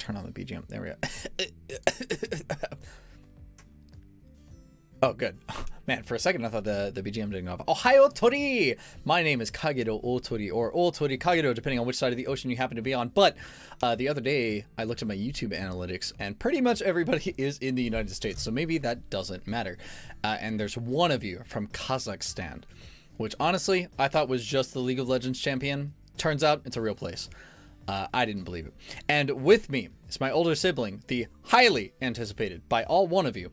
turn on the BGM. There we go. Oh, good. Man, for a second, I thought the BGM didn't go off. Oh, hi, Ootori! My name is Kage-BRO Ootori, or Ootori Kage-BRO, depending on which side of the ocean you happen to be on. But the other day, I looked at my YouTube analytics, and pretty much everybody is in the United States, so maybe that doesn't matter. And there's one of you from Kazakhstan, which honestly, I thought was just the League of Legends champion. Turns out, it's a real place. I didn't believe it. And with me is my older sibling, the highly anticipated by all one of you,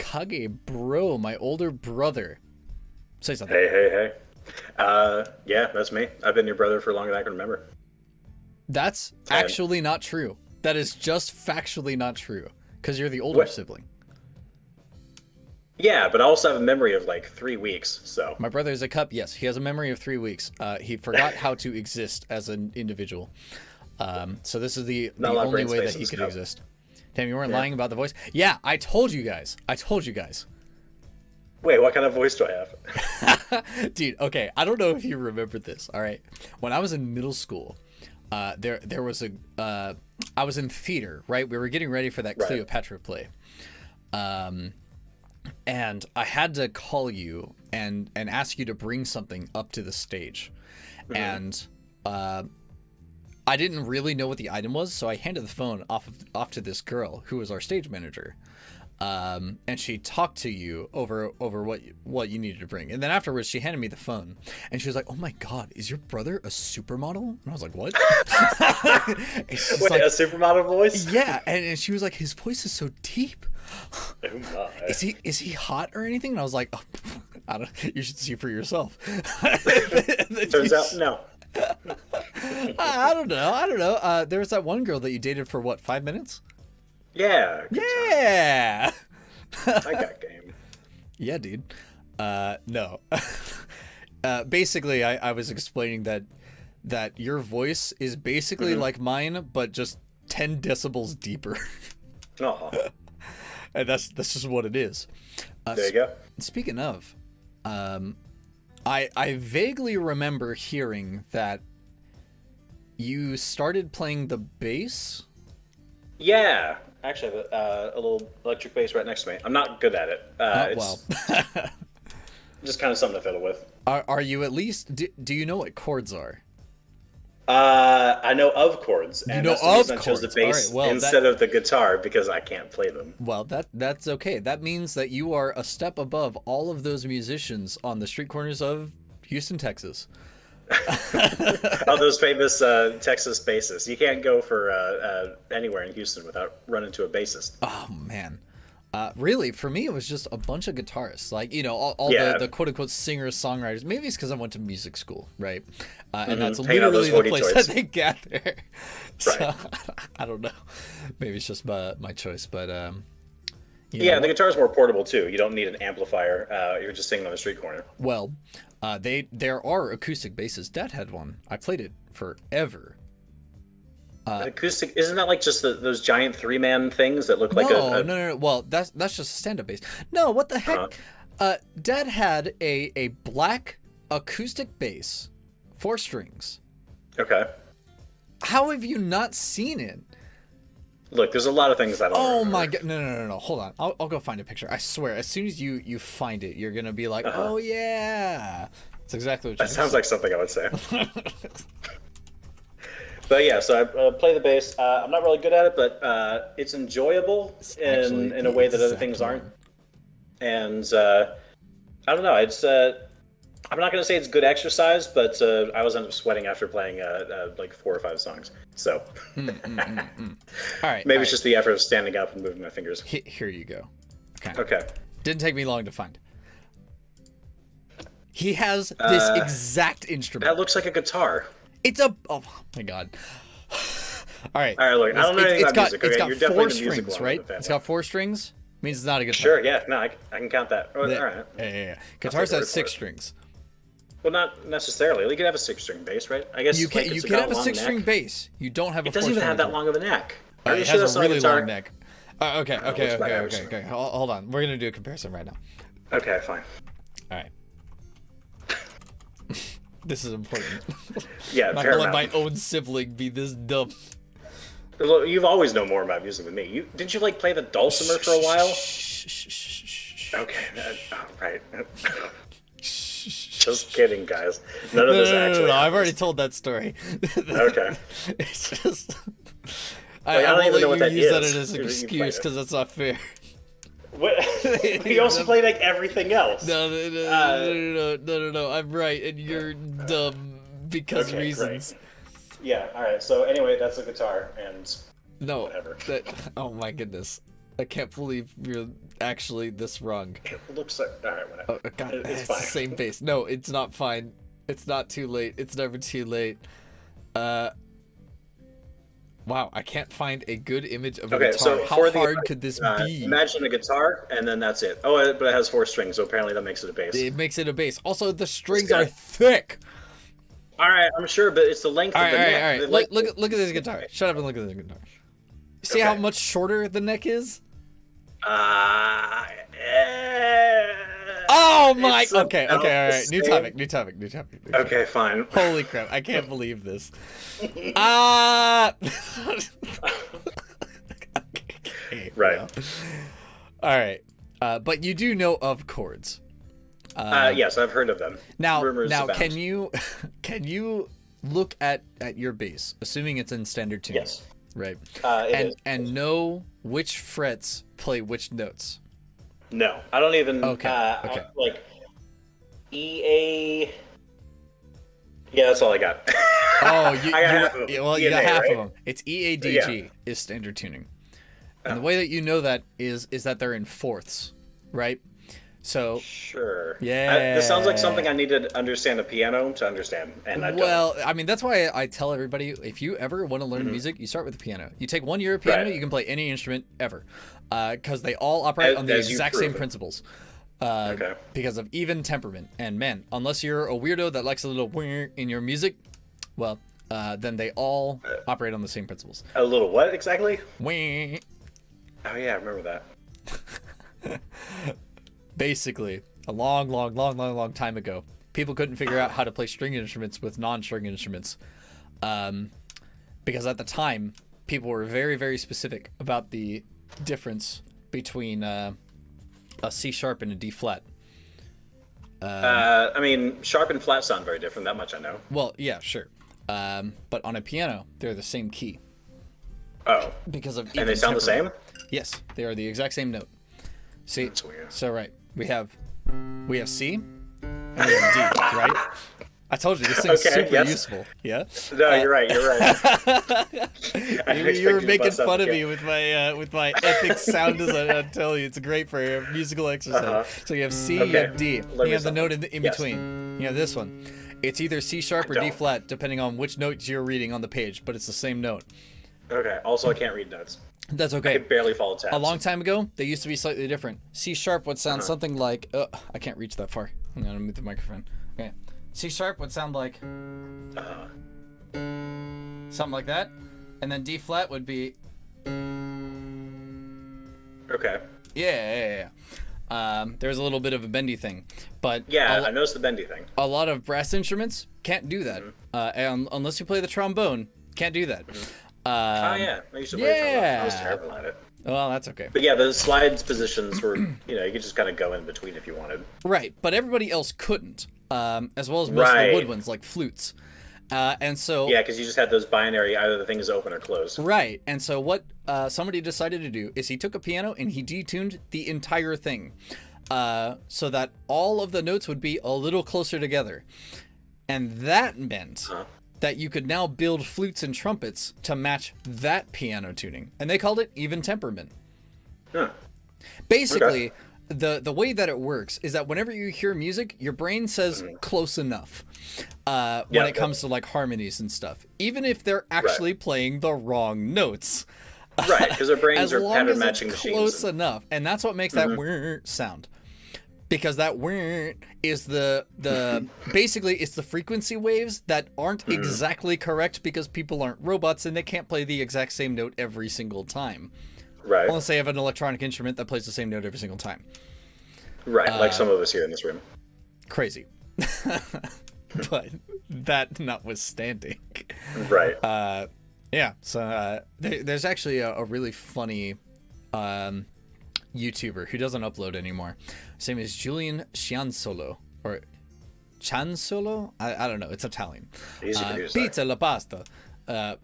Kage-BRO, my older brother. Say something. Hey. Yeah, that's me. I've been your brother for longer than I can remember. That's actually not true. That is just factually not true. Because you're the older sibling. Yeah, but I also have a memory of like 3 weeks, so. My brother is a cup. Yes, he has a memory of 3 weeks. He forgot how to exist as an individual. So this is the only way that he could exist. Damn, you weren't lying about the voice? Yeah, I told you guys. Wait, what kind of voice do I have? Dude, okay, I don't know if you remember this, all right? When I was in middle school, there was I was in theater, right? We were getting ready for that Cleopatra play. And I had to call you and ask you to bring something up to the stage. Mm-hmm. And I didn't really know what the item was, so I handed the phone off to this girl who was our stage manager, and she talked to you over what you needed to bring. And then afterwards, she handed me the phone, and she was like, "Oh my God, is your brother a supermodel?" And I was like, "What?" Wait, like, a supermodel voice? Yeah, and she was like, "His voice is so deep. Oh my. Is he hot or anything?" And I was like, "Oh, I don't. You should see for yourself." Turns out, no. I don't know. There was that one girl that you dated for what, 5 minutes? Yeah. Yeah. I got game. Yeah, dude. No. Basically, I was explaining that your voice is basically like mine, but just 10 decibels deeper. Oh. And that's just what it is. There you go. Speaking of, I vaguely remember hearing that you started playing the bass. Yeah, actually, I have a little electric bass right next to me. I'm not good at it. It's just kind of something to fiddle with. Are you at least? Do you know what chords are? I know of chords, and that's the reason I chose the bass instead of the guitar, because I can't play them. Well, that's okay. That means that you are a step above all of those musicians on the street corners of Houston, Texas. Oh, those famous Texas bassists. You can't go for anywhere in Houston without running into a bassist. Oh, man. Really, for me, it was just a bunch of guitarists. Like, you know, all the quote-unquote singers, songwriters. Maybe it's because I went to music school, right? And that's literally the place that they gather. So, I don't know. Maybe it's just my choice, but... the guitar's more portable, too. You don't need an amplifier. You're just singing on the street corner. Well, there are acoustic basses. Dad had one. I played it forever. Acoustic, isn't that like just those giant 3-man things that look like a... No. Well, that's just a stand-up bass. No, what the heck? Dad had a black acoustic bass, 4 strings. Okay. How have you not seen it? Look, there's a lot of things I don't remember. My God. No. Hold on. I'll go find a picture. I swear, as soon as you find it, you're going to be like, oh, yeah. That's exactly what you That sounds like something I would say. But yeah, so I play the bass. I'm not really good at it, but it's enjoyable in a way that other things aren't. And I don't know. It's I'm not going to say it's good exercise, but I always end up sweating after playing like 4 or 5 songs. So All right. Maybe it's just the effort of standing up and moving my fingers. Here you go. Okay. Didn't take me long to find. He has this exact instrument. That looks like a guitar. It's a... Oh, my God. All right. Look, I don't know anything about music. It's got You're 4 strings, right? It's got 4 strings? Means it's not a guitar. Sure, yeah. No, I can count that. All right. Yeah. Guitars have 6 strings. Well, not necessarily. You could have a 6-string bass, right? I guess you can have a 6-string bass. You don't have a 4-string. It doesn't even have that long of a neck. It has a really long neck. Okay. Hold on. We're going to do a comparison right now. Okay, fine. All right. This is important. Yeah, I'm not going to let my own sibling be this dumb. Look, you've always known more about music than me. Didn't you like play the dulcimer for a while? Okay, right. Just kidding, guys. None of this actually. No, I've already told that story. Okay. It's just. I don't even know what that is. Use that as an excuse because that's not fair. What? You also play like everything else. No. I'm right, and you're dumb because reasons. Great. Yeah. All right. So anyway, that's a guitar, and whatever. Oh my goodness. I can't believe you're actually this wrong. It looks like... Alright, whatever. Oh, God, it's it's fine. the same bass. No, it's not fine. It's not too late. It's never too late. Wow, I can't find a good image of a guitar. So how hard could this be? Imagine a guitar, and then that's it. Oh, but it has 4 strings, so apparently that makes it a bass. It makes it a bass. Also, the strings are thick. Alright, I'm sure, but it's the length of the neck. All right. Look at this guitar. Shut up and look at this guitar. See how much shorter the neck is? Oh my! Okay. All right. New topic. Okay, fine. Holy crap! I can't believe this. Right. All right. But you do know of chords. Yes, I've heard of them. Now, abound. can you look at your bass, assuming it's in standard tuning? Yes. Right. And know which frets play which notes. No, I don't even. Okay. Like EA. Yeah, that's all I got. Oh, you got half of them. It's EADG is standard tuning, and the way that you know that is that they're in fourths, right? So sure. Yeah. This sounds like something I need to understand a piano to understand, and I don't. Well, I mean that's why I tell everybody if you ever want to learn music, you start with the piano. You take 1 year of piano, you can play any instrument ever, because they all operate on the exact same principles. Because of even temperament. And man, unless you're a weirdo that likes a little whir in your music, well, then they all operate on the same principles. A little what exactly? Whir. Oh yeah, I remember that. Basically, a long time ago, people couldn't figure out how to play string instruments with non-string instruments, because at the time, people were very, very specific about the difference between a C sharp and a D flat. I mean, sharp and flat sound very different. That much I know. Well, yeah, sure. But on a piano, they're the same key. Oh. Because of and they sound the same? Yes, they are the exact same note. See, that's weird. So right, we have C and we have D, right? I told you this thing's super useful. Yeah. No, you're right. You were making fun of me with my epic sound design. I tell you, it's great for a musical exercise. So you have C, you have D, you have the note in between. You have this one. It's either C sharp or D flat, depending on which notes you're reading on the page, but it's the same note. Okay. Also, I can't read notes. That's okay. I can barely follow tabs. A long time ago, they used to be slightly different. C sharp would sound something like. I can't reach that far. I'm gonna move the microphone. Okay. C sharp would sound like. Something like that, and then D flat would be. Okay. Yeah. There's a little bit of a bendy thing, but I noticed the bendy thing. A lot of brass instruments can't do that, and unless you play the trombone, can't do that. I used to play trombone. I was terrible at it. Well, that's okay. But yeah, the slides positions were, you could just kind of go in between if you wanted. Right, but everybody else couldn't, as well as most of the wood ones, like flutes. And so... Yeah, because you just had those binary, either the thing is open or closed. Right, and so what somebody decided to do is he took a piano and he detuned the entire thing, so that all of the notes would be a little closer together. And that meant... that you could now build flutes and trumpets to match that piano tuning. And they called it even temperament. Basically, the way that it works is that whenever you hear music, your brain says close enough when it comes to like harmonies and stuff. Even if they're actually playing the wrong notes. Right, because their brains are pattern matching machines. Close enough. And that's what makes that whir sound. Because that whir is the basically it's the frequency waves that aren't exactly correct because people aren't robots and they can't play the exact same note every single time. Right. Unless they have an electronic instrument that plays the same note every single time. Right, like some of us here in this room. Crazy. But that notwithstanding. Right. Yeah. So there's actually a really funny YouTuber who doesn't upload anymore. His name is Julian Ciansolo or Ciansolo. I don't know. It's Italian. Easy for you to say. Pizza la pasta.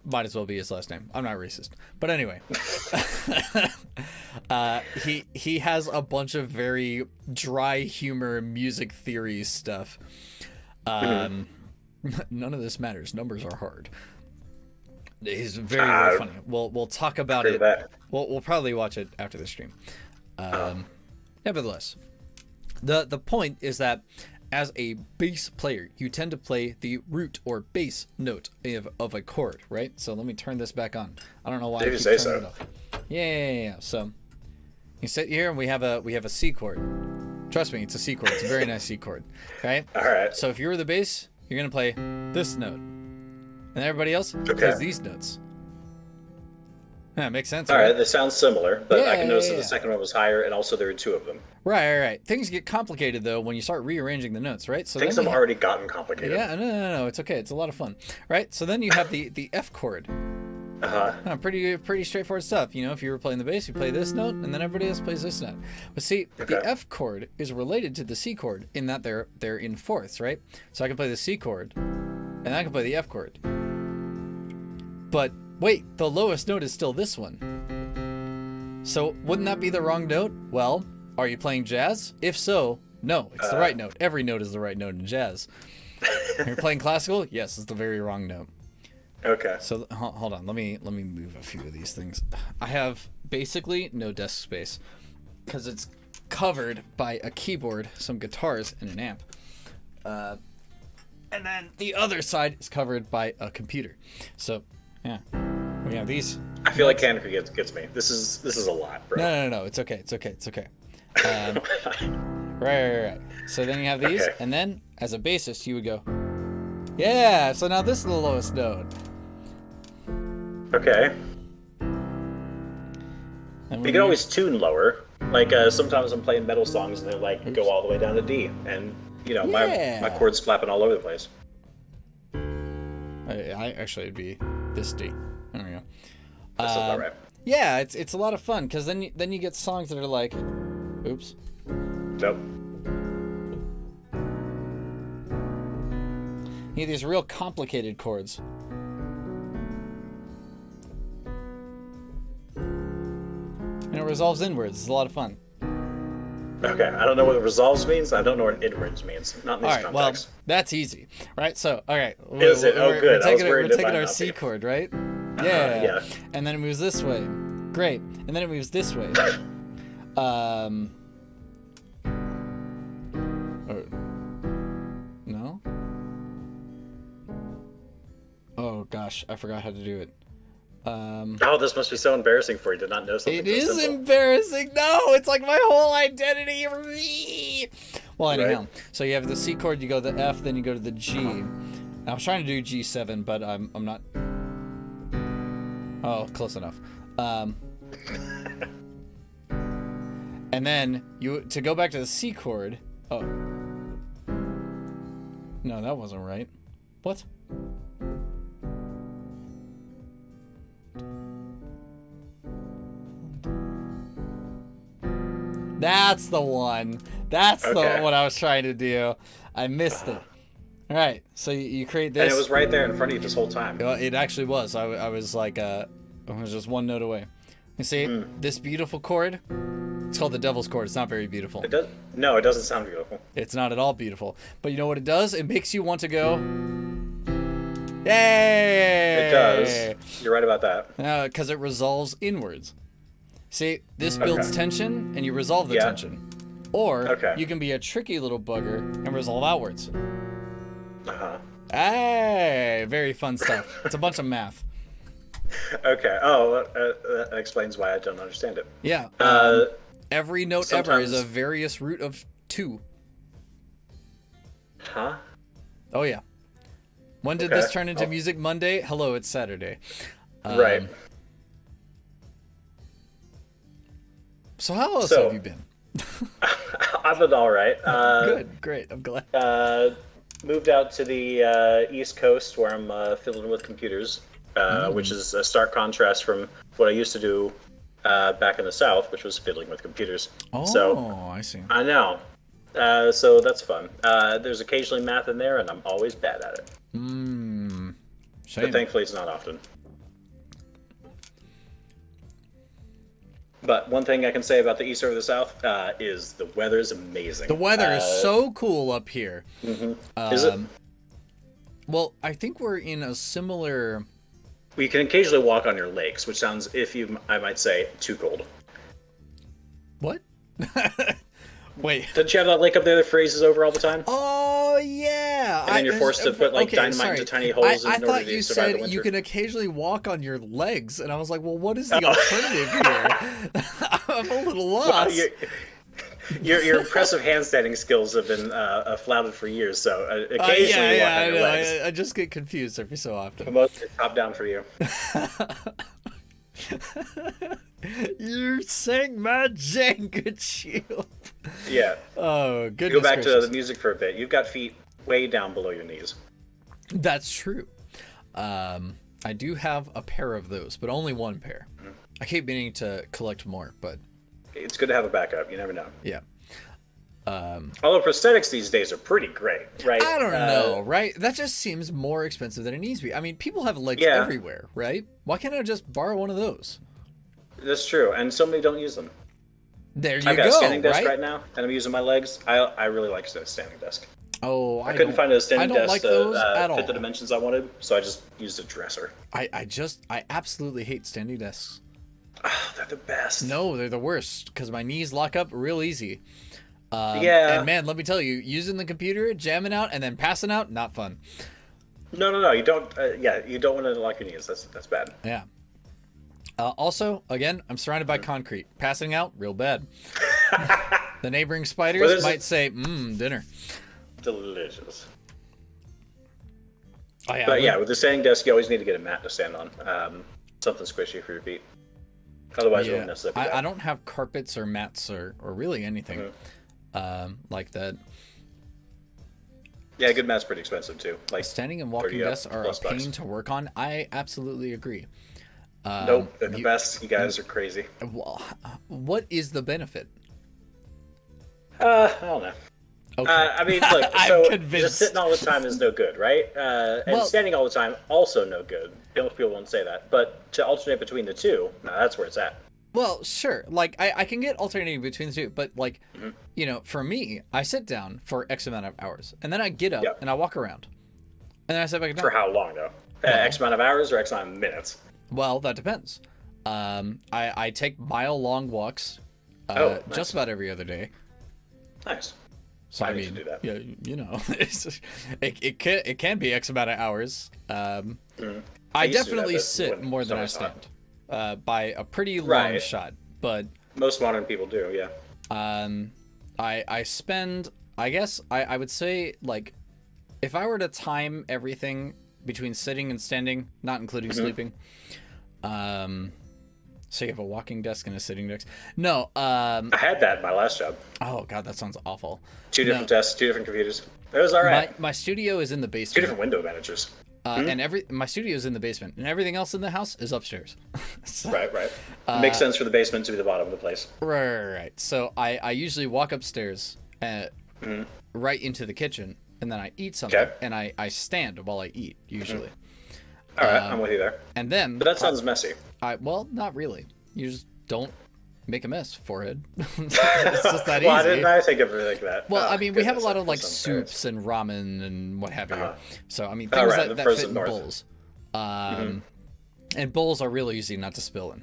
Might as well be his last name. I'm not racist. But anyway, he has a bunch of very dry humor, music theory stuff. None of this matters. Numbers are hard. He's very, very funny. We'll talk about it. We'll probably watch it after the stream. Nevertheless, the point is that as a bass player, you tend to play the root or bass note of a chord, right? So let me turn this back on. I don't know why I keep turning it off. Yeah. So you sit here and we have a C chord. Trust me, it's a C chord. It's a very nice C chord, right? All right. So if you were the bass, you're gonna play this note, and everybody else plays these notes. Yeah, makes sense. All right, this sounds similar, but I can notice that the second one was higher, and also there are two of them. Right. Things get complicated though when you start rearranging the notes, right? So things have already gotten complicated. Yeah, no, it's okay. It's a lot of fun, right? So then you have the F chord. Pretty straightforward stuff. You know, if you were playing the bass, you play this note, and then everybody else plays this note. But see, the F chord is related to the C chord in that they're in fourths, right? So I can play the C chord, and I can play the F chord. But wait, the lowest note is still this one. So wouldn't that be the wrong note? Well, are you playing jazz? If so, no, it's the right note. Every note is the right note in jazz. If you're playing classical, yes, it's the very wrong note. Okay. So hold on, let me move a few of these things. I have basically no desk space because it's covered by a keyboard, some guitars, and an amp. And then the other side is covered by a computer. So yeah, we have these. I feel like Canada gets me. This is a lot, bro. No. It's okay. Right. So then you have these, and then as a bassist, you would go, yeah. So now this is the lowest note. Okay. You can always tune lower. Like sometimes I'm playing metal songs and they like go all the way down to D, and you know my chords flapping all over the place. I actually it'd be this D. There we go. That's about right. Yeah, it's a lot of fun because then you get songs that are like, oops. Nope. You get these real complicated chords. And it resolves inwards. It's a lot of fun. Okay, I don't know what resolves means. I don't know what inwards means. Not in this context. Well, that's easy, right? So, all right. Is it? Oh, good. We're taking our C chord, right? Yeah. And then it moves this way. Great. And then it moves this way. No? Oh, gosh. I forgot how to do it. Oh, this must be so embarrassing for you to not know something. It is embarrassing. No, it's like my whole identity. Well, anyhow, right. So you have the C chord, you go to the F, then you go to the G. Now, I was trying to do G7, but I'm not. Oh, close enough. And then to go back to the C chord. Oh, no, that wasn't right. What? That's the one. That's the what I was trying to do. I missed it. All right, so you create this. And it was right there in front of you this whole time. Well, it actually was. I was like, I was just one note away. You see this beautiful chord? It's called the Devil's Chord. It's not very beautiful. It does. No, it doesn't sound beautiful. It's not at all beautiful. But you know what it does? It makes you want to go. Yay! It does. You're right about that. Because it resolves inwards. See, this builds tension, and you resolve the tension. Or you can be a tricky little bugger and resolve outwards. Hey, very fun stuff. It's a bunch of math. Okay. Oh, that explains why I don't understand it. Yeah. Every note ever is a various root of 2. Huh? Oh, yeah. When did this turn into Music Monday? Hello, it's Saturday. Right. So how else have you been? I've been all right. Good, great. I'm glad. Moved out to the East Coast where I'm fiddling with computers. which is a stark contrast from what I used to do back in the South, which was fiddling with computers. Oh, so, I see. I know. So that's fun. There's occasionally math in there, and I'm always bad at it. Shame. But thankfully, it's not often. But one thing I can say about the East over the South is the weather's amazing. The weather is so cool up here. Is it? Well, I think we're in a similar... We can occasionally walk on your lakes, which sounds, I might say, too cold. What? Wait. Don't you have that lake up there that freezes over all the time? Oh, yeah. And then you're forced to put dynamite into tiny holes I in order thought to you survive the said winter. you can occasionally walk on your legs, and I was like, well, what is the alternative here? I'm a little lost. Your impressive handstanding skills have been flouted for years, so occasionally you walk on your legs. I just get confused every so often. Mostly top down for you. You sang my Jenga shield. Yeah. Oh, goodness Go back gracious. to the music for a bit. You've got feet way down below your knees. That's true. I do have a pair of those, but only one pair. I keep meaning to collect more, but... It's good to have a backup. You never know. Yeah. Although prosthetics these days are pretty great, right? I don't know, right? That just seems more expensive than it needs to be. I mean, people have legs everywhere, right? Why can't I just borrow one of those? That's true, and so many don't use them. There you go, I've got a standing desk right? right now, and I'm using my legs. I really like a standing desk. Oh, I couldn't find a standing desk like those at to fit all. the dimensions I wanted, so I just used a dresser. I absolutely hate standing desks. Oh, they're the best. No, they're the worst, because my knees lock up real easy. Yeah. And man, let me tell you, using the computer, jamming out, and then passing out, not fun. No, you don't. You don't want to lock your knees. That's bad. Yeah. Also, again, I'm surrounded by concrete. Passing out, real bad. The neighboring spiders might say, dinner. Delicious. Oh, yeah, But yeah, with the standing desk, you always need to get a mat to stand on. Something squishy for your feet. Otherwise, it won't mess up. I don't have carpets or mats or really anything like that. Yeah, a good mat's pretty expensive too. Like standing and walking desks are a pain to work on. I absolutely agree. Nope, they're the best. You guys are crazy. Well, what is the benefit? I don't know. Okay. I mean, look, I'm so convinced. just sitting all the time is no good, right? And standing all the time, also no good. Most people won't say that. But to alternate between the two, that's where it's at. Well, sure. Like, I can get alternating between the two, but, like, you know, for me, I sit down for X amount of hours, and then I get up and I walk around. And then I sit back down. For how long, though? X amount of hours or X amount of minutes? Well, that depends. I take mile-long walks nice. just about every other day. Nice. So, I need mean, to do that. yeah, you know, it can be X amount of hours. I definitely sit more than I stand. By a pretty long shot, but most modern people do, yeah. I spend, I guess I would say, like, if I were to time everything between sitting and standing, not including sleeping, so you have a walking desk and a sitting desk. No, I had that in my last job. Oh god, that sounds awful. Two different desks, two different computers. It was all right. My studio is in the basement. Two different window managers. And my studio is in the basement, and everything else in the house is upstairs. So, right. It makes sense for the basement to be the bottom of the place. Right. So I usually walk upstairs right into the kitchen, and then I eat something, and I stand while I eat, usually. All right, I'm with you there. And then... But that sounds messy. Well, not really. You just don't make a mess, forehead. It's just that easy. Well, I didn't think of it like that. Well, I mean, we have a lot of, like, soups and ramen and what have you. So, I mean, things that fit in bowls. And bowls are really easy not to spill in.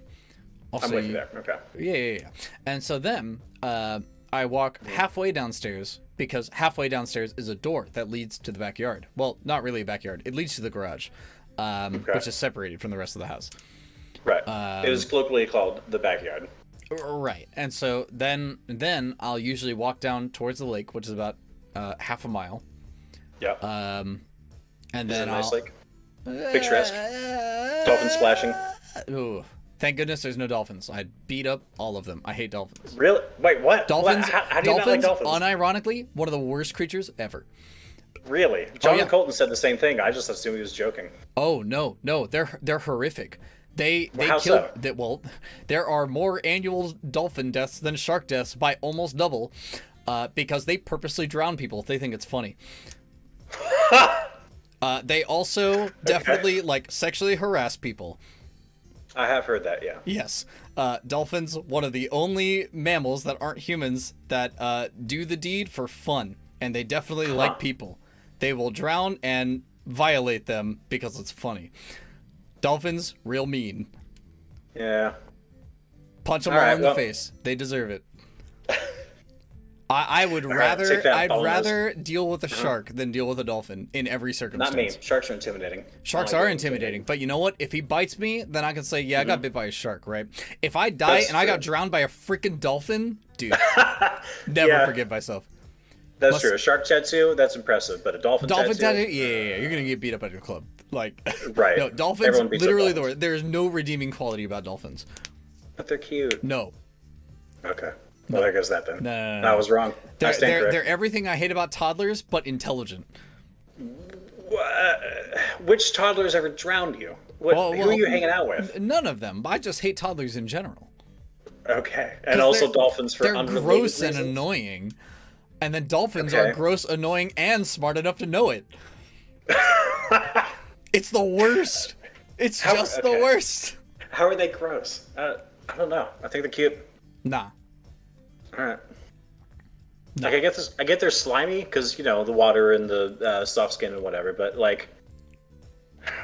Also, I'm with you there. Okay. Yeah. And so then I walk halfway downstairs, because halfway downstairs is a door that leads to the backyard. Well, not really a backyard. It leads to the garage, which is separated from the rest of the house. Right. It is colloquially called the backyard. Right. And so then I'll usually walk down towards the lake, which is about half a mile. Yeah. And is then it a nice lake? Picturesque. Dolphins splashing. Ooh. Thank goodness there's no dolphins. I'd beat up all of them. I hate dolphins. Really? Wait, what? Dolphins, how do you not like dolphins? Unironically, one of the worst creatures ever. Really? John Colton said the same thing. I just assumed he was joking. Oh no, they're horrific. They How killed so? that. Well, there are more annual dolphin deaths than shark deaths by almost double, because they purposely drown people if they think it's funny. They also definitely like sexually harass people. I have heard that, yeah. Yes. Dolphins, one of the only mammals that aren't humans that do the deed for fun, and they definitely like people. They will drown and violate them because it's funny. Dolphins, real mean. Yeah. Punch them all in the face. They deserve it. I'd rather deal with a shark than deal with a dolphin in every circumstance. Not me. Sharks are intimidating. Sharks are intimidating, but you know what? If he bites me, then I can say, yeah, I got bit by a shark, right? If I die I got drowned by a freaking dolphin, dude, never forgive myself. That's true. A shark tattoo, that's impressive, but a dolphin tattoo? Yeah, you're gonna get beat up at your club. Like, right. No, dolphins, literally, there's no redeeming quality about dolphins. But they're cute. No. Okay. Well, there goes that then. No. I was wrong. They're everything I hate about toddlers, but intelligent. Which toddlers ever drowned you? Who are you hanging out with? None of them. I just hate toddlers in general. Okay. And also dolphins for unrelated They're gross reasons? and annoying. And then dolphins are gross, annoying, and smart enough to know it. It's the worst. It's just the worst. How are they gross? I don't know. I think they're cute. Nah. All right. No. Like I get they're slimy because the water and the soft skin and whatever, but like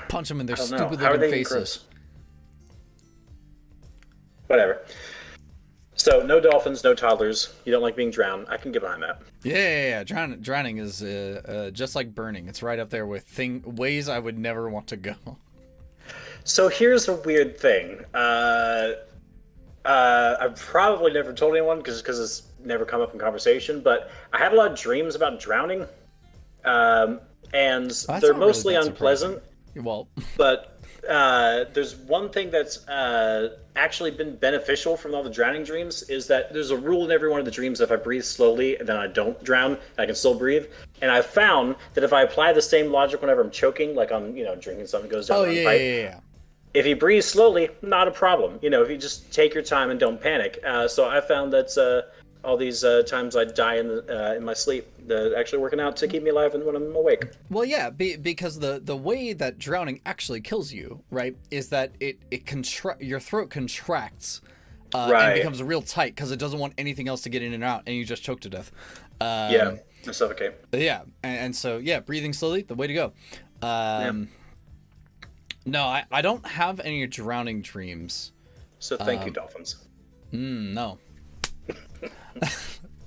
punch them in their stupid looking faces. Gross? Whatever. So no dolphins, no toddlers. You don't like being drowned. I can get behind that. Yeah. Drowning is just like burning. It's right up there with ways I would never want to go. So here's a weird thing. I've probably never told anyone because it's never come up in conversation, but I had a lot of dreams about drowning, and they're mostly really unpleasant. Well, but there's one thing that's actually been beneficial from all the drowning dreams is that there's a rule in every one of the dreams. If I breathe slowly, then I don't drown. I can still breathe. And I found that if I apply the same logic whenever I'm choking, like I'm drinking something goes down the pipe. Yeah. If you breathe slowly, not a problem. If you just take your time and don't panic. So I found that all these times I die in my sleep, actually working out to keep me alive when I'm awake. Well, yeah, because the way that drowning actually kills you, right, is that your throat contracts and becomes real tight because it doesn't want anything else to get in and out, and you just choke to death. And suffocate. Yeah, and so breathing slowly, the way to go. No, I don't have any drowning dreams. So thank you, dolphins. No.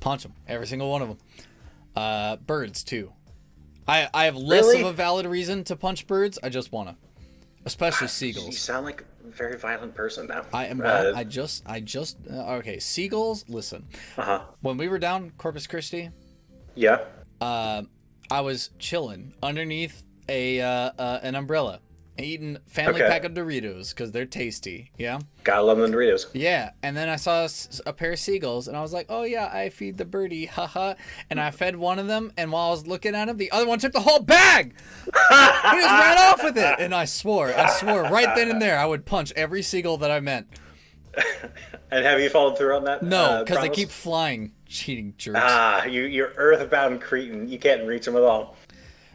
Punch them, every single one of them. Birds too. I have less of a valid reason to punch birds. I just wanna, especially seagulls. You sound like a very violent person now. I am. Okay. Seagulls. Listen. When we were down Corpus Christi. Yeah. I was chilling underneath an umbrella. Eating family pack of Doritos because they're tasty. Yeah. Gotta love them Doritos. Yeah. And then I saw a pair of seagulls and I was like, oh yeah, I feed the birdie. Haha. And I fed one of them. And while I was looking at him, the other one took the whole bag. He just ran off with it. And I swore right then and there I would punch every seagull that I met. And have you followed through on that? No, because they keep flying. Cheating jerks. You're earthbound cretin. You can't reach them at all.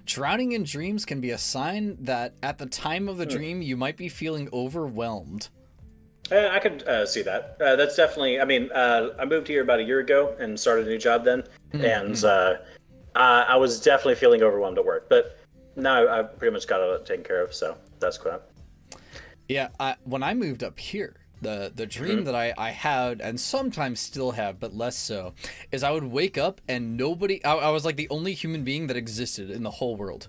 Drowning in dreams can be a sign that at the time of the dream, you might be feeling overwhelmed. I could see that. That's definitely, I moved here about a year ago and started a new job then. And I was definitely feeling overwhelmed at work. But now I've pretty much got it taken care of, so that's cool. Yeah, when I moved up here, the dream that I had, and sometimes still have, but less so, is I would wake up and I was like the only human being that existed in the whole world.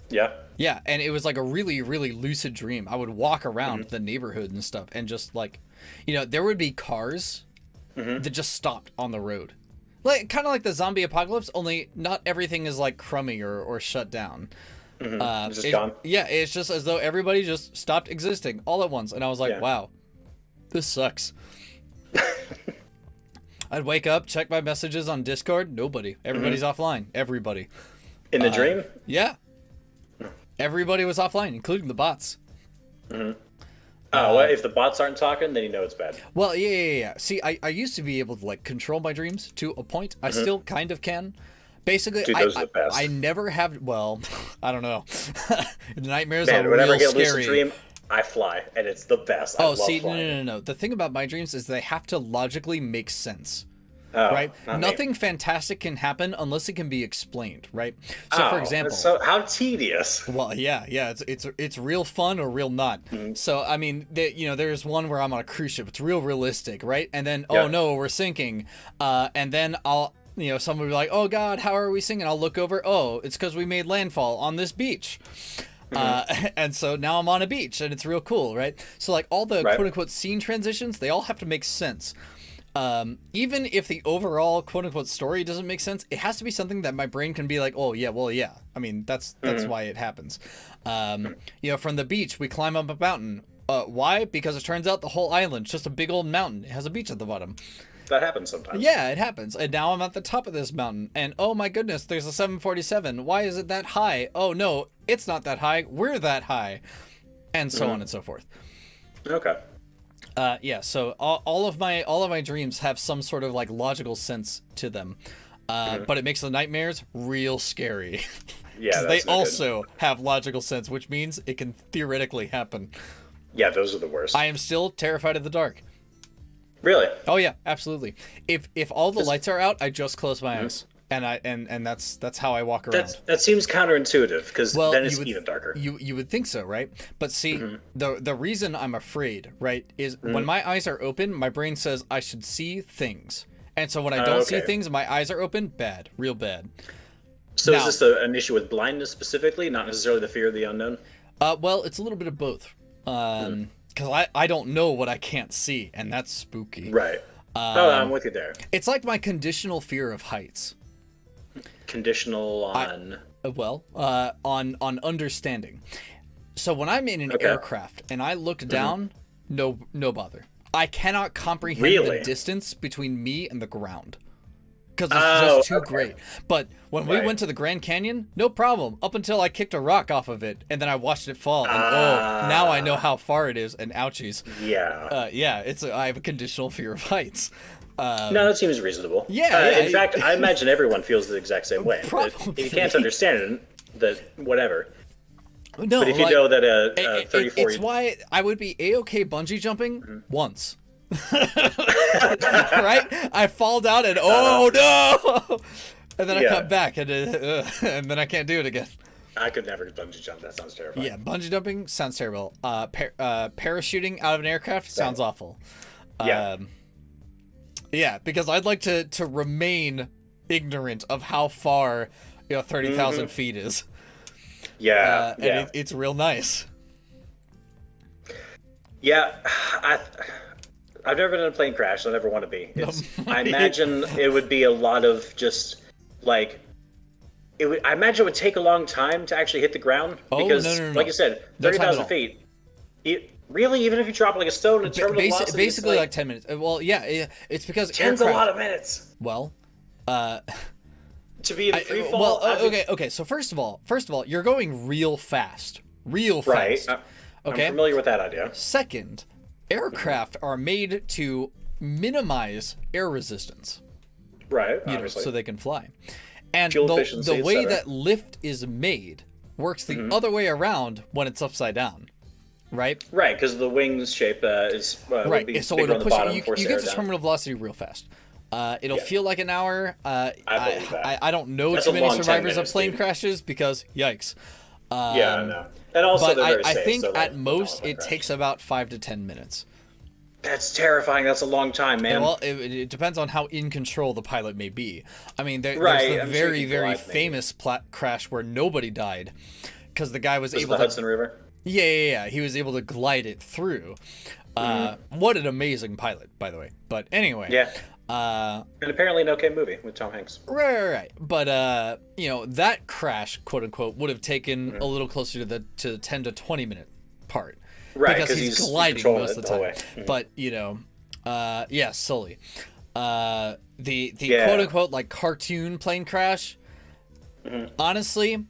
Yeah. Yeah, and it was like a really, really lucid dream. I would walk around the neighborhood and stuff, and just like, there would be cars that just stopped on the road. Like, kind of like the zombie apocalypse, only not everything is like crummy or shut down. It's just gone. Yeah, it's just as though everybody just stopped existing all at once. And I was like, wow. This sucks. I'd wake up, check my messages on Discord. Nobody. Everybody's offline. Everybody. In the dream? Yeah. Everybody was offline, including the bots. Mm-hmm. Oh, well, if the bots aren't talking, then you know it's bad. Well, yeah. See, I used to be able to like control my dreams to a point. I still kind of can. Basically, dude, those are the best. I never have. Well, I don't know. The nightmares Man, are whenever real I get a scary. lucid dream, I fly, and it's the best. I love flying. No. The thing about my dreams is they have to logically make sense. Oh, right? Nothing me. fantastic can happen unless it can be explained, right? So, for example, so how tedious. Well, yeah, it's real fun or real not. Mm-hmm. So, I mean, there's one where I'm on a cruise ship. It's real realistic, right? And then, oh no, we're sinking. And then someone will be like, oh God, how are we sinking? I'll look over. Oh, it's because we made landfall on this beach. And so now I'm on a beach and it's real cool, right? So like all the quote unquote scene transitions, they all have to make sense. Even if the overall quote unquote story doesn't make sense, it has to be something that my brain can be like, oh yeah, well, yeah. I mean, that's why it happens. From the beach, we climb up a mountain. Why? Because it turns out the whole island's just a big old mountain. It has a beach at the bottom. That happens sometimes. Yeah, it happens. And now I'm at the top of this mountain. And oh my goodness, there's a 747. Why is it that high? Oh no, it's not that high. We're that high. And so on and so forth. Okay. So all of my dreams have some sort of like logical sense to them. But it makes the nightmares real scary. Yeah, they also have logical sense, which means it can theoretically happen. Yeah, those are the worst. I am still terrified of the dark. Really? Oh yeah, absolutely. If all the lights are out, I just close my eyes, and that's how I walk around. That seems counterintuitive because then it's even darker. You would think so, right? But see, the reason I'm afraid, right, is when my eyes are open, my brain says I should see things, and so when I don't see things, my eyes are open, bad, real bad. So now, is this an issue with blindness specifically, not necessarily the fear of the unknown? Well, it's a little bit of both. Because I don't know what I can't see, and that's spooky. Right. I'm with you there. It's like my conditional fear of heights. Conditional on? On understanding. So when I'm in an aircraft and I look down, no bother. I cannot comprehend the distance between me and the ground. Because it's just too great. But when we went to the Grand Canyon, no problem. Up until I kicked a rock off of it, and then I watched it fall. And now I know how far it is, and ouchies. Yeah. I have a conditional fear of heights. No, that seems reasonable. Yeah. In fact, I imagine everyone feels the exact same way. Probably. If you can't understand it, that whatever. No, but if you know that a 34... It's why I would be A-okay bungee jumping once. Right? I fall down and oh no, and then I come back and then I can't do it again. I could never bungee jump. That sounds terrifying. Yeah, bungee jumping sounds terrible. Parachuting out of an aircraft sounds awful. Yeah, because I'd like to remain ignorant of how far 30,000 feet is. Yeah, and it's real nice. Yeah, I've never been in a plane crash. I never want to be. I imagine it would be a lot of just like I imagine it would take a long time to actually hit the ground because, like you said, 30,000 feet. Really, even if you drop like a stone in terminal velocity, basically like 10 minutes. Well, yeah, it's because 10's a lot of minutes. Well, to be in free fall. Okay. So first of all, you're going real fast, right? I'm familiar with that idea. Second, aircraft are made to minimize air resistance. Right, obviously. So they can fly. And the way that lift is made works the other way around when it's upside down. Right? Right, because the wing's shape is right. Be so it'll it'll push you get to terminal velocity real fast. It'll feel like an hour. I don't know too many survivors of plane crashes because yikes. I know. And also, but they're very I safe, think so at most it takes about 5 to 10 minutes. That's terrifying. That's a long time, man. Well, it depends on how in control the pilot may be. I mean, there's the very famous crash where nobody died because the guy was able the to. Hudson River? Yeah. He was able to glide it through. What an amazing pilot, by the way. But anyway. Yeah. And apparently an okay movie with Tom Hanks. Right. But that crash, quote unquote, would have taken a little closer to the 10 to 20 minute part. Right, because he's gliding most of the time. But Sully. The quote unquote like cartoon plane crash. Honestly,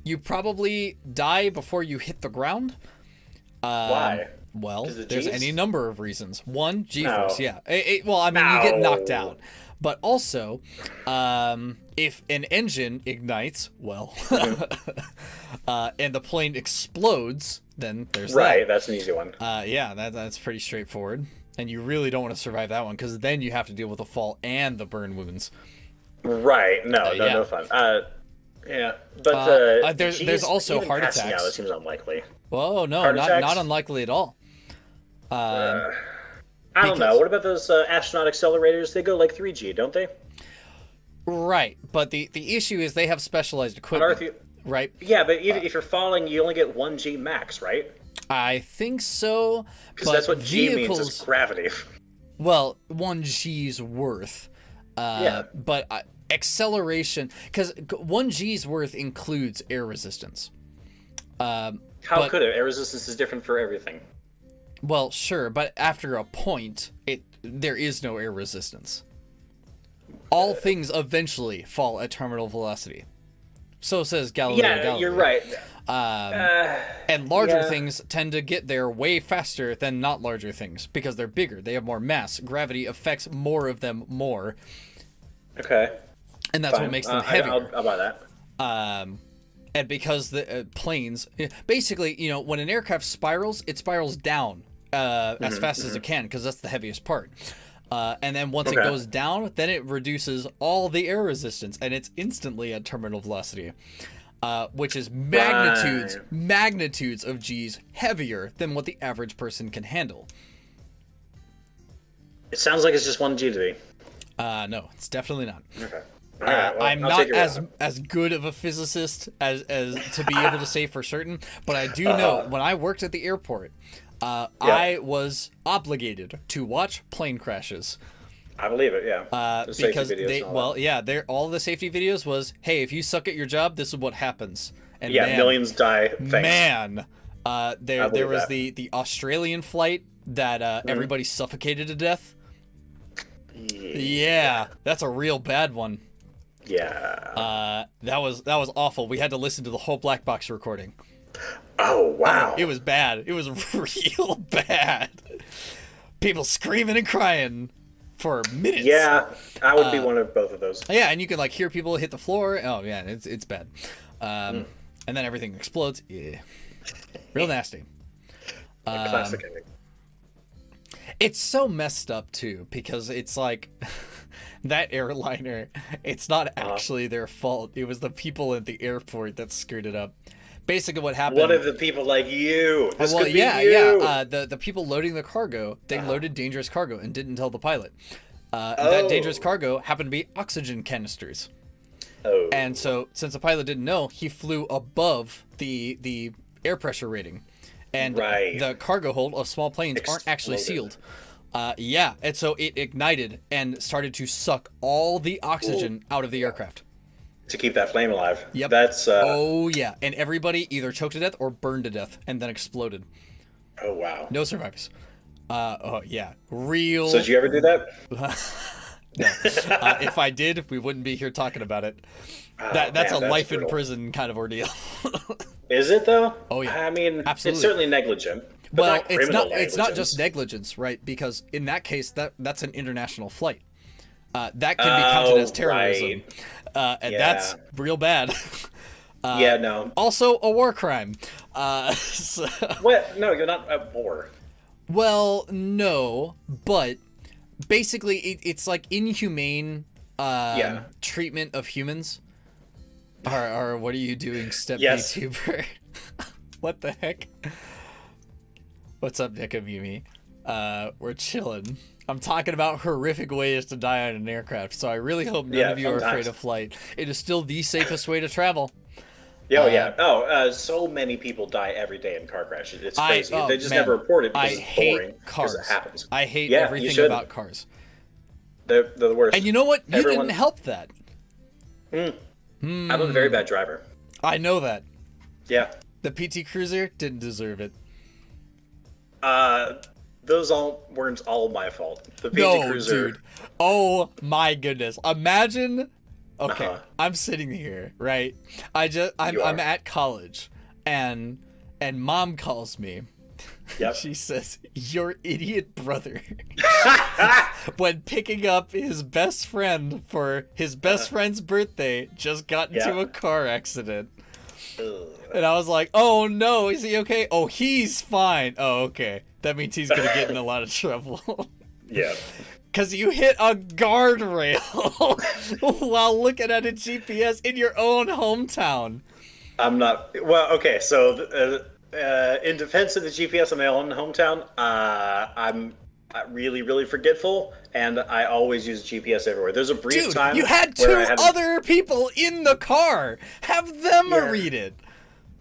you probably die before you hit the ground. Why? Well, The there's Gs? any number of reasons. One, G-force, No. yeah. Well, I mean, you get knocked No. out. But also, if an engine ignites, well, and the plane explodes, then there's Right, that. that's an easy one. Yeah, that's pretty straightforward. And you really don't want to survive that one, because then you have to deal with the fall and the burn wounds. Right, no, yeah. no fun. Yeah, but there's also even heart passing attacks. Out, it seems unlikely. Whoa, no, Heart not attacks? unlikely at all. I don't know. What about those astronaut accelerators? They go like 3G, don't they? Right, but the issue is they have specialized On equipment, Earth, right? yeah, but even if you're falling, you only get 1G max, right? I think so, Because but that's what G vehicles, means, is gravity. well, 1G's worth. Yeah. But acceleration, because 1G's worth includes air resistance. How but- could it? Air resistance is different for everything. Well, sure, but after a point, there is no air resistance. All things eventually fall at terminal velocity. So says Galileo Galilei. You're right. And larger Yeah. things tend to get there way faster than not larger things because they're bigger. They have more mass. Gravity affects more of them more, Okay. and that's Fine. what makes them heavier. I'll buy that. And because the planes, basically, when an aircraft spirals, it spirals down as fast as it can because that's the heaviest part. And then once it Okay. goes down, then it reduces all the air resistance, and it's instantly at terminal velocity, which is magnitudes of G's heavier than what the average person can handle. It sounds like it's just 1G to me. No, it's definitely not. Okay. All right, well, I'm I'll not take your word. as good of a physicist as to be able to say for certain, but I do know when I worked at the airport, I was obligated to watch plane crashes. I believe it, yeah. The safety Because videos and all that. all the safety videos was, hey, if you suck at your job, this is what happens. And Yeah, man, millions die. Thanks. Man, there believe was that. the Australian flight that everybody suffocated to death. Yeah, that's a real bad one. Yeah. That was awful. We had to listen to the whole black box recording. Oh, wow. It was bad. It was real bad. People screaming and crying for minutes. Yeah, I would be one of both of those. Yeah, and you can hear people hit the floor. Oh yeah, it's bad. And then everything explodes. Yeah, real nasty. Classic ending. It's so messed up too because it's like that airliner. It's not actually their fault. It was the people at the airport that screwed it up. Basically, what happened? One of the people like you. This could be yeah, you. yeah. The people loading the cargo, they loaded dangerous cargo and didn't tell the pilot. That dangerous cargo happened to be oxygen canisters. Oh. And so, since the pilot didn't know, he flew above the air pressure rating, and Right. the cargo hold of small planes aren't actually sealed. Yeah, and so it ignited and started to suck all the oxygen out of the aircraft. To keep that flame alive. Yep. That's. Oh yeah, and everybody either choked to death or burned to death, and then exploded. Oh, wow. No survivors. Oh yeah, real. So did you ever do that? No. If I did, we wouldn't be here talking about it. That's man, a that's life in brutal. prison kind of ordeal. Is it though? Oh, yeah. I mean, Absolutely. it's certainly negligent. But Well, not it's criminal not. It's not just negligence. negligence, right? Because in that case, that's an international flight. That can be counted as terrorism, and Yeah. that's real bad. Yeah, no. Also, a war crime. So- What? No, you're not at war. well, no, but basically, it's like inhumane Yeah. treatment of humans. Or what are you doing, step Yes. VTuber? What the heck? What's up, Nikamimi? We're chilling. I'm talking about horrific ways to die on an aircraft, so I really hope none Yeah, of you are fun afraid times. of flight. It is still the safest way to travel. Yeah. So many people die every day in car crashes. It's crazy. They just man, never report it because I it's hate boring. cars. Because it happens. I hate Yeah, you everything should. about cars. They're the worst. And you know what? You Everyone- didn't help that. I'm a very bad driver. I know that. Yeah. The PT Cruiser didn't deserve it. Those weren't all my fault. The PT No, Cruiser. dude. Oh my goodness. Imagine okay. I'm sitting here, right? I'm at college, and mom calls me. Yep. She says, "Your idiot brother," when picking up his best friend for his best friend's birthday, just got into a car accident. And I was like, "Oh no, is he okay? Oh, he's fine. Oh, okay. That means he's gonna get in a lot of trouble." Yeah. Because you hit a guardrail while looking at a GPS in your own hometown. I'm not. Well, okay, so in defense of the GPS in my own hometown, I'm really, really forgetful, and I always use GPS everywhere. There's a brief time. You had two other people in the car. Have them read it.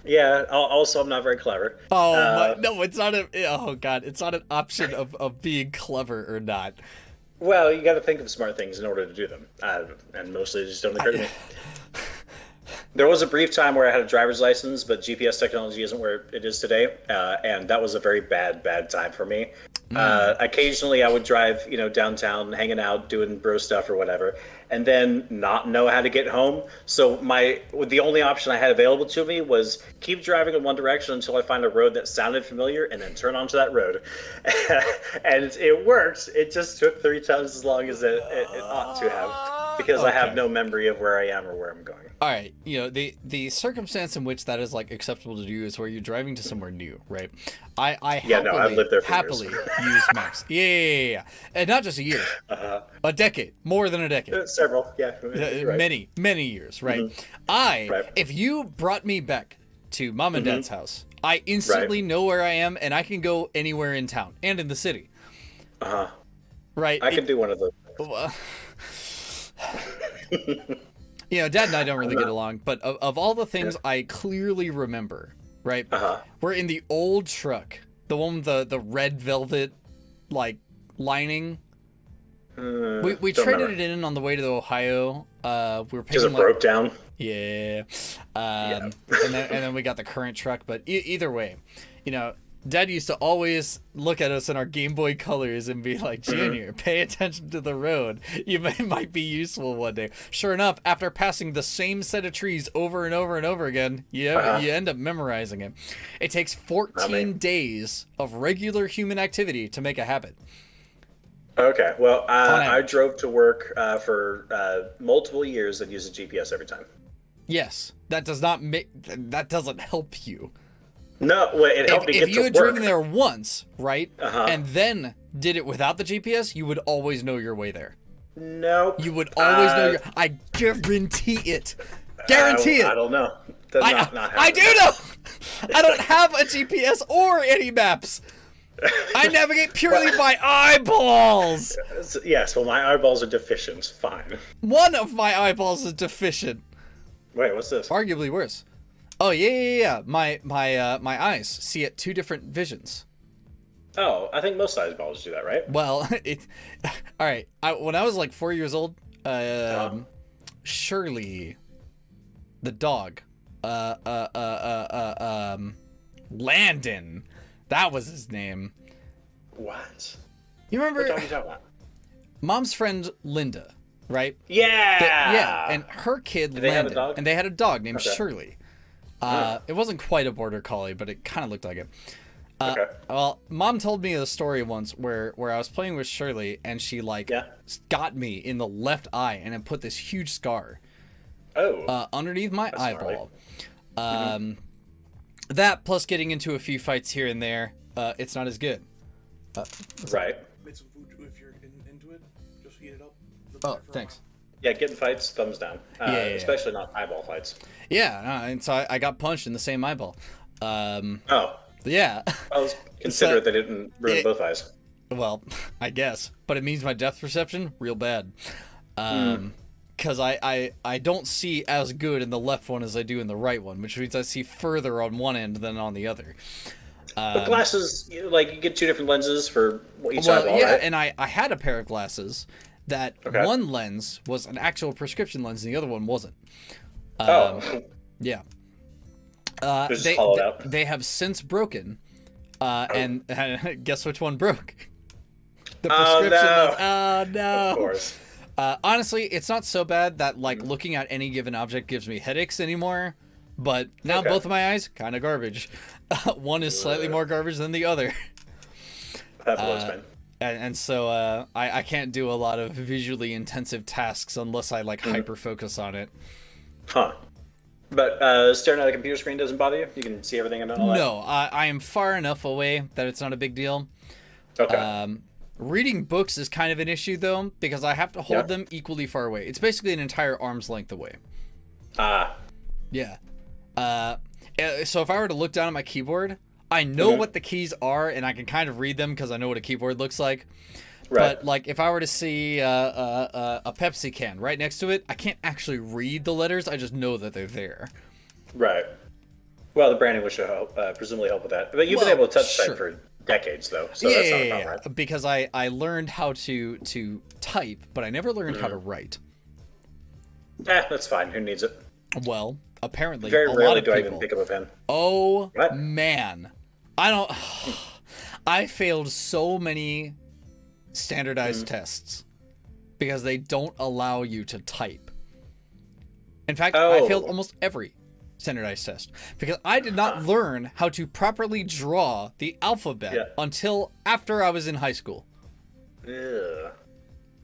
Yeah. Also, I'm not very clever. Oh no, it's not a. Oh god, it's not an option of being clever or not. Well, you got to think of smart things in order to do them, and mostly they just don't occur to me. There was a brief time where I had a driver's license, but GPS technology isn't where it is today, and that was a very bad time for me. Occasionally, I would drive, downtown, hanging out, doing bro stuff or whatever, and then not know how to get home. So the only option I had available to me was keep driving in one direction until I find a road that sounded familiar, and then turn onto that road. And it worked. It just took 3 times as long as it ought to have, because I have no memory of where I am or where I'm going. All right, the circumstance in which that is like acceptable to do is where you're driving to somewhere new, right? I've lived there for happily use maps. Yeah, and not just a year, a decade, more than a decade, several, right. many years, right? If you brought me back to mom and dad's house, I instantly know where I am, and I can go anywhere in town and in the city. Right. I can do one of those. Dad and I don't really get along, but of all the things I clearly remember, right? We're in the old truck, the one with the red velvet, like, lining. We traded it in on the way to Ohio. We were paying, because it broke down. Yeah. And then we got the current truck, but either way, Dad used to always look at us in our Game Boy Colors and be like, "Junior, pay attention to the road. You might be useful one day." Sure enough, after passing the same set of trees over and over and over again, you end up memorizing it. It takes 14 days of regular human activity to make a habit. Okay, well, I drove to work for multiple years and used a GPS every time. Yes, that doesn't help you. No, well, it helped me get to work. If you had driven there once, right, and then did it without the GPS, you would always know your way there. Nope. You would always know your... I guarantee it. Guarantee it. I don't know. Not I do know. I don't have a GPS or any maps. I navigate purely by eyeballs. Yes, well, my eyeballs are deficient. Fine. One of my eyeballs is deficient. Wait, what's this? Arguably worse. Oh yeah. My eyes see at 2 different visions. Oh, I think most eyeballs do that, right? Well, all right. When I was like 4 years old, Shirley, the dog, Landon, that was his name. What? You remember? What dog are you talking about? Mom's friend Linda, right? Yeah. And her kid Did Landon, they have a dog? and they had a dog named Shirley. It wasn't quite a border collie, but it kind of looked like it. Well, Mom told me a story once where I was playing with Shirley, and she got me in the left eye and then put this huge scar underneath my eyeball. That plus getting into a few fights here and there, it's not as good. Right. Made some food if you're into it. Just heat it up. Oh, thanks. Yeah, getting fights, thumbs down. Especially not eyeball fights. Yeah, and so I got punched in the same eyeball. Yeah. I was considerate they didn't ruin both eyes. Well, I guess. But it means my depth perception, real bad. Because I don't see as good in the left one as I do in the right one, which means I see further on one end than on the other. But glasses, you get 2 different lenses for each eyeball, yeah, right? and I had a pair of glasses that one lens was an actual prescription lens and the other one wasn't. Yeah. They have since broken, and guess which one broke? The prescription lens. Oh no! Of course. Honestly, it's not so bad that like looking at any given object gives me headaches anymore. But now both of my eyes, kind of garbage. One is slightly more garbage than the other. That blows, man. And so I can't do a lot of visually intensive tasks unless I like hyper focus on it. Huh. But staring at a computer screen doesn't bother you? You can see everything and all that? No, I am far enough away that it's not a big deal. Okay. Reading books is kind of an issue, though, because I have to hold them equally far away. It's basically an entire arm's length away. Yeah. So if I were to look down at my keyboard, I know what the keys are, and I can kind of read them because I know what a keyboard looks like. Right. But like, if I were to see a Pepsi can right next to it, I can't actually read the letters. I just know that they're there. Right. Well, the branding would presumably help with that. But you've been able to touch type for decades, though, so that's not a problem, right? Because I learned how to type, but I never learned how to write. That's fine. Who needs it? Well, apparently, very rarely lot of do people, I even pick up a pen. Oh, man. I don't... I failed so many standardized tests because they don't allow you to type. In fact, I failed almost every standardized test because I did not learn how to properly draw the alphabet until after I was in high school. Real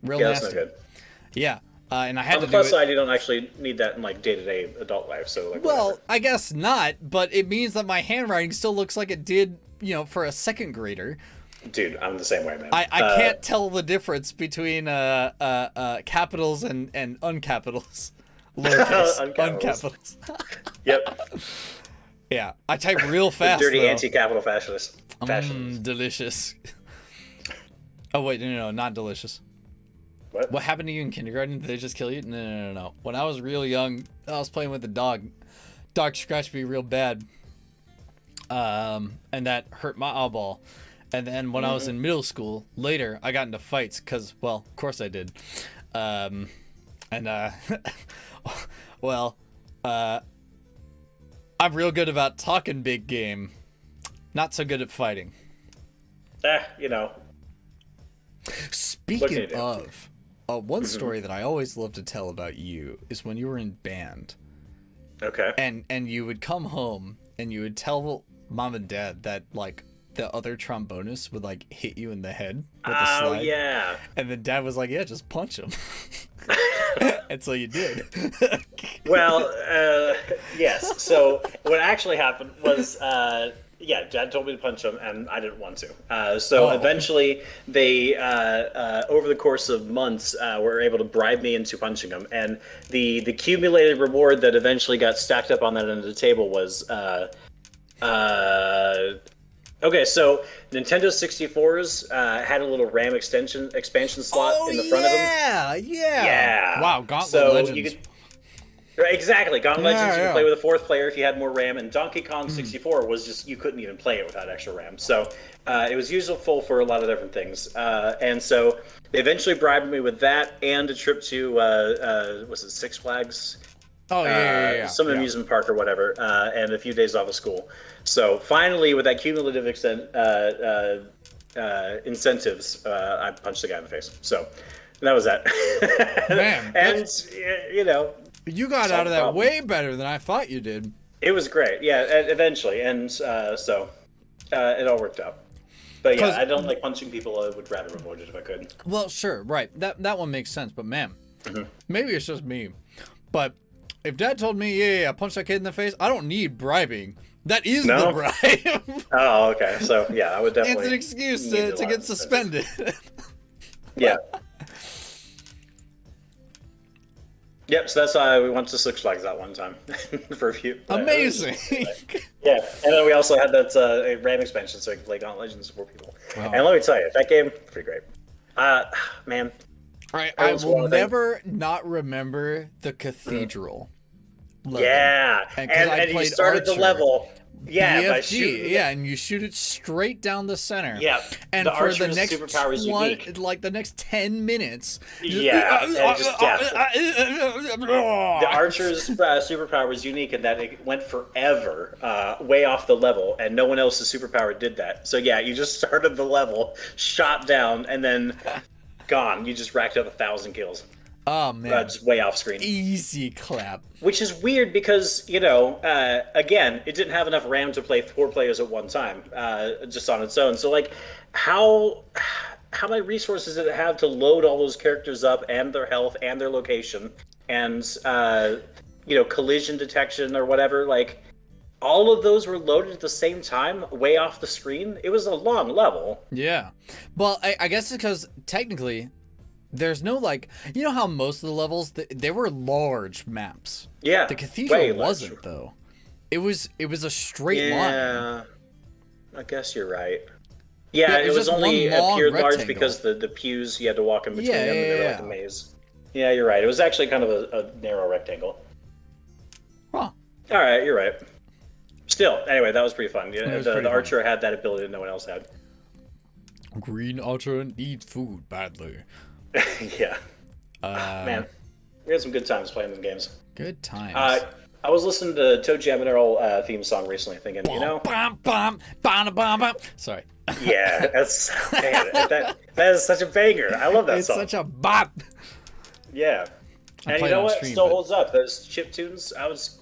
nasty. That's not good. Yeah. And I had on to the plus do it. side, you don't actually need that in like day-to-day adult life. So like, well, whatever. I guess not, but it means that my handwriting still looks like it did, for a second grader. Dude, I'm the same way, man. I can't tell the difference between capitals and uncapitals. Lowercase. Uncapitals. Yep. Yeah, I type real fast. The dirty though. anti-capital fascist. Delicious. Oh wait, no, not delicious. What happened to you in kindergarten? Did they just kill you? No. When I was real young, I was playing with a dog. Dog scratched me real bad. And that hurt my eyeball. And then when I was in middle school, later, I got into fights because, well, of course I did. I'm real good about talking big game. Not so good at fighting. Speaking of, one story that I always love to tell about you is when you were in band. Okay. And you would come home and you would tell mom and dad that like the other trombonist would like hit you in the head with the slide. Oh yeah. And then dad was like, "Yeah, just punch him." And so you did. Well, yes. So what actually happened was, dad told me to punch him, and I didn't want to. So eventually, they, over the course of months, were able to bribe me into punching him. And the accumulated reward that eventually got stacked up on that end of the table was, okay, so Nintendo 64s had a little RAM expansion slot in the front of them. Yeah. Wow, Gauntlet Legends. You could, exactly, Gauntlet Legends. You could play with a fourth player if you had more RAM, and Donkey Kong 64 was just, you couldn't even play it without extra RAM. So it was useful for a lot of different things. And so they eventually bribed me with that and a trip to, was it Six Flags? Some amusement park or whatever, and a few days off of school. So finally, with that cumulative incentives, I punched the guy in the face. So that was that. Man, and you got out of that way better than I thought you did. It was great, eventually, and so it all worked out. But yeah, I don't like punching people. I would rather avoid it if I could. Well, sure, right. That one makes sense. But man, maybe it's just me, but if dad told me, I punched that kid in the face, I don't need bribing. That is the bribe. Oh, okay. So, yeah, I would definitely... It's an excuse to get suspended. Yeah. Yep, so that's why we went to Six Flags that one time for a few. Amazing. Yeah, and then we also had that RAM expansion so we could play Gauntlet Legends for people. Wow. And let me tell you, that game, pretty great. Man. I will never not remember the cathedral. Yeah, and you started the level. Yeah, BFG, by shooting. And you shoot it straight down the center. Yeah, and for the next the next 10 minutes. Yeah, just death. The archer's superpower is unique in that it went forever, way off the level, and no one else's superpower did that. So yeah, you just started the level, shot down, and then gone. You just racked up 1,000 kills. Oh man, just way off screen. easy clap. Which is weird because, again, it didn't have enough RAM to play 4 players at one time, just on its own. So, like, how many resources did it have to load all those characters up and their health and their location and, collision detection or whatever? Like, all of those were loaded at the same time, way off the screen. It was a long level. Yeah. Well, I guess it's because technically there's no, like, you know how most of the levels, they were large maps. Yeah. The cathedral way wasn't, large. though. It was a straight line. Yeah. I guess you're right. Yeah, it it was was just only one long appeared large rectangle. because the pews, you had to walk in between them, and they were Yeah. like a maze. Yeah, you're right. It was actually kind of a narrow rectangle. Huh. All right, you're right. Still, anyway, that was pretty fun. It was The pretty archer had that ability that no one else had. Green Archer needs food badly. Yeah. Man, we had some good times playing them games. Good times. I was listening to Toe Jam and Earl theme song recently, thinking, Bum, bum, bum, bum, bum. Sorry. yeah, that's man, that is such a banger. I love that It's song. such a bop. Yeah. And played you know on what? stream, Still but- holds up. Those chip tunes, I was,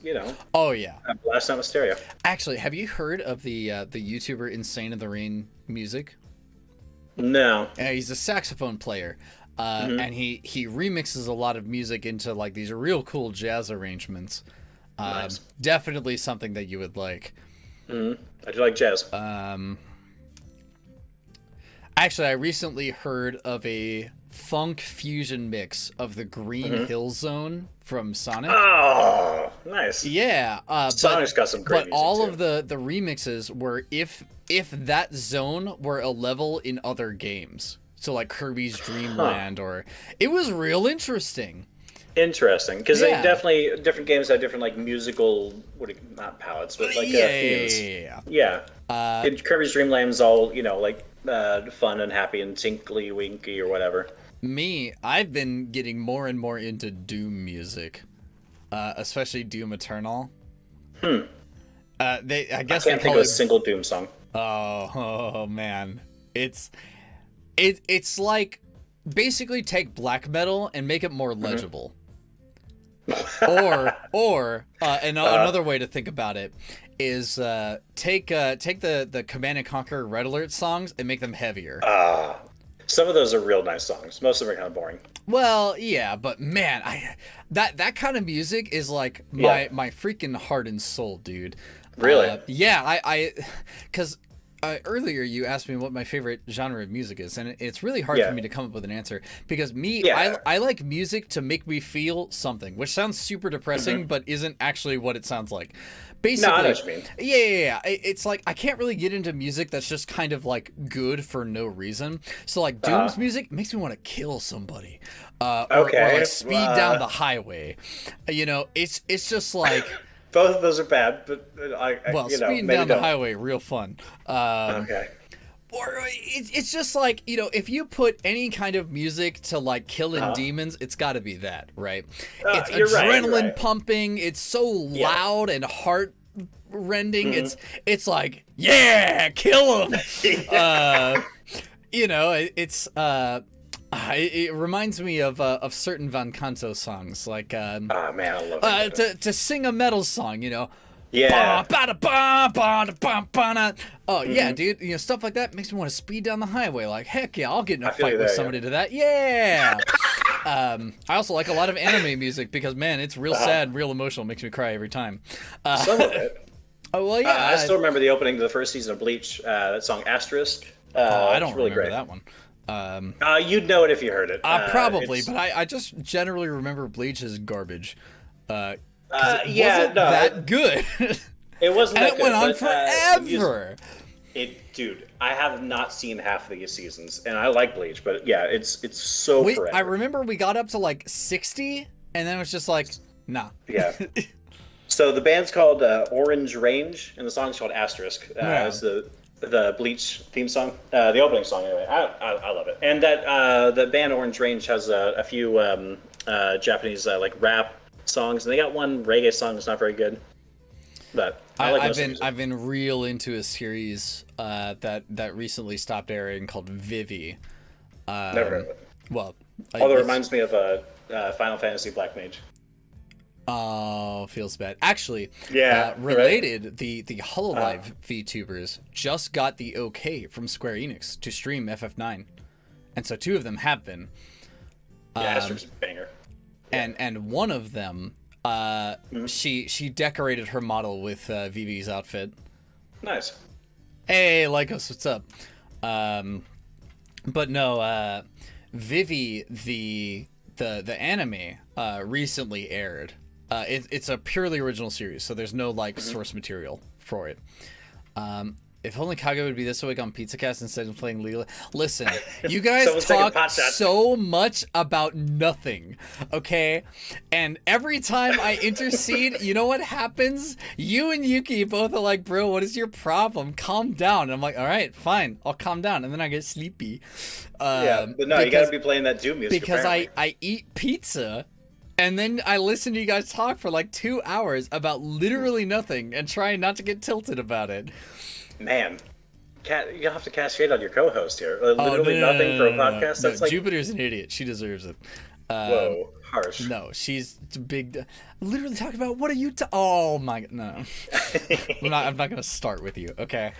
Oh yeah. I blast out my stereo. Actually, have you heard of the YouTuber Insane in the Rain music? No. He's a saxophone player, and he remixes a lot of music into like these real cool jazz arrangements. Nice. Definitely something that you would like. I do like jazz. Actually, I recently heard of a funk fusion mix of the Green Hill Zone from Sonic. Oh, nice. Yeah, Sonic's got some great but music, all too. of the remixes were if that zone were a level in other games. So like Kirby's Dream Land, or it was real interesting. Interesting, because Yeah. they definitely different games have different like musical, not palettes, but like themes. Yeah. Kirby's Dream Land's all like fun and happy and tinkly winky or whatever. I've been getting more and more into Doom music, especially Doom Eternal. I guess I they can't think call of a it. single Doom song. Oh man, it's like basically take black metal and make it more legible. Another way to think about it is take the Command and Conquer Red Alert songs and make them heavier. Some of those are real nice songs. Most of them are kind of boring. Well, yeah, but man, that kind of music is like my freaking heart and soul, dude. Really? Because earlier you asked me what my favorite genre of music is, and it's really hard for me to come up with an answer because I like music to make me feel something, which sounds super depressing, but isn't actually what it sounds like. Basically, No, I know what you mean. Yeah. It's like I can't really get into music that's just kind of like good for no reason. So like Doom's music makes me want to kill somebody, or like speed down the highway. It's just like. Both of those are bad, but speeding down the highway, real fun. Okay. Or it's just like, if you put any kind of music to like killing demons, it's got to be that, right? It's adrenaline pumping. It's so loud and heart rending. It's like, yeah, kill them. It reminds me of certain Van Canto songs, like man, I love it. to sing a metal song, Yeah. Oh yeah, dude. Stuff like that makes me want to speed down the highway. Like, heck yeah, I'll get in a fight with somebody to that. Yeah. I also like a lot of anime music because man, it's real sad and real emotional. Makes me cry every time. Some of it. Oh well, yeah. I still remember the opening to the first season of Bleach. That song Asterisk. I don't really remember great. that one. You'd know it if you heard it. Probably, but I just generally remember Bleach as garbage. That good. It wasn't and that it good, went on but, forever. Dude, I have not seen half of these seasons, and I like Bleach, but yeah, it's so forever. I remember we got up to like 60, and then it was just like, nah. Yeah. So the band's called Orange Range, and the song's called Asterisk. It's the Bleach theme song, the opening song. Anyway, I love it. And that the band Orange Range has a few Japanese like rap songs, and they got one reggae song that's not very good. But I've been real into a series that recently stopped airing called Vivi. Never heard of it. Well, although it reminds me of Final Fantasy Black Mage. Oh, feels bad. Actually, Yeah, related, right? the HoloLive VTubers just got the okay from Square Enix to stream FF9, and so 2 of them have been. Yeah, Esther's a banger. And one of them, she decorated her model with Vivi's outfit. Nice. Hey, Lycos, what's up? But no, Vivi, the anime recently aired. It's a purely original series, so there's no like source material for it. If only Kage would be this week on PizzaCast instead of playing Leela. Listen, you guys talk so much about nothing, okay? And every time I intercede, you know what happens? You and Yuki both are like, bro, what is your problem? Calm down. And I'm like, all right, fine, I'll calm down. And then I get sleepy. Yeah, but no, you gotta be playing that Doom music. Because I eat pizza. And then I listen to you guys talk for like 2 hours about literally nothing and trying not to get tilted about it. Man, you have to cast shade on your co-host here. Literally nothing for a podcast. That's like Jupiter's an idiot. She deserves it. Whoa, harsh. No, she's big. Literally talking about what are you? Oh my god, no. I'm not gonna start with you. Okay.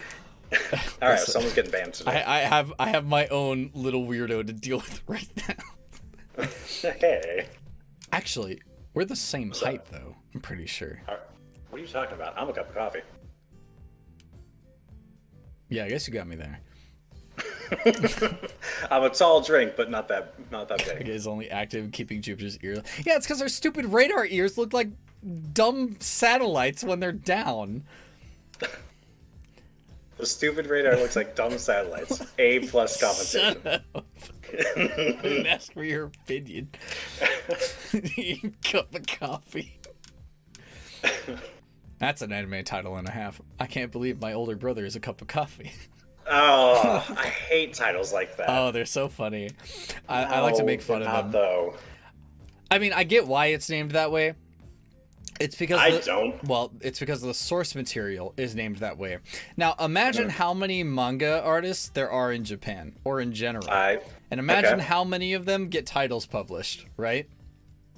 All right, someone's getting banned today. I have my own little weirdo to deal with right now. Hey. Actually, we're the same height though. I'm pretty sure. What are you talking about? I'm a cup of coffee. Yeah, I guess you got me there. I'm a tall drink, but not that big. Is only active keeping Jupiter's ears. Yeah, it's because our stupid radar ears look like dumb satellites when they're down. The stupid radar looks like dumb satellites. A+ compensation. Shut up. I didn't ask for your opinion. Cup of coffee. That's an anime title and a half. I can't believe my older brother is a cup of coffee. Oh, I hate titles like that. Oh, they're so funny. I like to make fun of them. Though. I mean, I get why it's named that way. It's because it's because the source material is named that way. Now, imagine how many manga artists there are in Japan or in general, and imagine how many of them get titles published, right?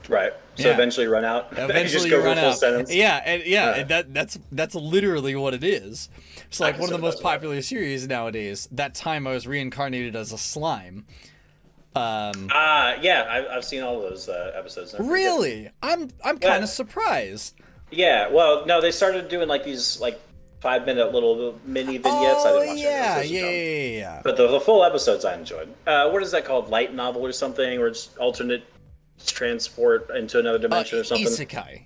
Right. So eventually run out. Eventually you run out. Yeah, and that's literally what it is. It's like one of the most popular series nowadays. That time I was reincarnated as a slime. Yeah, I've seen all of those episodes. Really? I'm kind of surprised. Yeah. Well, no, they started doing like these 5-minute little mini vignettes. I didn't watch yeah. But the full episodes I enjoyed. What is that called? Light novel or something, or it's alternate transport into another dimension or something. Isekai.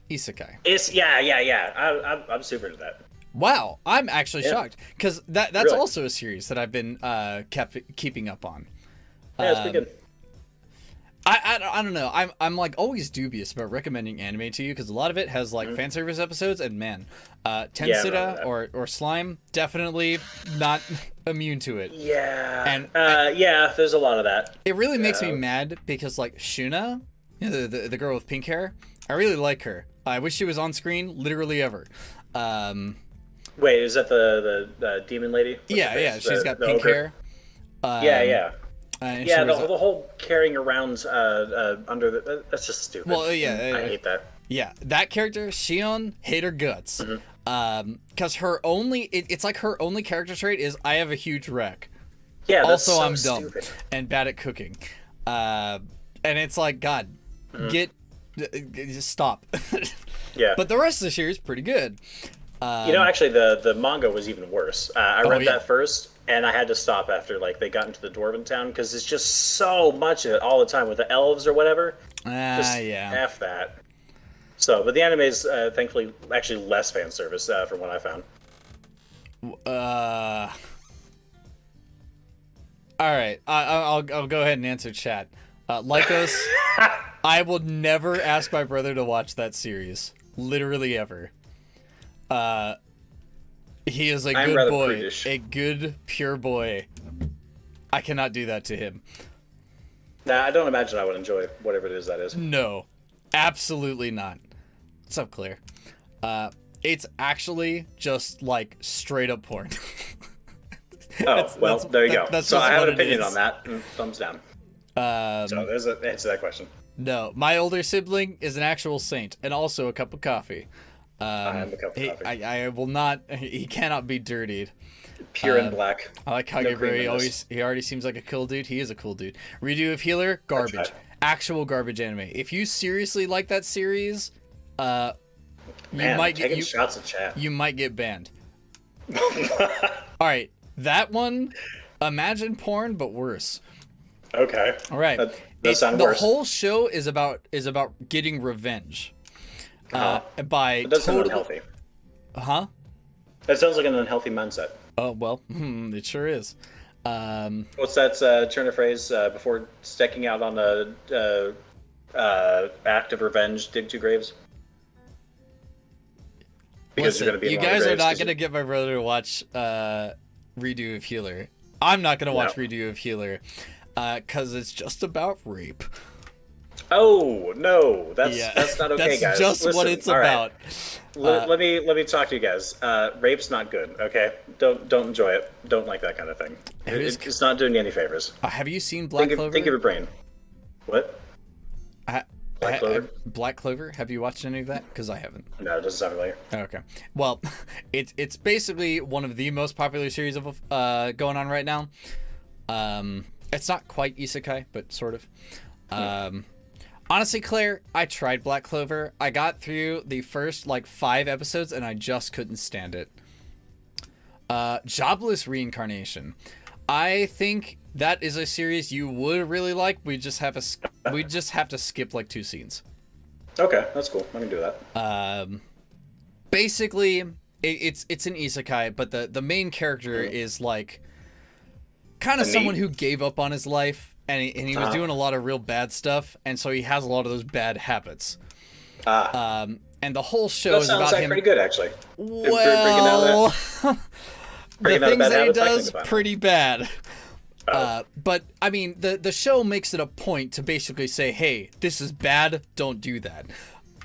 Yeah. I'm super into that. Wow, I'm actually shocked because that's really? Also a series that I've been keeping up on. Yeah, it's pretty good. I don't know. I'm like always dubious about recommending anime to you because a lot of it has like fan service episodes, and man, Tensura or Slime definitely not immune to it. Yeah. And yeah, there's a lot of that. It really makes me mad because like Shuna, you know, the girl with pink hair, I really like her. I wish she was on screen literally ever. Wait, is that the demon lady? Yeah, she's got pink hair. Yeah. The whole carrying around under the that's just stupid. Well, yeah, I hate that. Yeah, that character, Shion, hate her guts. Because her only, it's like her only character trait is I have a huge wreck. Yeah, also so I'm stupid. dumb and bad at cooking. And it's like, God, just stop. Yeah. But the rest of the series is pretty good. Actually, the manga was even worse. I read that first, and I had to stop after they got into the dwarven town because it's just so much of it all the time with the elves or whatever. F that. So, but the anime is thankfully actually less fan service from what I found. All right, I'll go ahead and answer chat. Lycos, I will never ask my brother to watch that series. Literally ever. He is a good boy, prudish. A good pure boy. I cannot do that to him. Nah, I don't imagine I would enjoy whatever it is that is. No, absolutely not. What's up, Claire? It's actually just like straight up porn. There you go. So I have an opinion on that. Thumbs down. So there's an answer to that question. No, my older sibling is an actual saint and also a cup of coffee. I am a cup of coffee. I will not. He cannot be dirtied. Pure and black. I like Kage-BRO. He already seems like a cool dude. He is a cool dude. Redo of Healer, garbage. Right. Actual garbage anime. If you seriously like that series, Man, might taking shots at chat. you might get banned. All right, that one. Imagine porn, but worse. Okay. All right. That sounds worse. The whole show is about getting revenge. By It does sound unhealthy. Huh? That sounds like an unhealthy mindset. Oh well, it sure is. What's that turn of phrase before stepping out on a act of revenge? Dig two graves. Because Listen, you're going to be. you guys are not going to get my brother to watch Redo of Healer. I'm not going to watch Redo of Healer because it's just about rape. Oh no, that's not okay, that's guys. just Listen, what it's all about. Right. Let me talk to you guys. Rape's not good. Okay, don't enjoy it. Don't like that kind of thing. It's not doing you any favors. Have you seen Black Clover? Think of your brain. What? Black Clover? Black Clover. Have you watched any of that? Because I haven't. No, it doesn't sound familiar. Okay. Well, it's basically one of the most popular series of going on right now. It's not quite isekai, but sort of. Honestly, Claire, I tried Black Clover. I got through the first 5 episodes and I just couldn't stand it. Jobless Reincarnation. I think that is a series you would really like. We just have to skip 2 scenes. Okay, that's cool. I can do that. Basically, it's an isekai, but the main character is kind of someone who gave up on his life. And he was doing a lot of real bad stuff, and so he has a lot of those bad habits. And the whole show is about him. Pretty good, actually. Well, the things that he does pretty bad. But I mean, the show makes it a point to basically say, "Hey, this is bad. Don't do that."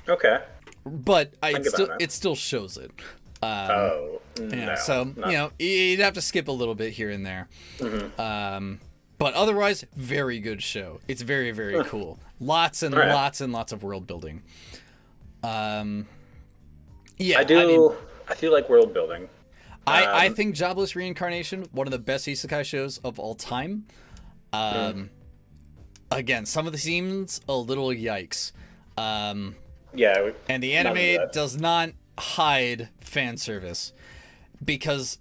Okay. But it still shows it. No. So you'd have to skip a little bit here and there. Mm-hmm. But otherwise, very good show. It's very, very cool. Lots and lots and lots of world building. I do like world building. I think Jobless Reincarnation, one of the best isekai shows of all time. Again, some of the scenes, a little yikes. And the anime does not hide fan service because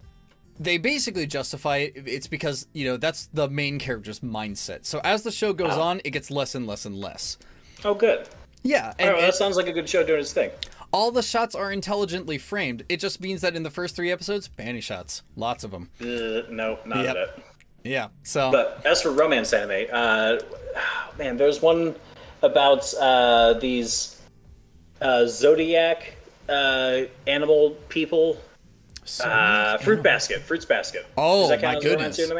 they basically justify it. It's because, that's the main character's mindset. So as the show goes on, it gets less and less and less. Oh, good. Yeah. And that sounds like a good show doing its thing. All the shots are intelligently framed. It just means that in the first 3 episodes, panty shots. Lots of them. No, not it. Yeah, so... But as for romance anime, man, there's one about these zodiac animal people. Fruits Basket. Oh, does that count my as goodness. romance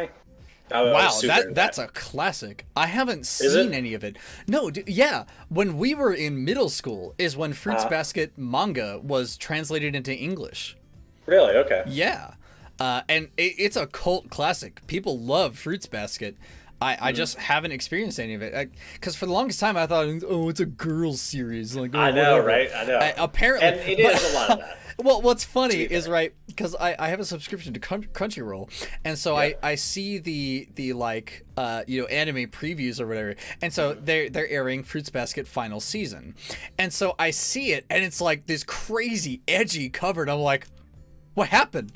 anime? Wow, that's a classic. I haven't seen any of it. No, when we were in middle school is when Fruits Basket manga was translated into English. Really? Okay. Yeah. And it's a cult classic. People love Fruits Basket. I just haven't experienced any of it. Because for the longest time I thought, it's a girls series. I know, whatever. Right? I know. Apparently. And it is a lot of that. Well, what's funny is, because I have a subscription to Crunchyroll, and so I see the anime previews or whatever, and so they're airing Fruits Basket final season, and so I see it, and it's like this crazy edgy cover, and I'm like, what happened?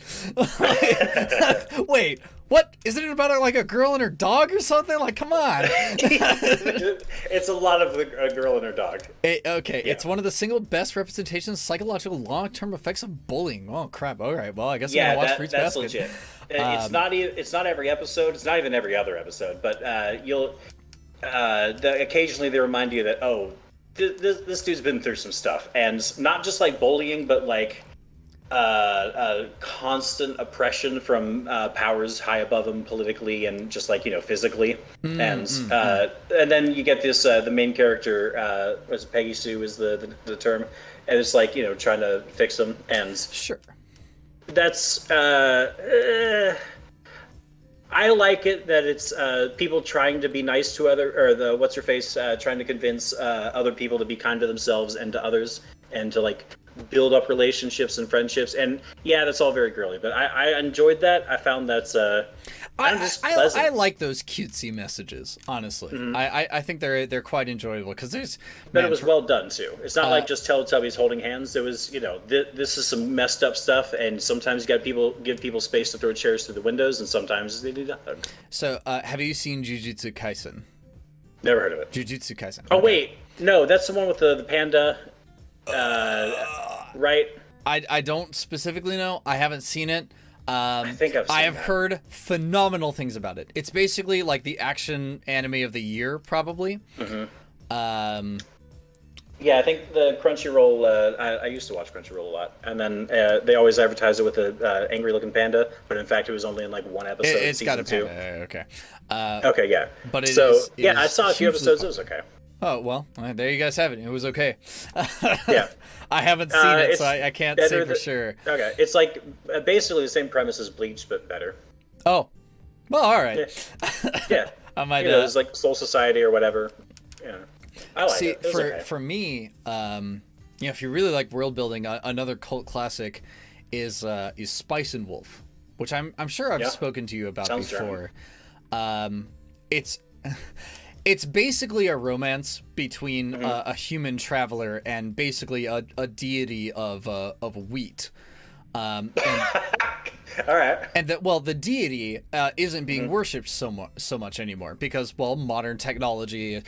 Wait, what? Isn't it about a girl and her dog or something? Come on. It's a lot of a girl and her dog. It's one of the single best representations of psychological long-term effects of bullying. Oh crap! All right, well I guess I'm gonna watch Fruits Basket. Legit. It's not every episode. It's not even every other episode. But occasionally they remind you that this dude's been through some stuff, and not just bullying, but constant oppression from powers high above him politically and just physically. And then you get this the main character was Peggy Sue is the term, and it's trying to fix him, and sure, that's I like it that it's people trying to be nice to what's her face trying to convince other people to be kind to themselves and to others, and to like build up relationships and friendships. And yeah, that's all very girly, but I enjoyed that. I found that's just pleasant. I like those cutesy messages, honestly. I think they're quite enjoyable because there's. But it was well done too. It's not like just Teletubbies holding hands. There was, this is some messed up stuff, and sometimes you got give people space to throw chairs through the windows, and sometimes they do nothing. So, have you seen Jujutsu Kaisen? Never heard of it. Jujutsu Kaisen. Oh wait, no, that's the one with the panda. Right. I don't specifically know. I haven't seen it. I think I have heard phenomenal things about it. It's basically like the action anime of the year, probably. Yeah, I think the Crunchyroll. I used to watch Crunchyroll a lot, and then they always advertise it with a angry-looking panda, but in fact, it was only in like one episode. It's got a panda. Okay. Okay, yeah. But I saw a few episodes. It was okay. Oh, well, there you guys have it. It was okay. Yeah. I haven't seen it, so I can't say for sure. Okay. It's like basically the same premise as Bleach, but better. Oh. Well, all right. Yeah. I might it's like Soul Society or whatever. Yeah. I like it. For me, if you really like world building, another cult classic is Spice and Wolf, which I'm sure I've spoken to you about before. It's basically a romance between a human traveler and basically a deity of wheat. All right. And the deity isn't being worshipped so much anymore because, modern technology,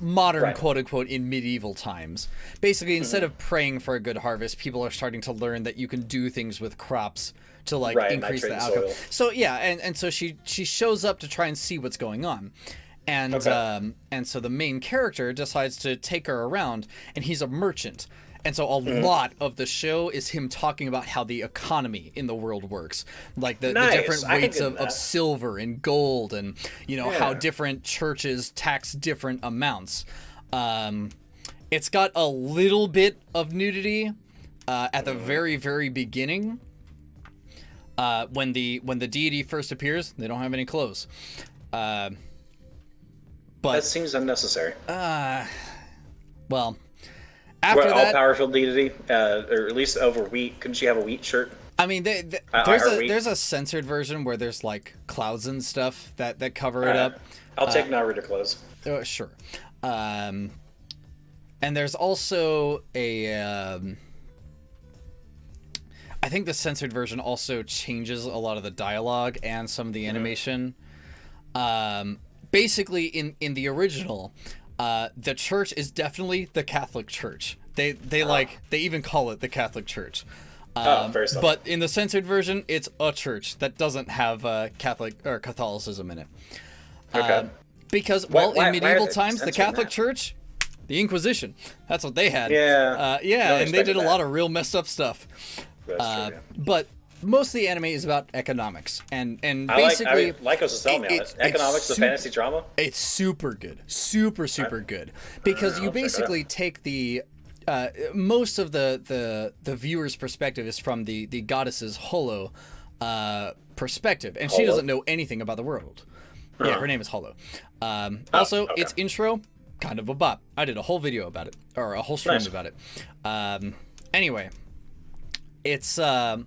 modern quote unquote in medieval times. Basically, instead of praying for a good harvest, people are starting to learn that you can do things with crops to increase the outcome. So and so she shows up to try and see what's going on. And so the main character decides to take her around, and he's a merchant. And so a lot of the show is him talking about how the economy in the world works, like the different weights of silver and gold, and how different churches tax different amounts. It's got a little bit of nudity at the very, very beginning. When the deity first appears, they don't have any clothes. But that seems unnecessary. Well, after that, all-powerful deity, or at least over wheat. Couldn't she have a wheat shirt? I mean, there's a censored version where there's like clouds and stuff that cover it up. I'll take Naruto clothes. Sure. And there's also I think the censored version also changes a lot of the dialogue and some of the animation. Basically, in the original, the church is definitely the Catholic Church. They even call it the Catholic Church. Very simple. But in the censored version, it's a church that doesn't have Catholic or Catholicism in it. Okay. Because in medieval times, the Catholic Church, the Inquisition, that's what they had. Yeah. And they did a lot of real messed up stuff. That's true, But most of the anime is about economics, and basically, like us to tell me economics, the fantasy drama. It's super good, super good, because you basically take the most of the viewer's perspective is from the goddess's Holo perspective, and she doesn't know anything about the world. Yeah, her name is Holo. Its intro, kind of a bop. I did a whole video about it, or a whole stream about it. Anyway. It's and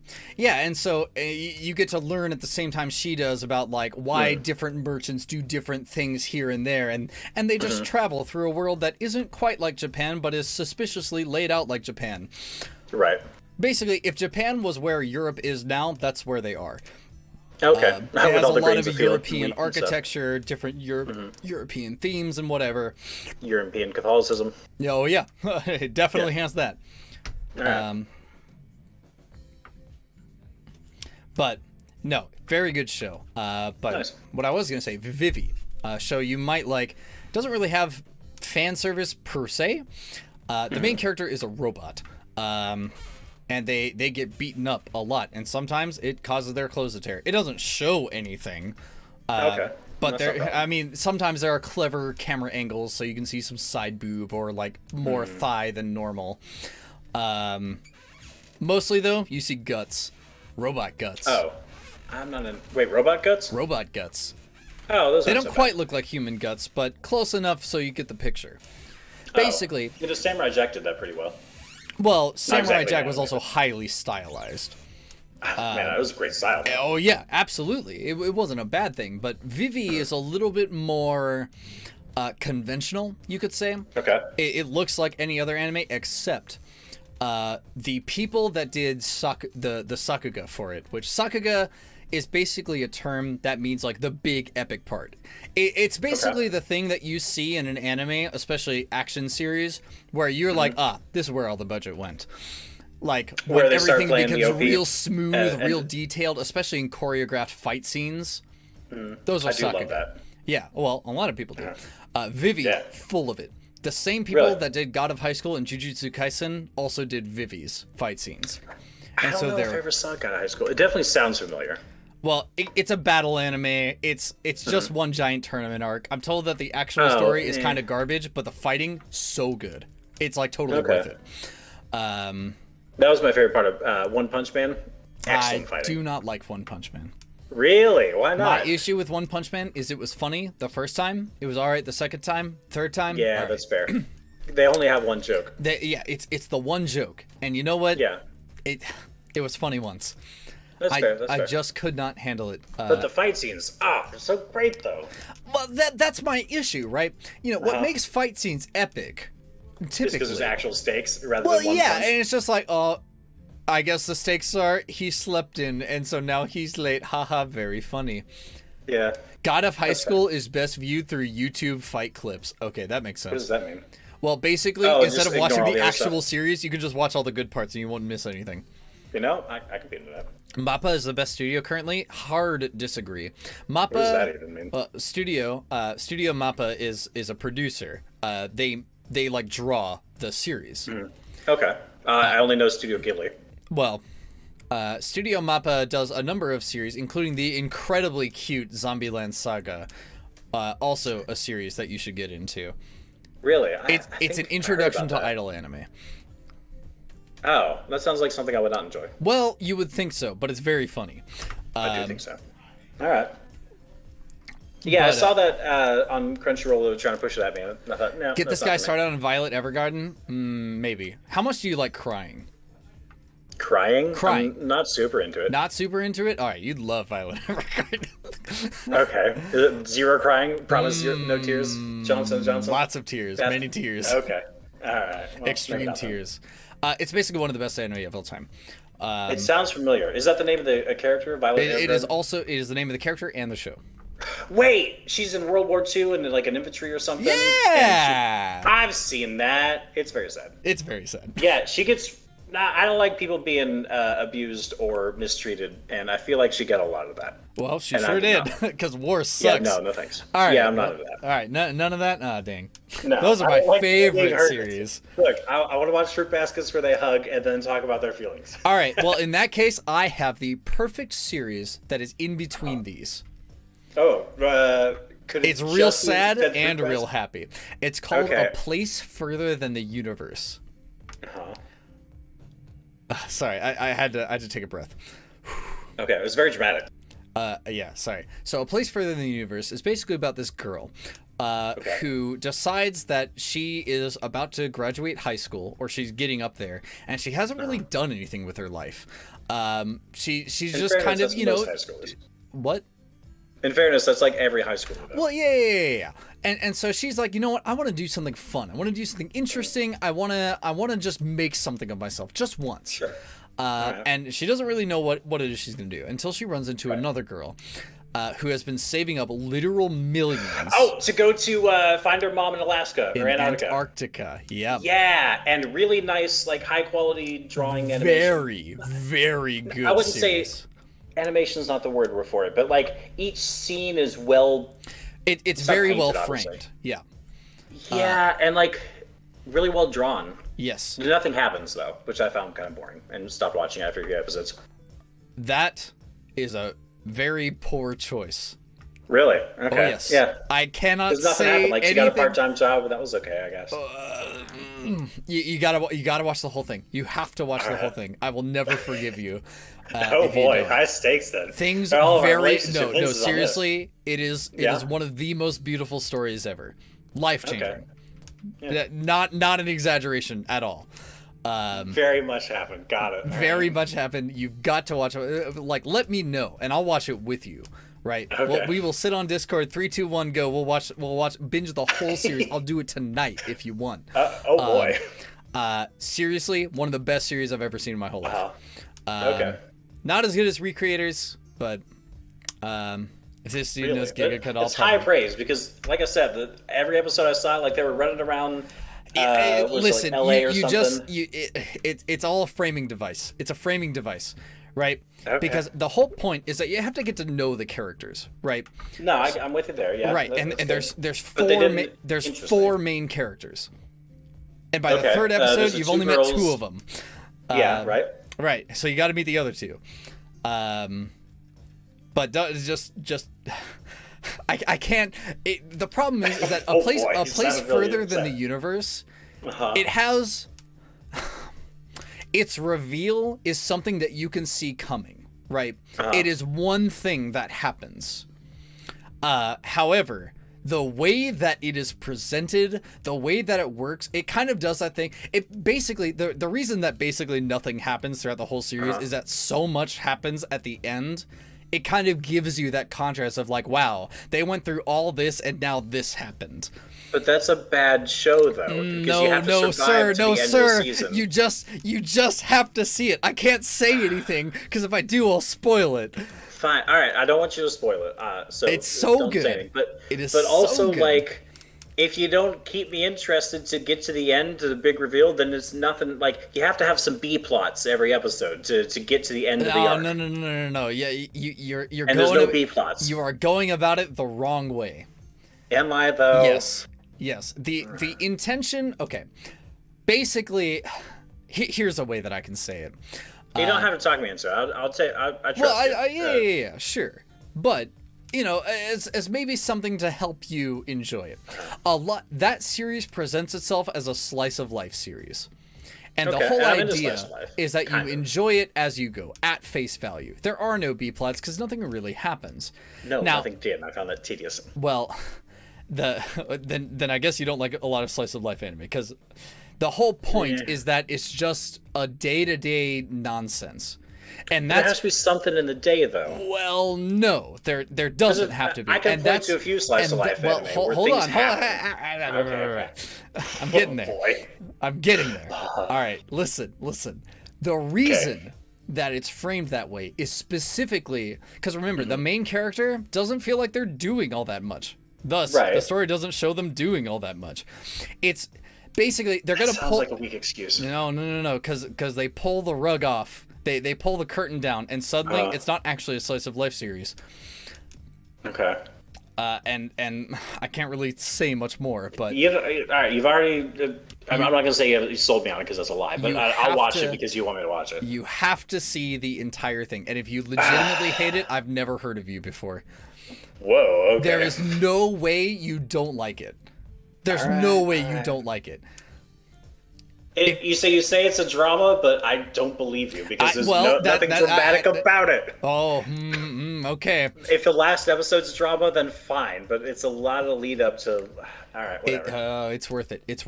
so you get to learn at the same time she does about like why different merchants do different things here and there, and they just travel through a world that isn't quite like Japan but is suspiciously laid out like Japan. Right. Basically, if Japan was where Europe is now, that's where they are. Okay. It has a lot of European architecture, different European themes and whatever. European Catholicism. Oh yeah, it definitely has that. Right. But no, very good show. But nice. What I was gonna say, Vivi, show you might like, doesn't really have fan service per se. The main character is a robot, and they get beaten up a lot, and sometimes it causes their clothes to tear. It doesn't show anything. Okay. But sometimes there are clever camera angles, so you can see some side boob or like more thigh than normal. Mostly though, you see guts. Robot guts. Oh. I'm not in. Wait, robot guts? Robot guts. Oh, those They aren't don't so quite bad. look like human guts, but close enough so you get the picture. Basically, the Samurai Jack did that pretty well. well, Samurai exactly Jack was anime. also highly stylized. Man, that was a great style. Oh yeah, absolutely. It wasn't a bad thing, but Vivi is a little bit more conventional, you could say. Okay. It looks like any other anime except the people that did the Sakuga for it, which Sakuga is basically a term that means like the big epic part. It's basically the thing that you see in an anime, especially action series, where you're like, this is where all the budget went. Like Where when they start everything playing the becomes OP, real smooth, and- real detailed, especially in choreographed fight scenes. Those are I do Sakuga. love that. Yeah, well, a lot of people do. Vivi, Yeah. full of it. The same people Really? that did God of High School and Jujutsu Kaisen also did Vivi's fight scenes. I don't know if I ever saw God of High School. It definitely sounds familiar. Well, it's a battle anime. It's just one giant tournament arc. I'm told that the actual story is kind of garbage, but the fighting, so good. It's like totally worth it. That was my favorite part of One Punch Man. Excellent I fighting. do not like One Punch Man. Really? Why My not? issue with One Punch Man is it was funny the first time. It was all right the second time, third time. Yeah, all right. that's fair. They only have one joke. It's the one joke, and you know what? Yeah, It was funny once. that's fair. That's I fair. just could not handle it. But the fight scenes, they're so great though. Well, that's my issue, right? You know what makes fight scenes epic? Just Typically, because there's actual stakes rather well, than one yeah, punch. and it's just like, oh, I guess the stakes are he slept in, and so now he's late. Haha, very funny. Yeah. God of High School is best viewed through YouTube fight clips. Okay, that makes What does sense. that mean? Well, basically, Oh, instead just of watching ignore all the the other actual stuff. series, you can just watch all the good parts and you won't miss anything. You know, I could be into that. Mappa is the best studio currently. Hard disagree. Mappa What does that even mean? Studio Mappa is a producer. They like draw the series. Okay. I only know Studio Ghibli. Well, Studio Mappa does a number of series, including the incredibly cute Zombieland Saga, also a series that you should get into. Really? It's an I heard introduction to about that. idol anime. Oh, that sounds like something I would not enjoy. Well, you would think so, but it's very funny. I do think so. All right. Yeah, I but, saw that on Crunchyroll. They were trying to push it at me. And I thought, no. Get that's this not guy for me. started on Violet Evergarden? Maybe. How much do you like crying? Crying? Crying. I'm not super into it. Not super into it? All right, you'd love Violet Evergarden. Okay. Is it zero crying? Promise zero, no tears? Johnson? Lots of tears, many tears. Okay. All right. Well, maybe Extreme not then. tears. It's basically one of the best anime of all time. It sounds familiar. Is that the name of the character? Violet It is Evergarden? also it is the name of the character and the show. Wait, she's in World War II and like an infantry or something? Yeah, I've seen that. It's very sad. it's very sad. Yeah, she gets. Nah, I don't like people being abused or mistreated, and I feel like she got a lot of that. Well, she And sure I did did because war Yeah, sucks. no thanks. All right, yeah, I'm not into that. All right, none of that. Ah, dang. No, Those are I my don't like being favorite hurt. series. Look, I want to watch Fruit Baskets where they hug and then talk about their feelings. All right, well, in that case, I have the perfect series that is in between these. Oh, could it It's real just be sad Dead Fruit and real Basket? happy. It's called Okay. A Place Further Than the Universe. Uh-huh. Sorry, I had to take a breath. Okay, it was very dramatic. Yeah, sorry. So, A Place Further Than the Universe is basically about this girl who decides that she is about to graduate high school, or she's getting up there, and she hasn't really done anything with her life. She's In just fairness, kind of, that's you know, most high schoolers. what? In fairness, that's like every high schooler. Though. Well, yeah. And so she's like, you know what? I want to do something fun. I want to do something interesting. I want to just make something of myself just once. Sure. And she doesn't really know what it is she's going to do until she runs into another girl who has been saving up literal millions Oh, to go to find her mom in Alaska in or Antarctica. Antarctica. Yeah. Yeah, and really nice, like high quality drawing animation. Very, very good I wouldn't series. say animation is not the word for it, but like each scene is well. It's not very painted, well obviously. framed. Yeah. Yeah, and like really well drawn. Yes. Nothing happens though, which I found kind of boring, and stopped watching after a few episodes. That is a very poor choice. Really? Okay. Oh, yes. Yeah. I cannot Because nothing say happened. Like she anything. got a part-time job, but that was okay, I guess. You gotta watch the whole thing. You have to watch the whole Alright. thing. I will never forgive you. Oh boy, high stakes then. Things All very no seriously. It is one of the most beautiful stories ever. Life changing. Okay. Yeah. Not an exaggeration at all. Very much happened. Got it. Very much happened. You've got to watch it. Like, let me know, and I'll watch it with you. Right. Okay. We will sit on Discord. 3, 2, 1, go. We'll watch. Binge the whole series. I'll do it tonight if you want. Oh boy. Seriously, one of the best series I've ever seen in my whole life. Okay. Not as good as Recreators, but if this dude knows Giga Cut, it's high praise because, like I said, every episode I saw, like they were running around. Listen, like LA or you something? just it's all a framing device. It's a framing device, right? Okay. Because the whole point is that you have to get to know the characters, right? No, I'm with you there. Yeah. Right, and there's four main characters, and by the third episode, you've only met 2 of them. Yeah. Right. Right. So you got to meet the other 2. But just I can't. The problem is that a place further than the universe, it has. Its reveal is something that you can see coming, right? It is one thing that happens. However, the way that it is presented, the way that it works, it kind of does that thing. It basically, the reason that basically nothing happens throughout the whole series is that so much happens at the end. It kind of gives you that contrast of like, wow, they went through all this and now this happened. But that's a bad show, though. No, sir. You just have to see it. I can't say anything because if I do, I'll spoil it. Fine. All right. I don't want you to spoil it. So it's so don't good. Say anything. But it is. But also, so good. like, if you don't keep me interested to get to the end, to the big reveal, then it's nothing. Like, you have to have some B plots every episode to get to the end of the arc. No. Yeah, you're and going. There's no B plots. You are going about it the wrong way. Am I though? Yes. The intention. Okay. Basically, here's a way that I can say it. You don't have to talk me into it. I'll say I trust you. Yeah, sure. But as maybe something to help you enjoy it. That series presents itself as a slice of life series. And the whole idea is that you enjoy it as you go, at face value. There are no B plots because nothing really happens. No, nothing did. I found that tedious. Well, then I guess you don't like a lot of slice of life anime because the whole point is that it's just a day-to-day nonsense. And there has to be something in the day, though. Well, no, there doesn't have to be. I can point to a few slice of life anime where things happen. Okay. I'm getting there. Boy. I'm getting there. All right, listen. The reason that it's framed that way is specifically because remember, the main character doesn't feel like they're doing all that much. Thus, the story doesn't show them doing all that much. It's basically they're gonna pull. Sounds like a weak excuse. No, because they pull the rug off. They pull the curtain down, and suddenly it's not actually a slice of life series. Okay. And I can't really say much more, but all right, you've already. I'm not gonna say you sold me on it because that's a lie, but I'll watch it because you want me to watch it. You have to see the entire thing, and if you legitimately hate it, I've never heard of you before. Whoa. Okay. There is no way you don't like it. There's no way you don't like it. You say it's a drama, but I don't believe you because there's nothing dramatic about it. Oh, okay. If the last episode's drama, then fine, but it's a lot of lead up to. All right, whatever. It's worth it. It's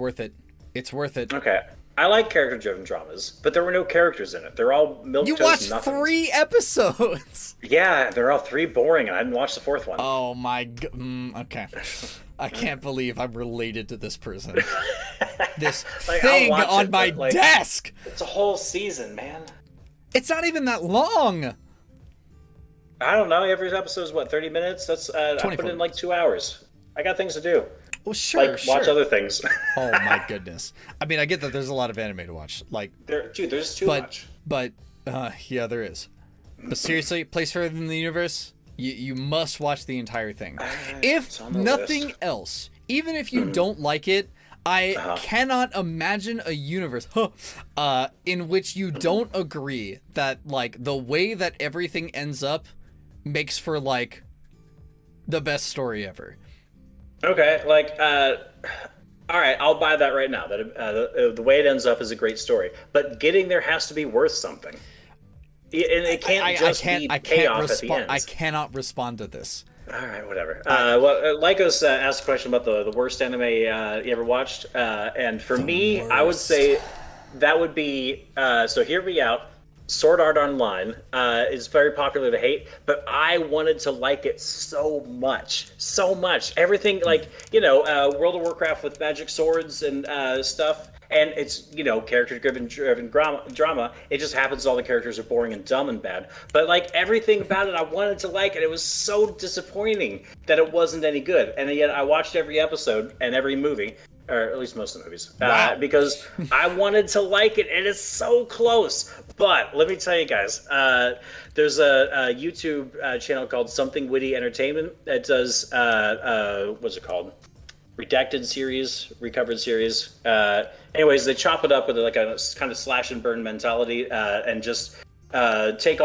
worth it. Okay. I like character-driven dramas, but there were no characters in it. They're all milk You toast watched nothings. 3 episodes. Yeah, they're all 3 boring, and I didn't watch the 4th one. Oh my god. Okay. I can't believe I'm related to this person. This thing on my desk. It's a whole season, man. It's not even that long. I don't know. Every episode's what, 30 minutes? That's I put in like 2 hours. I got things to do. Well, sure. Watch other things. Oh my goodness. I mean, I get that there's a lot of anime to watch. There's too much. But yeah, there is. But seriously, Place Further than the Universe, you must watch the entire thing. If nothing else, even if you don't like it, I cannot imagine a universe in which you don't agree that like the way that everything ends up makes for like the best story ever. Okay, all right, I'll buy that right now. That the way it ends up is a great story, but getting there has to be worth something. it can't just be payoff at the end. I cannot respond to this. All right, whatever. Lycos asked a question about the worst anime you ever watched, and for me, I would say that would be so. Hear me out. Sword Art Online is very popular to hate, but I wanted to like it so much. Everything, like, World of Warcraft with magic swords and stuff, and it's, character-driven drama. It just happens all the characters are boring and dumb and bad. But, like, everything about it I wanted to like, and it was so disappointing that it wasn't any good. And yet I watched every episode and every movie, or at least most of the movies, because I wanted to like it, and it's so close. But let me tell you guys, there's a YouTube channel called Something Witty Entertainment that does, what's it called? Redacted series, recovered series. Anyways, they chop it up with like a kind of slash and burn mentality, and just take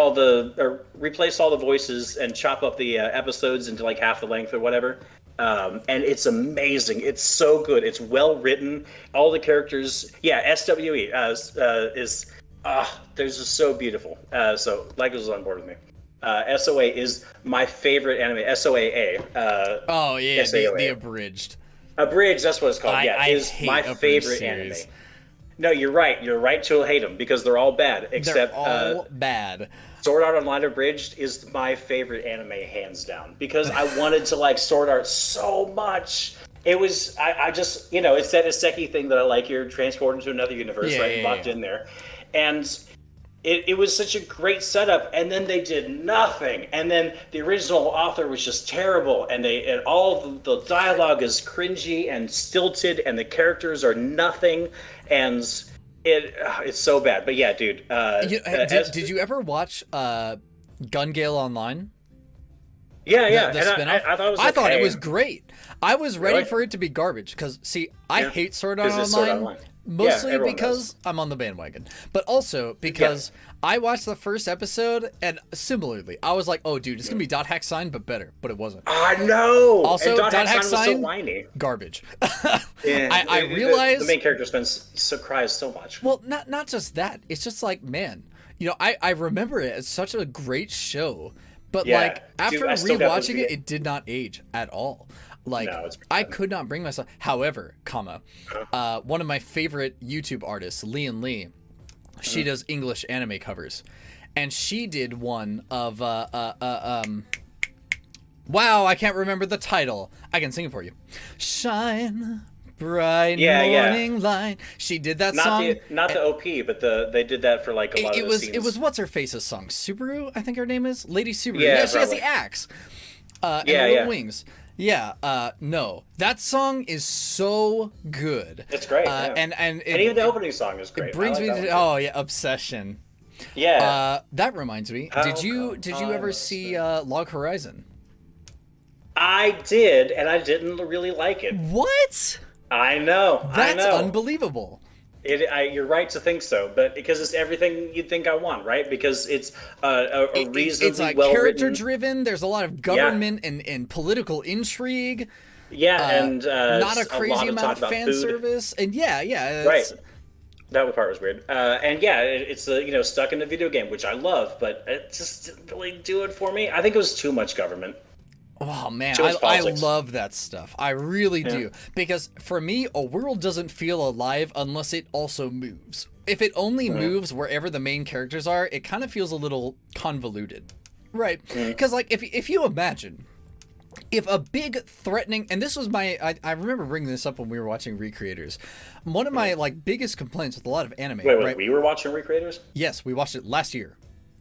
replace all the voices and chop up the episodes into like half the length or whatever. And it's amazing. It's so good. It's well written. All the characters, SWE is they're just so beautiful. So Lycos is on board with me. SOA is my favorite anime. SOAA. The abridged. Abridged, that's what it's called. Is my favorite anime. No, you're right. You're right to hate them because they're all bad. Except they're all bad. Sword Art Online Abridged is my favorite anime, hands down, because I wanted to like Sword Art so much. It was, I just, it's that Isekai thing that I like. You're transported to another universe, locked in there. And it was such a great setup, and then they did nothing. And then the original author was just terrible, and all the dialogue is cringy and stilted, and the characters are nothing, and it's so bad. But yeah, dude. Did you ever watch Gun Gale Online? Yeah. The spin-off? I thought it was great. I was ready for it to be garbage because, see, I hate Sword Art Online. Mostly because I'm on the bandwagon, but also because I watched the first episode, and similarly, I was like, "Oh, dude, it's gonna be Dot Hack Sign, but better." But it wasn't. I know. Also, Dot Hack Sign was so whiny. Garbage. I realized the main character cries so much. Well, not just that. It's just like, man, I remember it as such a great show, but like after rewatching it, it did not age at all. Like, no, I could not bring myself. However, one of my favorite YouTube artists, Lee, she does English anime covers, and she did one of wow, I can't remember the title. I can sing it for you. Shine bright morning light. She did that song. Not the OP, but they did that for like a lot of the scenes. It was what's her face's song? Subaru, I think her name is Lady Subaru. Yeah, she has the axe. And the little wings. Yeah, no. That song is so good. It's great. And even the opening song is great. It brings me to Obsession. Yeah. That reminds me. Did you ever see Log Horizon? I did, and I didn't really like it. What? I know. That's unbelievable. You're right to think so, but because it's everything you'd think I want, right? Because it's a reasonably it's like well-written, character-driven. There's a lot of government and political intrigue. And not a crazy amount of fan service. And right. That part was weird. It's stuck in a video game, which I love, but it just didn't really do it for me. I think it was too much government. Oh man, I love that stuff. I really do. Because for me, a world doesn't feel alive unless it also moves. If it only moves wherever the main characters are, it kind of feels a little convoluted. Right? Because like if you imagine, if a big threatening, and this was I remember bringing this up when we were watching Recreators. One of my like biggest complaints with a lot of anime. Wait, we were watching Recreators? Yes, we watched it last year.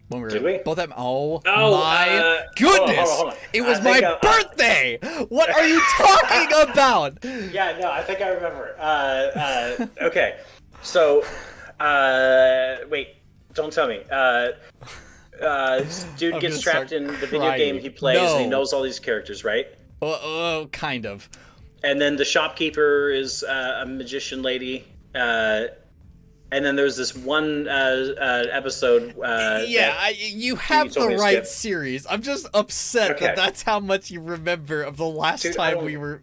When we were Did we? Both of them. My goodness! Hold on. It was my birthday. What are you talking about? Yeah, no, I think I remember. Okay, so wait, don't tell me. Dude gets trapped in the video game he plays, and he knows all these characters, right? Kind of. And then the shopkeeper is a magician lady. And then there's this one episode. You have the right series. I'm just upset that that's how much you remember of the last time we were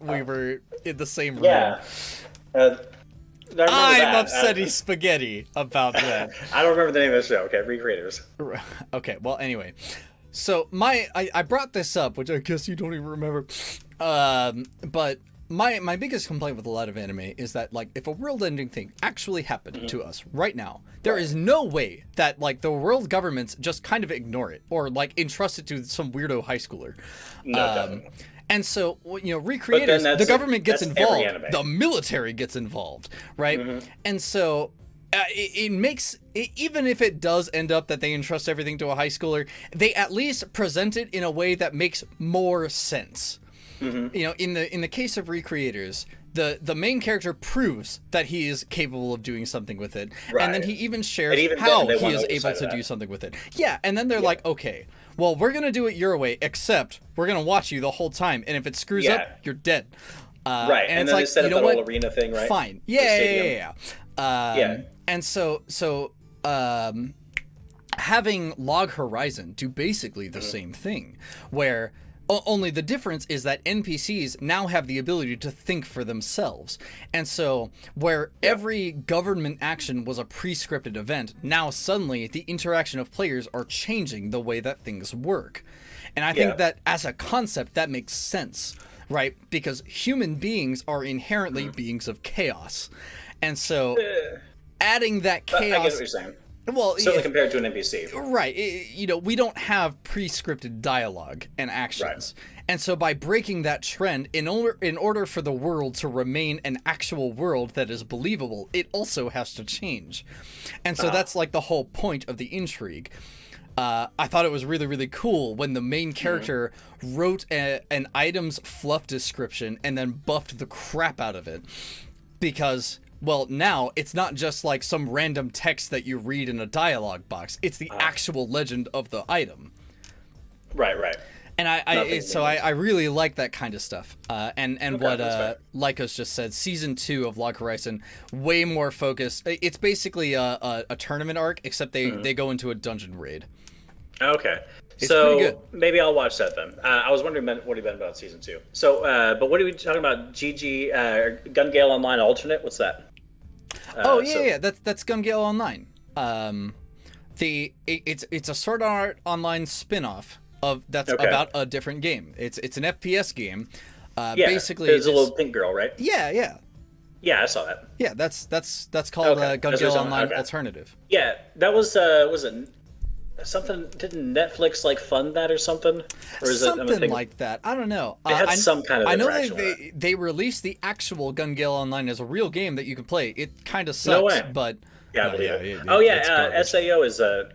in the same room. Yeah. I'm upsetty spaghetti about that. I don't remember the name of the show. Okay, Recreators. Okay, well, anyway. So I brought this up, which I guess you don't even remember. But my biggest complaint with a lot of anime is that, like, if a world-ending thing actually happened to us right now, there is no way that, like, the world governments just kind of ignore it or, like, entrust it to some weirdo high schooler. No, and so, you know, Recreators, the government gets involved, the military gets involved, right? And so it makes, even if it does end up that they entrust everything to a high schooler, they at least present it in a way that makes more sense. You know, in the case of Recreators, the main character proves that he is capable of doing something with it, and then he even shares how he is able to do something with it. Yeah, and then they're like, okay, well, we're gonna do it your way, except we're gonna watch you the whole time, and if it screws up, you're dead. Right, and then it's like, they set up you know that what? whole arena thing, right? Fine. Yeah. And so having Log Horizon do basically the same thing, where only the difference is that NPCs now have the ability to think for themselves. And so where every government action was a pre-scripted event, now suddenly the interaction of players are changing the way that things work. And I think that as a concept, that makes sense, right? Because human beings are inherently beings of chaos. And so adding that chaos... I get what you're saying. Well, certainly compared to an NPC. Right. You know, we don't have pre-scripted dialogue and actions. Right. And so by breaking that trend, in order for the world to remain an actual world that is believable, it also has to change. And so that's like the whole point of the intrigue. I thought it was really, really cool when the main character wrote an item's fluff description and then buffed the crap out of it. Because... well, now it's not just like some random text that you read in a dialogue box. It's the actual legend of the item. Right. And I really like that kind of stuff. And what Lycos just said, season 2 of Log Horizon, way more focused. It's basically a tournament arc, except they go into a dungeon raid. Okay. It's so pretty good. Maybe I'll watch that then. I was wondering what he meant about season 2. So, but what are we talking about? Gun Gale Online Alternate? What's that? That's Gun Gale Online. It's a Sword Art Online spin-off about a different game. It's an FPS game. Basically, there's a little pink girl, right? Yeah, I saw that. Yeah, that's called Gun Gale Online Alternative. Yeah, that was it something? Didn't Netflix like fund that or something? Or is something like that? I don't know. They had some kind of. I know they released the actual Gun Gale Online as a real game that you can play. It kind of sucks, no way. But yeah, I believe it. SAO is a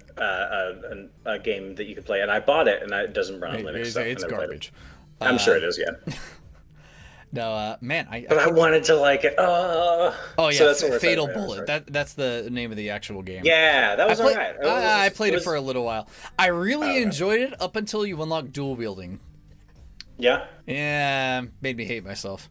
game that you can play, and I bought it, and it doesn't run on Linux. It's garbage. I'm sure it is. Yeah. No, man, but I wanted to like it. Oh yeah, so that's Fatal Bullet. That's the name of the actual game. Yeah, that was alright. I played it for a little while. I really enjoyed it up until you unlock dual wielding. Yeah. Yeah, made me hate myself.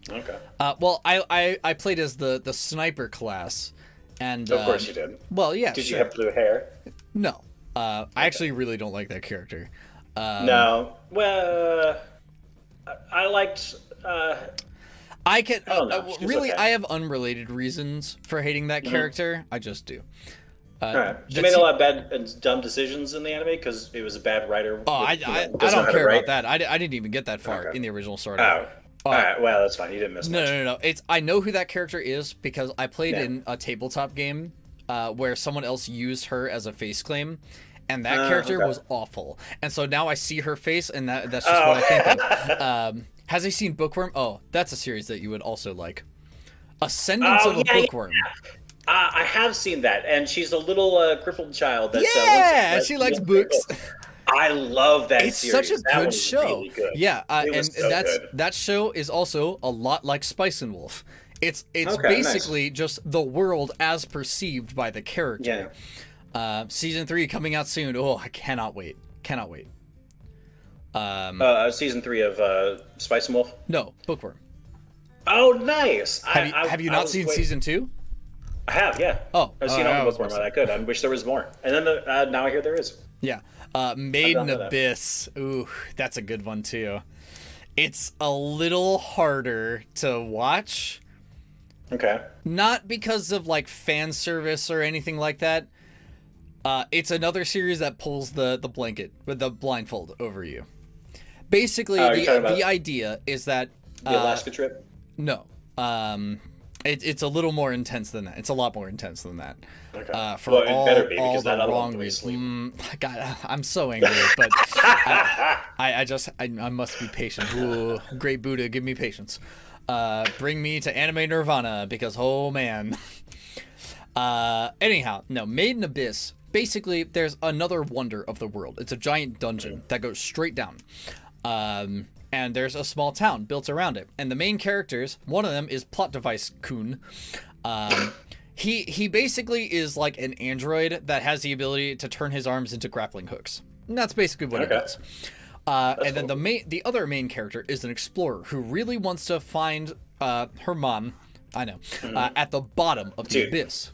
Okay. Well, I played as the sniper class, and of course you did. Well, yeah. Did you have blue hair? No. I actually really don't like that character. No. Well. I liked. I can really. Okay. I have unrelated reasons for hating that character. I just do. Right. She made a lot of bad and dumb decisions in the anime because it was a bad writer. Oh, I don't care about that. I didn't even get that far in the original story. Oh. All right. Well, that's fine. You didn't miss much. No. I know who that character is because I played in a tabletop game where someone else used her as a face claim. And that character was awful. And so now I see her face, and that's just what I think of. Has he seen Bookworm? Oh, that's a series that you would also like. Ascendance of a Bookworm. Yeah. I have seen that, and she's a little crippled child. That's, she likes books. I love that it's series. Such a good show. Really good. Yeah, and so that show is also a lot like Spice and Wolf. It's basically just the world as perceived by the character. Yeah. Season 3 coming out soon. Oh, I cannot wait. Season 3 of Spice and Wolf? No, Bookworm. Oh, nice. Have you not seen season 2? I have, yeah. Oh, I've seen all the Bookworm. I could. I wish there was more. And then now I hear there is. Yeah. Maiden Abyss. Ooh, that's a good one too. It's a little harder to watch, Okay. Not because of like fan service or anything like that. It's another series that pulls the blanket with the blindfold over you. Basically, the idea is that the Alaska trip. No, it's a little more intense than that. It's a lot more intense than that. Okay. For well, it all, better be, all because the that other wrong one reasons. God, I'm so angry, but I must be patient. Ooh, great Buddha, give me patience. Bring me to anime nirvana, because oh man. Anyhow, no, Maiden Abyss. Basically, there's another wonder of the world. It's a giant dungeon that goes straight down. And there's a small town built around it. And the main characters, one of them is Plot Device Kun. He basically is like an android that has the ability to turn his arms into grappling hooks. And that's basically what he does. And then the other main character is an explorer who really wants to find her mom, at the bottom of the abyss.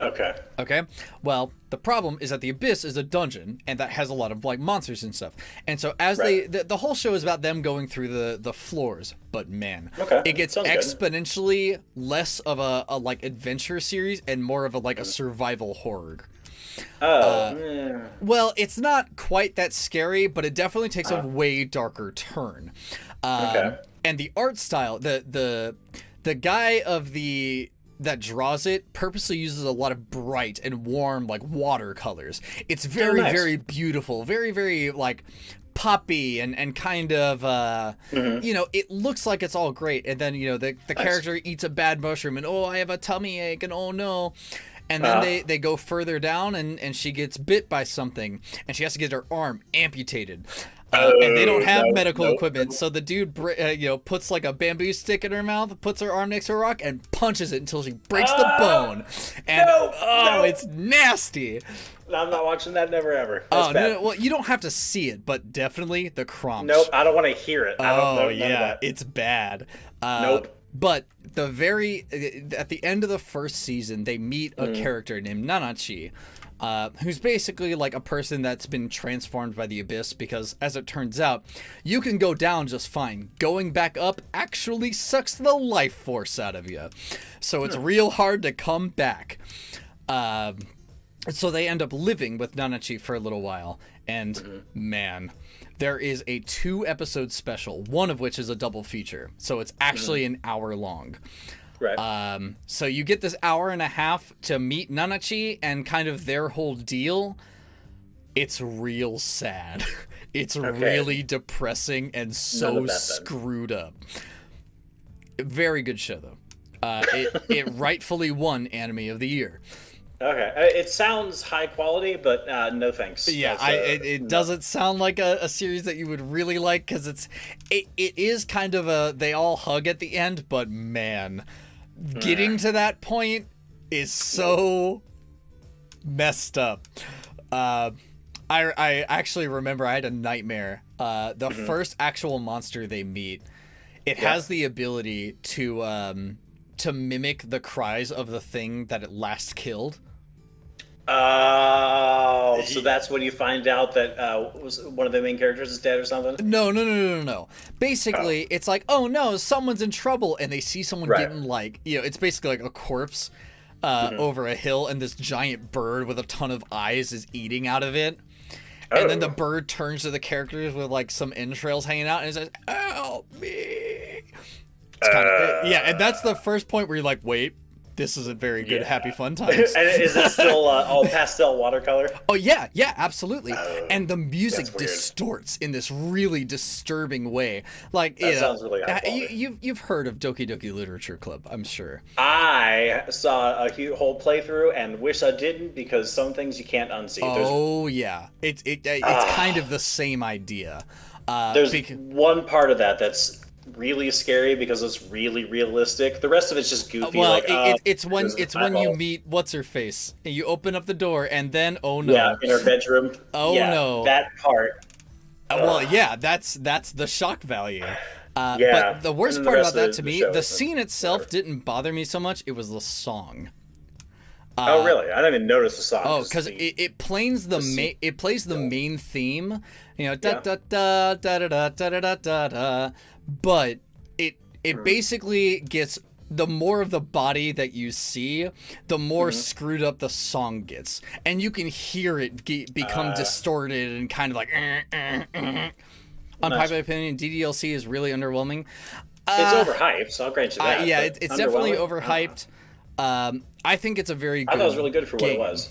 Okay. Well, the problem is that the abyss is a dungeon, and that has a lot of like monsters and stuff. And so as the whole show is about them going through the floors, but man, it gets exponentially less of a like adventure series and more of a survival horror. Well, it's not quite that scary, but it definitely takes a way darker turn. And the art style, the guy that draws it purposely uses a lot of bright and warm like watercolors. It's very very beautiful, very very like poppy and kind of it looks like it's all great, and then the character eats a bad mushroom and I have a tummy ache and oh no. And then they go further down and she gets bit by something and she has to get her arm amputated. And they don't have medical equipment, so the dude, puts like a bamboo stick in her mouth, puts her arm next to a rock, and punches it until she breaks the bone. And it's nasty. I'm not watching that. Never ever. That's bad. No, well, you don't have to see it, but definitely the cromps. Nope, I don't want to hear it. I don't know yeah, it's bad. Nope. But at the end of the first season, they meet a character named Nanachi. Who's basically like a person that's been transformed by the abyss, because as it turns out, you can go down just fine. Going back up actually sucks the life force out of you. So it's real hard to come back. So they end up living with Nanachi for a little while. And man, there is a 2-episode special, one of which is a double feature. So it's actually an hour long. Right. So you get this hour and a half to meet Nanachi and kind of their whole deal. It's real sad. It's really depressing and so screwed up. Very good show though. It rightfully won Anime of the Year. Okay, it sounds high quality, but no thanks. Yeah, it doesn't sound like a series that you would really like, because it is kind of they all hug at the end, but man, getting to that point is so messed up. I actually remember I had a nightmare. The first actual monster they meet, it has the ability to mimic the cries of the thing that it last killed. Oh, so that's when you find out that was one of the main characters is dead or something? No. Basically, it's like, oh no, someone's in trouble, and they see someone getting like, it's basically like a corpse over a hill, and this giant bird with a ton of eyes is eating out of it. And then the bird turns to the characters with like some entrails hanging out, and it says, "Help me!" It's kind of and that's the first point where you're like, wait. This isn't very good. Happy fun times. And is it still all pastel watercolor? Oh yeah, absolutely. And the music distorts in this really disturbing way. Like that sounds really high quality. You've heard of Doki Doki Literature Club, I'm sure. I saw a whole playthrough and wish I didn't, because some things you can't unsee. Oh yeah, it's kind of the same idea. There's one part of that's really scary because it's really realistic. The rest of it's just goofy. Well, it's when you meet what's her face and you open up the door and then in her bedroom. No, that part. That's the shock value. But the worst part about that to me, the scene itself didn't bother me so much. It was the song. Oh really? I didn't even notice the song. Oh, because it plays the main theme. Da da da da da da da da da. But it basically gets the more of the body that you see, the more screwed up the song gets, and you can hear it become distorted and kind of like. Unpopular opinion: DDLC is really underwhelming. It's overhyped, so I'll grant you that. Yeah, it's definitely overhyped. I think it's a very good. I thought it was really good for game. what it was.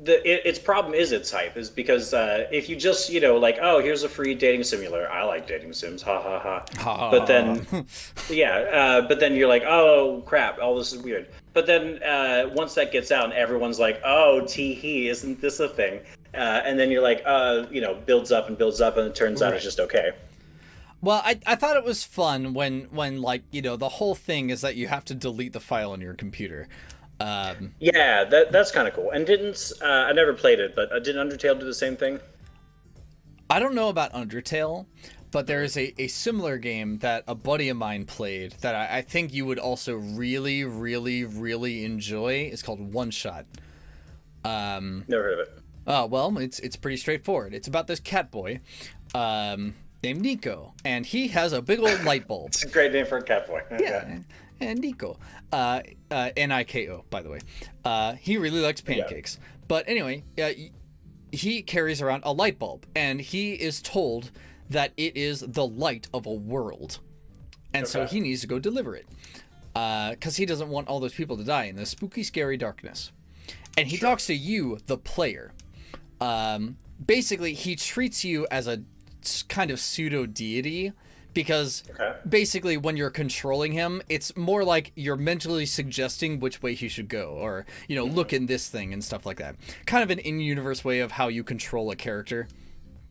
Its problem is its hype, is because if you just, like, oh, here's a free dating simulator. I like dating sims, ha ha ha. But then, but then you're like, oh crap, all this is weird. But then once that gets out and everyone's like, oh, tee-hee, isn't this a thing? And then you're like, builds up and it turns out it's just okay. Well, I thought it was fun when like, the whole thing is that you have to delete the file on your computer. Yeah, that's kind of cool. And I never played it, but did Undertale do the same thing? I don't know about Undertale, but there is a similar game that a buddy of mine played that I think you would also really, really, really enjoy. It's called One Shot. Never heard of it. Oh, well, it's pretty straightforward. It's about this cat boy named Nico, and he has a big old light bulb. It's a great name for a cat boy. Okay. Yeah. And Nico, Niko, by the way, he really likes pancakes. Yeah. But anyway, he carries around a light bulb, and he is told that it is the light of a world, and so he needs to go deliver it, because he doesn't want all those people to die in the spooky, scary darkness. And he talks to you, the player. Basically, he treats you as a kind of pseudo deity. Because basically when you're controlling him, it's more like you're mentally suggesting which way he should go, or, look in this thing and stuff like that. Kind of an in-universe way of how you control a character.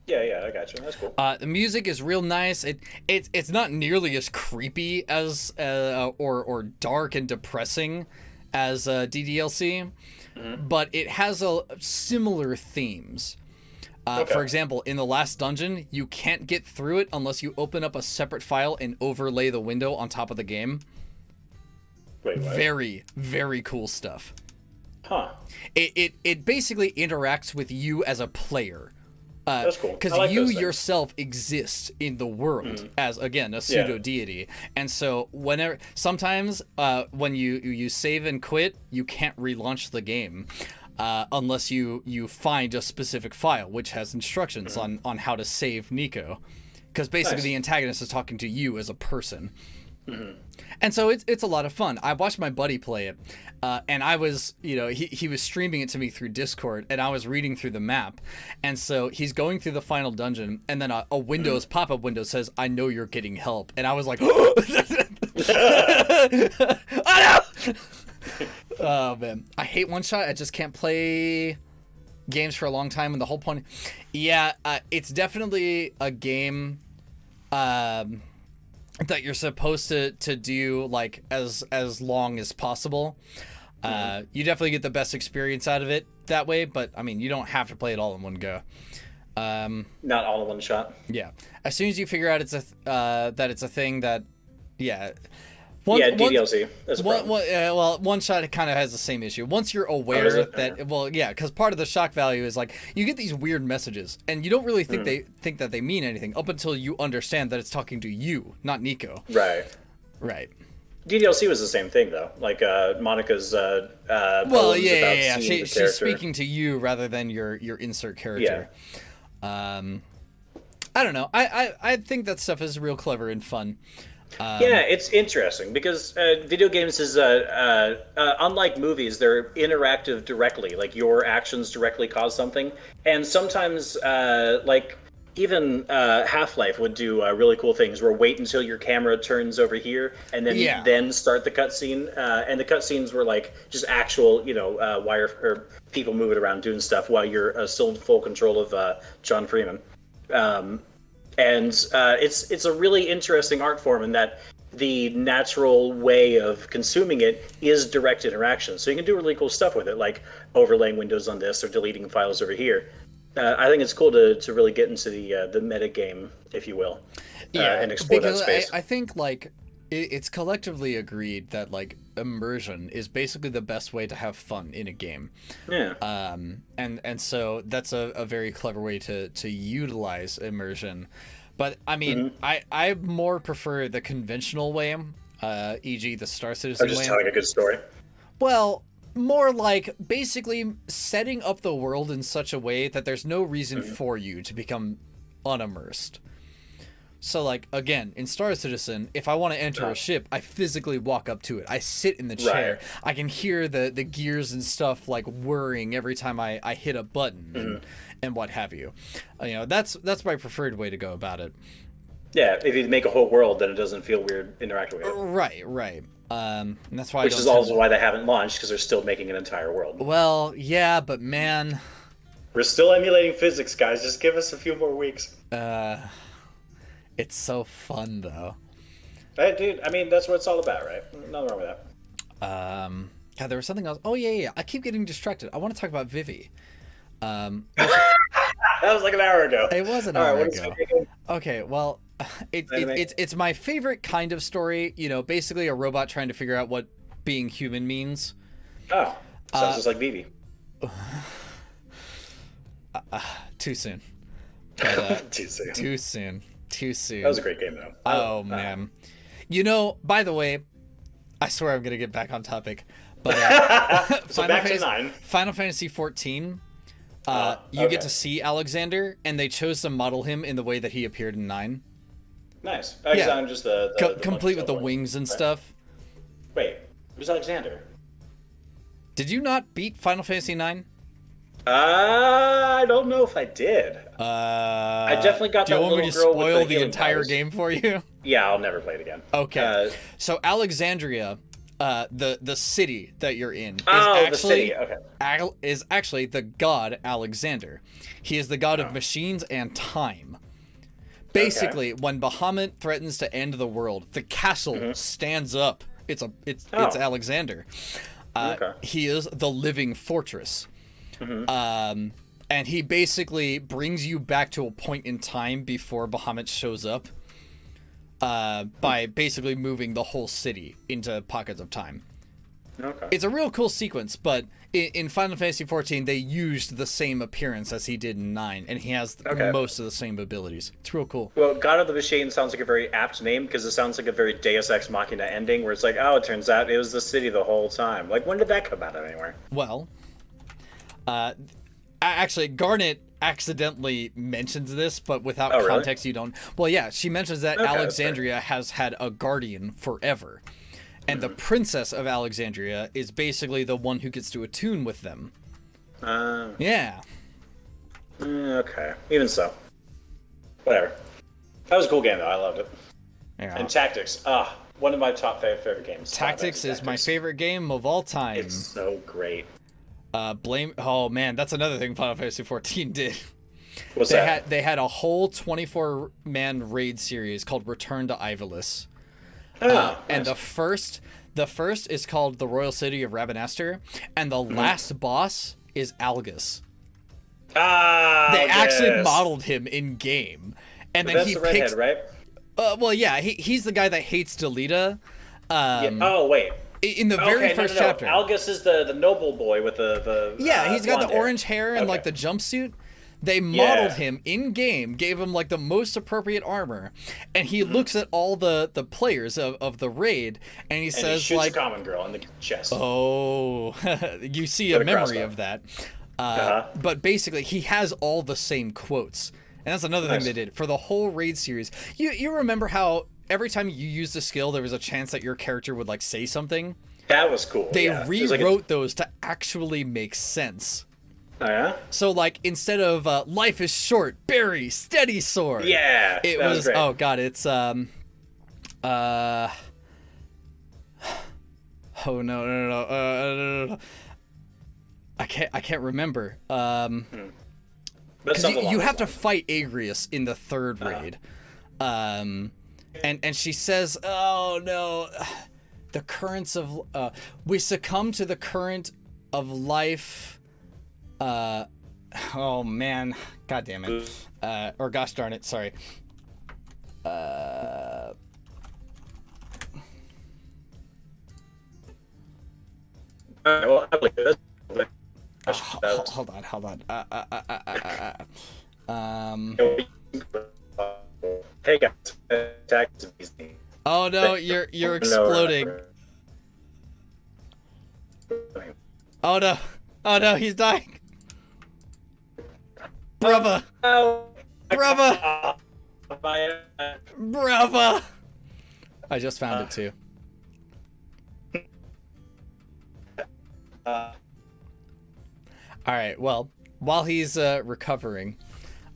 Yeah, I got you. That's cool. The music is real nice. It's not nearly as creepy as or dark and depressing as DDLC, but it has similar themes. For example, in the last dungeon, you can't get through it unless you open up a separate file and overlay the window on top of the game. Wait, what? Very, very cool stuff. Huh. It basically interacts with you as a player. That's cool. Because you yourself exist in the world as, again, a pseudo deity. And so sometimes when you save and quit, you can't relaunch the game. Unless you find a specific file which has instructions on how to save Nico, because basically the antagonist is talking to you as a person, and so it's a lot of fun. I watched my buddy play it, and I was he was streaming it to me through Discord, and I was reading through the map, and so he's going through the final dungeon, and then a Windows pop-up window says, "I know you're getting help," and I was like, "Oh no!" Oh man, I hate One Shot. I just can't play games for a long time, and the whole point, it's definitely a game that you're supposed to do like as long as possible. You definitely get the best experience out of it that way, but I mean, you don't have to play it all in one go. Not all in one shot. Yeah, as soon as you figure out that it's a thing that, DDLC. That's a problem. One Shot kind of has the same issue. Once you're aware because part of the shock value is like you get these weird messages, and you don't really think that they mean anything up until you understand that it's talking to you, not Nico. Right. DDLC was the same thing though. Like Monica's. She's speaking to you rather than your insert character. Yeah. I don't know. I think that stuff is real clever and fun. It's interesting because video games is unlike movies. They're interactive directly. Like your actions directly cause something, and sometimes even Half-Life would do really cool things where wait until your camera turns over here and then start the cutscene. And the cutscenes were like just actual wire or people moving around doing stuff while you're still in full control of John Freeman. And it's a really interesting art form in that the natural way of consuming it is direct interaction. So you can do really cool stuff with it, like overlaying windows on this or deleting files over here. I think it's cool to really get into the meta game, if you will, and explore that space. I think it's collectively agreed that immersion is basically the best way to have fun in a game. Yeah. And so that's a very clever way to utilize immersion. But I mean, I more prefer the conventional way e.g. the Star Citizen I'm just way. telling a good story. Well, more like basically setting up the world in such a way that there's no reason for you to become unimmersed. So, like, again, in Star Citizen, if I want to enter a ship, I physically walk up to it. I sit in the chair. Right. I can hear the gears and stuff, like, whirring every time I hit a button and what have you. You know, that's my preferred way to go about it. Yeah, if you make a whole world, then it doesn't feel weird interacting with it. Right. And that's why Which is also why they haven't launched, because they're still making an entire world. Well, yeah, but man... We're still emulating physics, guys. Just give us a few more weeks. It's so fun, though. Hey, dude, I mean, that's what it's all about, right? Nothing wrong with that. God, there was something else. Oh, yeah. I keep getting distracted. I want to talk about Vivi. That was like an hour ago. It was an hour ago. Okay, well, it's my favorite kind of story. You know, basically a robot trying to figure out what being human means. Oh, sounds just like Vivi. Too soon. Too soon. Too soon. That was a great game, though. Oh, man. You know, by the way, I swear I'm going to get back on topic. But so back to 9. Final Fantasy 14, you get to see Alexander, and they chose to model him in the way that he appeared in 9. Nice. Alexander, just the complete with the wings and stuff. Wait, who's Alexander? Did you not beat Final Fantasy 9? I don't know if I did. I definitely got that little girl. Do you want me to spoil the entire game for you? Yeah, I'll never play it again. Okay. So Alexandria, the city that you're in, is actually the god Alexander. He is the god of machines and time. Basically, when Bahamut threatens to end the world, the castle stands up. It's Alexander. He is the living fortress. And he basically brings you back to a point in time before Bahamut shows up by basically moving the whole city into pockets of time. Okay. It's a real cool sequence, but in Final Fantasy XIV, they used the same appearance as he did in 9, and he has most of the same abilities. It's real cool. Well, God of the Machine sounds like a very apt name, because it sounds like a very Deus Ex Machina ending, where it's like, oh, it turns out it was the city the whole time. Like, when did that come out of anywhere? Well... actually, Garnet accidentally mentions this, but without context, you don't. Well, yeah, she mentions that Alexandria has had a guardian forever, and the princess of Alexandria is basically the one who gets to attune with them. Yeah. Okay. Even so. Whatever. That was a cool game, though. I loved it. Yeah. And Tactics. One of my top favorite games. Tactics is my favorite game of all time. It's so great. Oh man, that's another thing Final Fantasy XIV did. What's that? They had a whole 24-man raid series called Return to Ivalice. And the first is called the Royal City of Rabanastre, and the last boss is Algus. They actually modeled him in game, and then he the redhead, right? Well, yeah, he's the guy that hates Delita. Oh wait. In the very first chapter. Algus is the noble boy with the he's got the orange hair and like the jumpsuit. They modeled him in game, gave him like the most appropriate armor, and he looks at all the players of the raid, and he says, shoots like, a common girl in the chest. Oh, you see a memory of that. But basically, he has all the same quotes, and that's another thing they did for the whole raid series. You remember how every time you used a skill, there was a chance that your character would like say something? That was cool. They rewrote those to actually make sense. Oh, yeah? So, like, instead of life is short, berry, steady sword. Yeah. It was great. Oh god, it's oh no. I can't remember. Because you have to fight Agrius in the third raid. And she says, oh no, the currents of we succumb to the current of life. Oh man, god damn it, or gosh darn it, sorry. Well, Hold on. Hey guys, Tactics is amazing. Oh no, you're exploding. Oh no. Oh no, he's dying. Brava. Oh, Brava. Brava. I just found it too. All right, well, while he's recovering,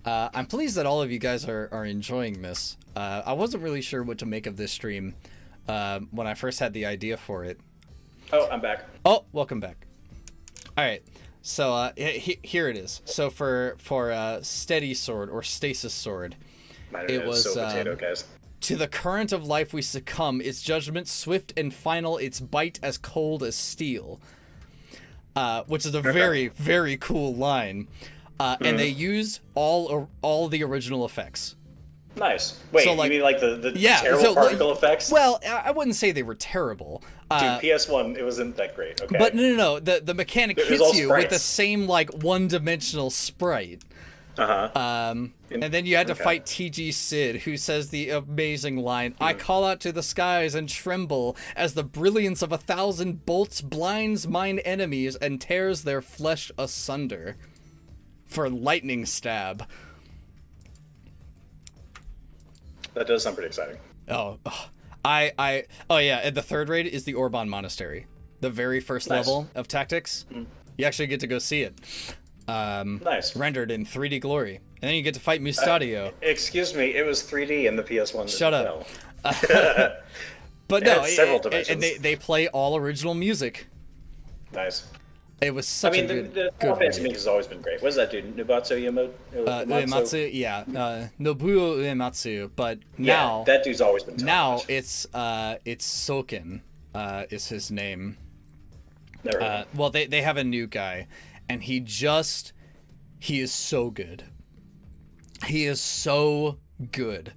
I'm pleased that all of you guys are enjoying this. I wasn't really sure what to make of this stream when I first had the idea for it. Oh, I'm back. Oh, welcome back. All right, so here it is. So for steady sword or stasis sword, it was so potato, guys. To the current of life we succumb, its judgment swift and final, its bite as cold as steel. Which is a very, very cool line. And they use all the original effects. Nice. Wait, so, like, you mean like the terrible particle effects? Well, I wouldn't say they were terrible. Dude, PS1, it wasn't that great, okay? But no. The mechanic hits you with the same, like, one-dimensional sprite. And then you had to fight TG Sid, who says the amazing line, I call out to the skies and tremble as the brilliance of 1,000 bolts blinds mine enemies and tears their flesh asunder. For lightning stab. That does sound pretty exciting. Oh yeah, and the third raid is the Orban Monastery. The very first level of tactics. You actually get to go see it. Nice. Rendered in 3D glory. And then you get to fight Mustadio. Excuse me, it was 3D in the PS1. Shut up. But no, and they play all original music. Nice. It was such a good the fantasy music has always been great. What is that dude? Nubatsu Uematsu, yeah. Nobuo Uematsu, but now that dude's always been now it's Soken is his name. Well, they have a new guy, and he is so good. He is so good.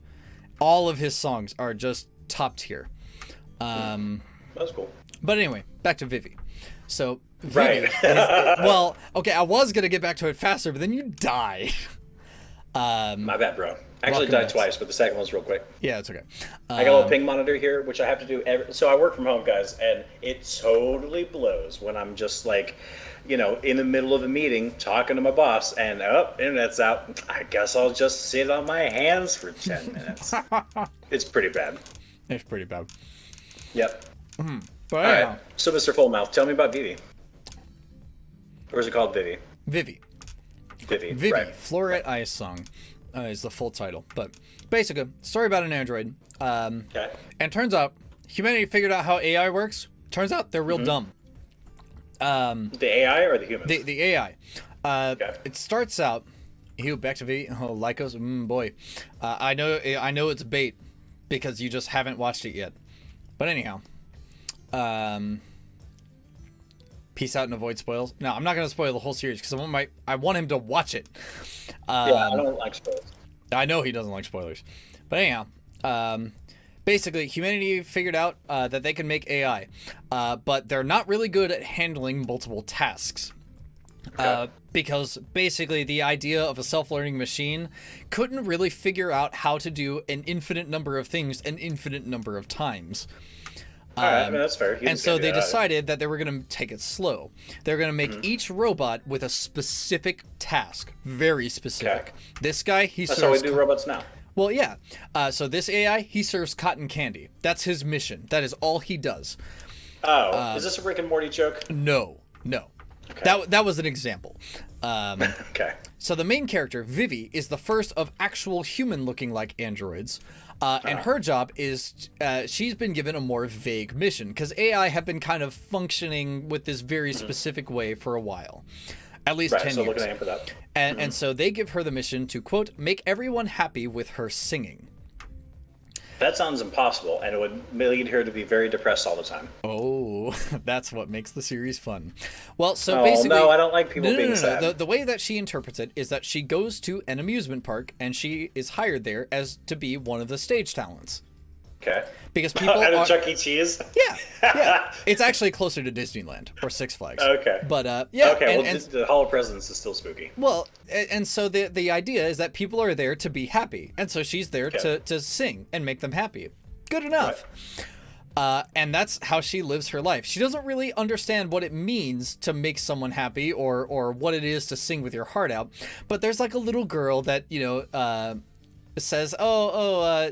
All of his songs are just top tier. That's cool. But anyway, back to Vivi. So Vivi right. well, okay, I was gonna get back to it faster, but then you died. My bad, bro. I actually died twice, but the second one's real quick. Yeah, it's okay. I got a little ping monitor here, which I have to do so I work from home, guys, and it totally blows when I'm just like, in the middle of a meeting talking to my boss, and internet's out. I guess I'll just sit on my hands for 10 minutes. It's pretty bad. It's pretty bad. Yep. But all right. So, Mr. Fullmouth, tell me about Vivi. Or is it called Vivi? Vivi, right. Floret Ice Song is the full title. But basically, story about an android. Okay. And turns out, humanity figured out how AI works. Turns out they're real dumb. The AI or the humans? The AI. Okay. It starts out. Back to Vivi. Oh, Lycos. Boy. I know it's bait because you just haven't watched it yet. But anyhow. Peace out and avoid spoils. No, I'm not going to spoil the whole series because I want him to watch it. Yeah, I don't like spoilers. I know he doesn't like spoilers. But anyhow, basically, humanity figured out that they can make AI, but they're not really good at handling multiple tasks. Okay. Because basically the idea of a self-learning machine couldn't really figure out how to do an infinite number of things an infinite number of times. All right, I mean, that's fair. And so they decided that they were going to take it slow. They're going to make each robot with a specific task, very specific. Okay. This guy, that's how we do robots now. Well, yeah. So this AI, he serves cotton candy. That's his mission. That is all he does. Oh, is this a Rick and Morty joke? No. Okay. That was an example. Okay. So the main character, Vivi, is the first of actual human-looking like androids. And her job is, she's been given a more vague mission, because AI have been kind of functioning with this very specific way for a while. At least 10 years. Looking at him for that. And so they give her the mission to, quote, make everyone happy with her singing. That sounds impossible, and it would lead her to be very depressed all the time. Oh, that's what makes the series fun. Well, so basically... no, I don't like people being sad. The way that she interprets it is that she goes to an amusement park, and she is hired there as to be one of the stage talents. Okay. Because people at a Chuck E. Cheese? Yeah. It's actually closer to Disneyland or Six Flags. Okay. But, yeah. Okay, the Hall of Presidents is still spooky. Well, and so the idea is that people are there to be happy. And so she's there to sing and make them happy. Good enough. And that's how she lives her life. She doesn't really understand what it means to make someone happy or what it is to sing with your heart out. But there's like a little girl that, says,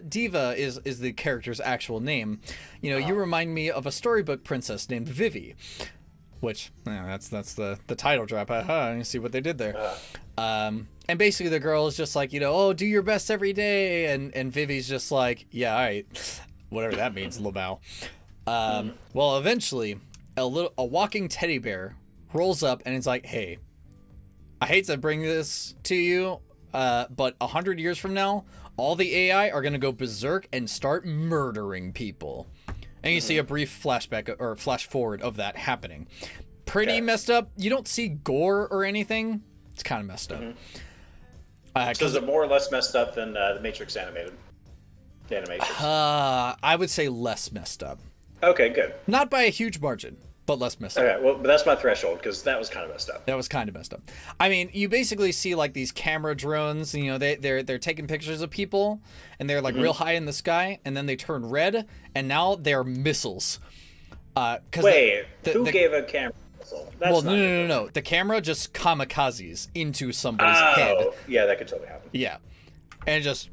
Diva is the character's actual name. You remind me of a storybook princess named Vivi. Which, that's the title drop. You see what they did there. And basically the girl is just like, do your best every day. And Vivi's just like, yeah, all right. Whatever that means, Labao. Well, eventually, a walking teddy bear rolls up and it's like, hey, I hate to bring this to you, but 100 years from now, all the AI are going to go berserk and start murdering people. And you see a brief flashback or flash forward of that happening. Pretty messed up. You don't see gore or anything. It's kind of messed up. So is it more or less messed up than the Matrix animated? The animation. I would say less messed up. Okay, good. Not by a huge margin, but less messed up. Okay, well, but that's my threshold, because that was kind of messed up. That was kind of messed up. I mean, you basically see like these camera drones, they're taking pictures of people, and they're like real high in the sky, and then they turn red, and now they're missiles. Wait, who gave a camera a missile? That's no. The camera just kamikazes into somebody's head. Yeah, that could totally happen. Yeah. And just...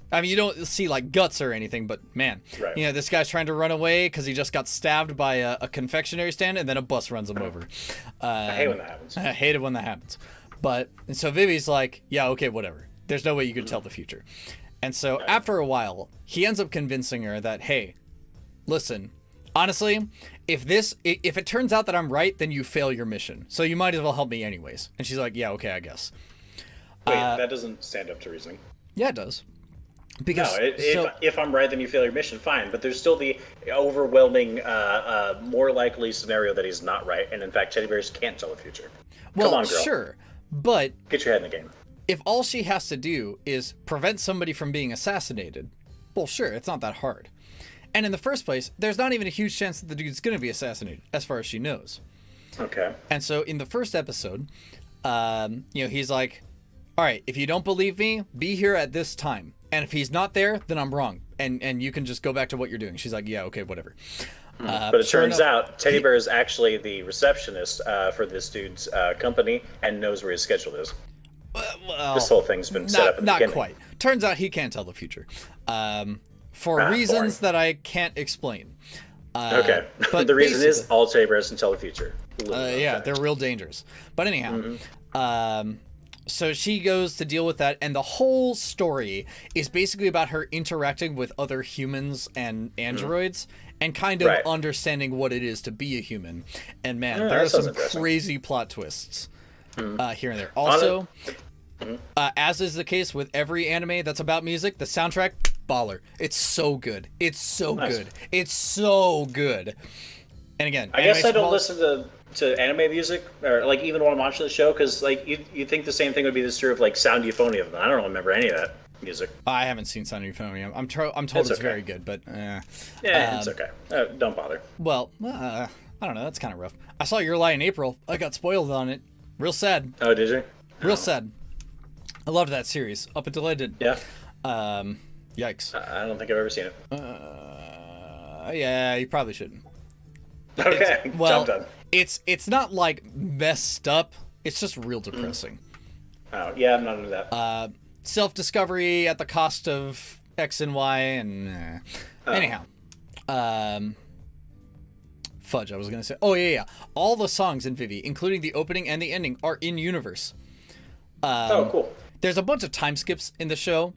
I mean, you don't see, like, guts or anything, but, man. Right. This guy's trying to run away because he just got stabbed by a confectionery stand, and then a bus runs him over. I hate when that happens. I hate it when that happens. But, and so Vivi's like, yeah, okay, whatever. There's no way you could tell the future. And so, after a while, he ends up convincing her that, hey, listen, honestly, if it turns out that I'm right, then you fail your mission. So you might as well help me anyways. And she's like, yeah, okay, I guess. Wait, that doesn't stand up to reasoning. Yeah, it does. Because if I'm right, then you fail your mission, fine. But there's still the overwhelming, more likely scenario that he's not right, and in fact, teddy bears can't tell the future. Well, come on, girl. Sure, but Get your head in the game. If all she has to do is prevent somebody from being assassinated, well, sure, it's not that hard. And in the first place, there's not even a huge chance that the dude's going to be assassinated, as far as she knows. Okay. And so in the first episode, he's like, all right, if you don't believe me, be here at this time. And if he's not there, then I'm wrong. And you can just go back to what you're doing. She's like, yeah, okay, whatever. But it turns out Teddy Bear is actually the receptionist for this dude's company and knows where his schedule is. Well, this whole thing's been set up in the beginning. Not quite. Turns out he can't tell the future. For reasons that I can't explain. Okay. But the reason is all Teddy Bears can tell the future. Yeah, they're real dangerous. But anyhow, so she goes to deal with that, and the whole story is basically about her interacting with other humans and androids and kind of understanding what it is to be a human. And man, there are some crazy plot twists here and there. Also, as is the case with every anime that's about music, the soundtrack, baller. It's so good. It's so good. It's so good. And again, I guess I don't listen to anime music, or like even when I'm watching the show, because like you think the same thing would be this true of like Sound Euphonia, but I don't remember any of that music. I haven't seen Sound Euphonia. I'm told it's very good, but it's okay. Don't bother. Well, I don't know. That's kind of rough. I saw Your Lie in April. I got spoiled on it. Real sad. Oh, did you? Real sad. I loved that series up until I did. Yeah. Yikes. I don't think I've ever seen it. Yeah, you probably shouldn't. Okay. Done. It's not like messed up. It's just real depressing. Oh yeah, I'm not into that. Self-discovery at the cost of X and Y, and anyhow, fudge. I was gonna say. Oh yeah. All the songs in Vivi, including the opening and the ending, are in universe. Cool. There's a bunch of time skips in the show,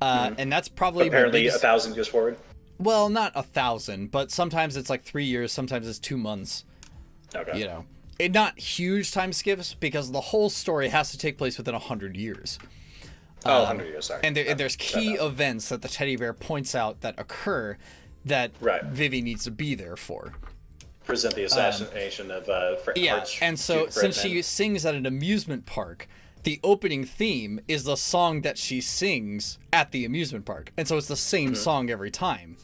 and that's probably apparently 1,000 goes forward. Well, not 1,000, but sometimes it's like 3 years, sometimes it's 2 months. Okay. Not huge time skips because the whole story has to take place within 100 years. 100 years, sorry. And there's key events that the teddy bear points out that occur that Vivi needs to be there for. Present the assassination of and so since she sings at an amusement park, the opening theme is the song that she sings at the amusement park. And so it's the same song every time.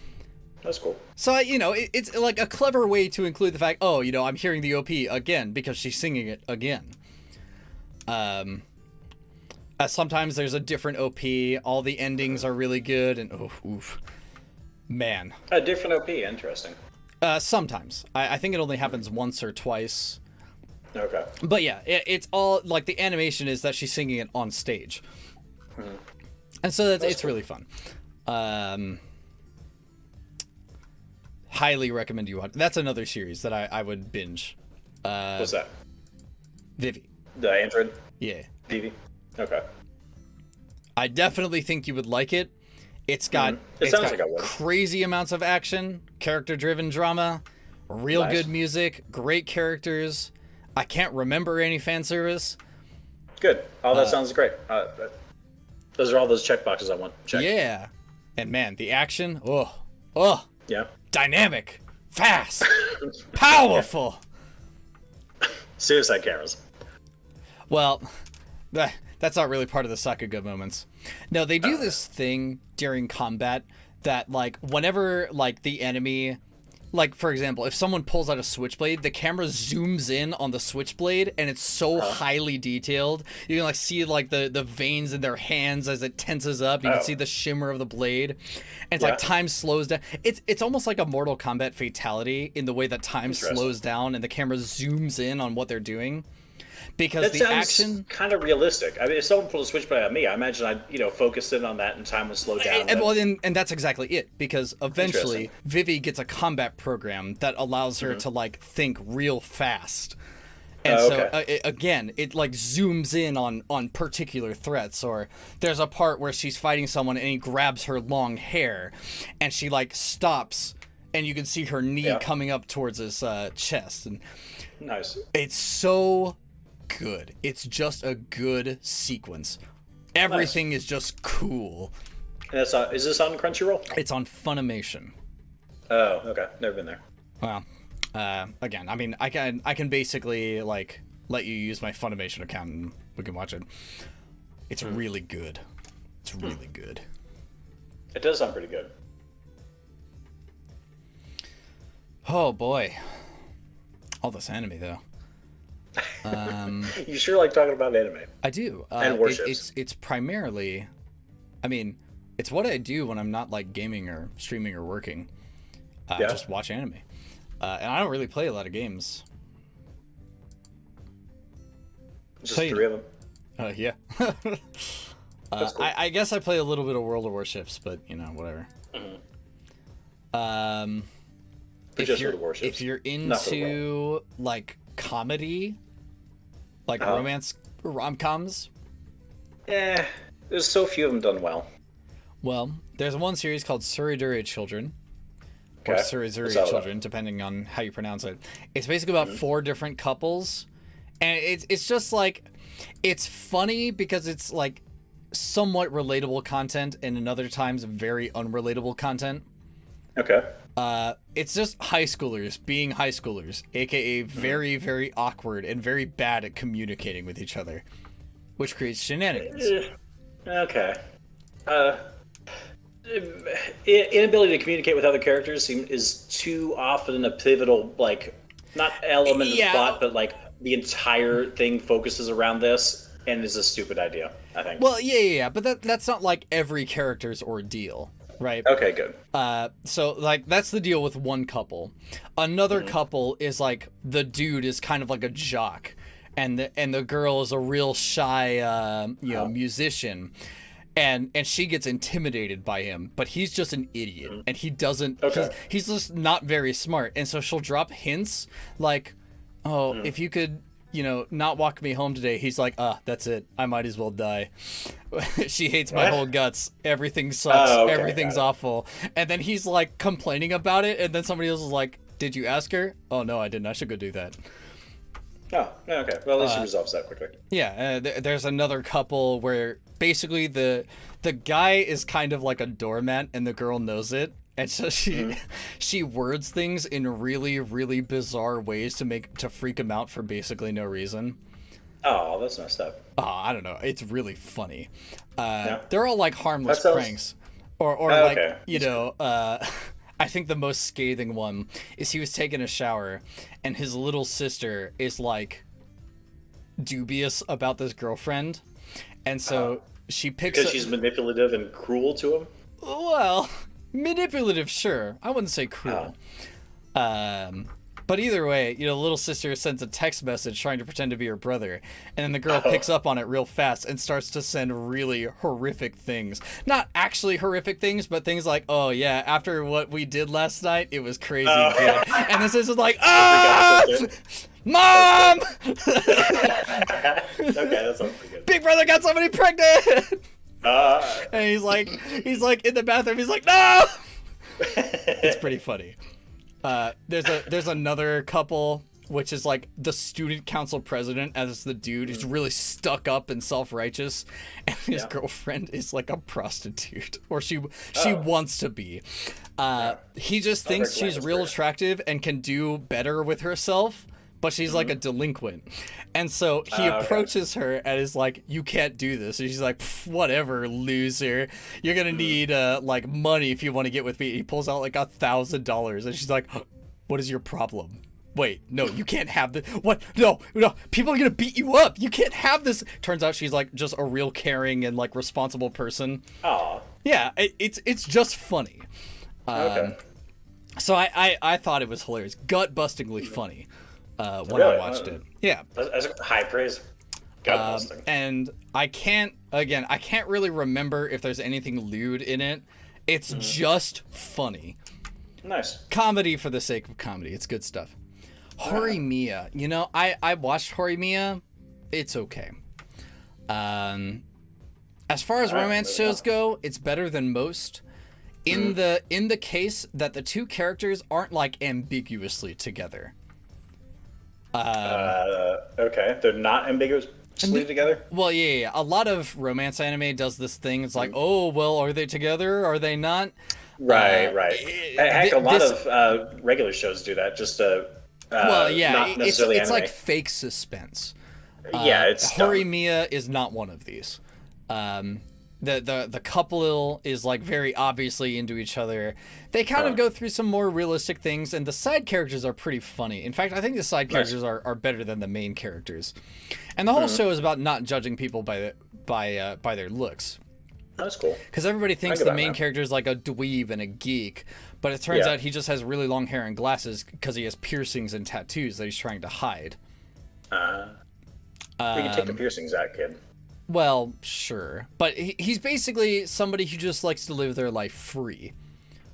That's cool. So, it's like a clever way to include the fact, I'm hearing the OP again because she's singing it again. Sometimes there's a different OP. All the endings are really good. And, man. A different OP, interesting. Sometimes. I think it only happens once or twice. Okay. But yeah, it's all, like, the animation is that she's singing it on stage. And so it's cool. really fun. Highly recommend you watch. That's another series that I would binge. What's that? Vivi. The Android? Yeah. Vivi? Okay. I definitely think you would like it. It's got, It sounds like I would. crazy amounts of action, character-driven drama, real good music, great characters. I can't remember any fan service. Good. Oh, that sounds great. Those are all those checkboxes I want. Check. Yeah. And man, the action, Yeah. dynamic, fast, powerful. Suicide cameras. Well, that's not really part of the Sakuga moments. No, they do this thing during combat that, like, whenever, like, the enemy, like, for example, if someone pulls out a switchblade, the camera zooms in on the switchblade, and it's so highly detailed. You can, like, see, like, the veins in their hands as it tenses up. You can see the shimmer of the blade. And it's like time slows down. It's almost like a Mortal Kombat fatality in the way that time slows down and the camera zooms in on what they're doing. Because That the sounds action kind of realistic. I mean, if someone pulled a switchblade at me, I imagine I'd focus in on that and time would slow down. and that's exactly it, because eventually Vivi gets a combat program that allows her to, like, think real fast. And again, it, like, zooms in on particular threats. Or there's a part where she's fighting someone and he grabs her long hair and she, like, stops and you can see her knee coming up towards his chest. And Nice. it's so good. It's just a good sequence. Everything is just cool. And that's is this on Crunchyroll? It's on Funimation. Oh, okay. Never been there. Well, again, I mean, I can basically, like, let you use my Funimation account and we can watch it. It's really good. It's really good. It does sound pretty good. Oh boy, all this anime though. You sure like talking about anime? I do. And warships. It's primarily, I mean, it's what I do when I'm not, like, gaming or streaming or working. Just watch anime. And I don't really play a lot of games. Just 3 of them. Yeah. Cool. I guess I play a little bit of World of Warships, but, you know, whatever. If you're into, like, comedy, like romance rom-coms, there's so few of them done well. well, there's one series called Suridure Children, or Surizuri Children, depending on how you pronounce it. It's basically about 4 different couples, and it's just, like, it's funny because it's, like, somewhat relatable content, and in other times very unrelatable content. Okay. It's just high schoolers being high schoolers, aka very, very awkward and very bad at communicating with each other, which creates shenanigans. Okay. Inability to communicate with other characters is too often a pivotal, like, not element of the plot, but, like, the entire thing focuses around this, and is a stupid idea, I think. Well, yeah, but that's not, like, every character's ordeal. Right. Okay, good. So, like, that's the deal with one couple. Another couple is, like, the dude is kind of like a jock, and the girl is a real shy, musician, and she gets intimidated by him, but he's just an idiot, and he doesn't. He's just not very smart, and so she'll drop hints like, "Oh, if you could." Not walk me home today. He's like, that's it. I might as well die. She hates my whole guts. Everything sucks. Everything's awful. And then he's, like, complaining about it. And then somebody else is like, did you ask her? Oh, no, I didn't. I should go do that. Oh, okay. Well, at least he resolves that quickly. Yeah. There's another couple where basically the guy is kind of like a doormat and the girl knows it. And so she words things in really, really bizarre ways to freak him out for basically no reason. Oh, that's messed up. Oh, I don't know. It's really funny. They're all, like, harmless pranks. Or okay. I think the most scathing one is he was taking a shower and his little sister is, like, dubious about this girlfriend. And so she picks Because she's manipulative and cruel to him? Well, manipulative, sure. I wouldn't say cruel. But either way, you know, little sister sends a text message trying to pretend to be her brother, and then the girl picks up on it real fast and starts to send really horrific things. Not actually horrific things, but things like, oh yeah, after what we did last night, it was crazy good. And this is like, Mom! Okay, that sounds pretty good. Big brother got somebody pregnant! And he's like in the bathroom, he's like, no! It's pretty funny. There's another couple, which is like the student council president as the dude who's really stuck up and self-righteous, and his girlfriend is like a prostitute, or she wants to be. He just thinks she's real attractive and can do better with herself, but she's like a delinquent. And so he approaches her and is like, you can't do this. And she's like, whatever, loser. You're going to need like money if you want to get with me. He pulls out like $1,000 and she's like, what is your problem? Wait, no, you can't have this. What? No, people are going to beat you up. You can't have this. Turns out she's like just a real caring and like responsible person. Oh. Yeah, it's just funny. Okay. So I thought it was hilarious. Gut-bustingly funny. When I watched it. Yeah. That's high praise. And I can't really remember if there's anything lewd in it. It's just funny. Nice. Comedy for the sake of comedy. It's good stuff. Horimiya. You know, I watched Horimiya. It's okay. As far as romance shows go, it's better than most. In the case that the two characters aren't like ambiguously together. Okay, they're not ambiguously together? Well, yeah. A lot of romance anime does this thing. It's like, oh, well, are they together? Are they not? Right. Heck, a lot of regular shows do that, just well, yeah, not necessarily it's anime. like fake suspense. Yeah, it's Horimiya is not one of these. The couple is like very obviously into each other. They kind of go through some more realistic things, and the side characters are pretty funny. In fact, I think the side characters are better than the main characters. And the whole show is about not judging people by their looks. That's cool. Because everybody thinks the main character is like a dweeb and a geek, but it turns out he just has really long hair and glasses because he has piercings and tattoos that he's trying to hide. We can take the piercings out, kid. Well, sure. But he's basically somebody who just likes to live their life free.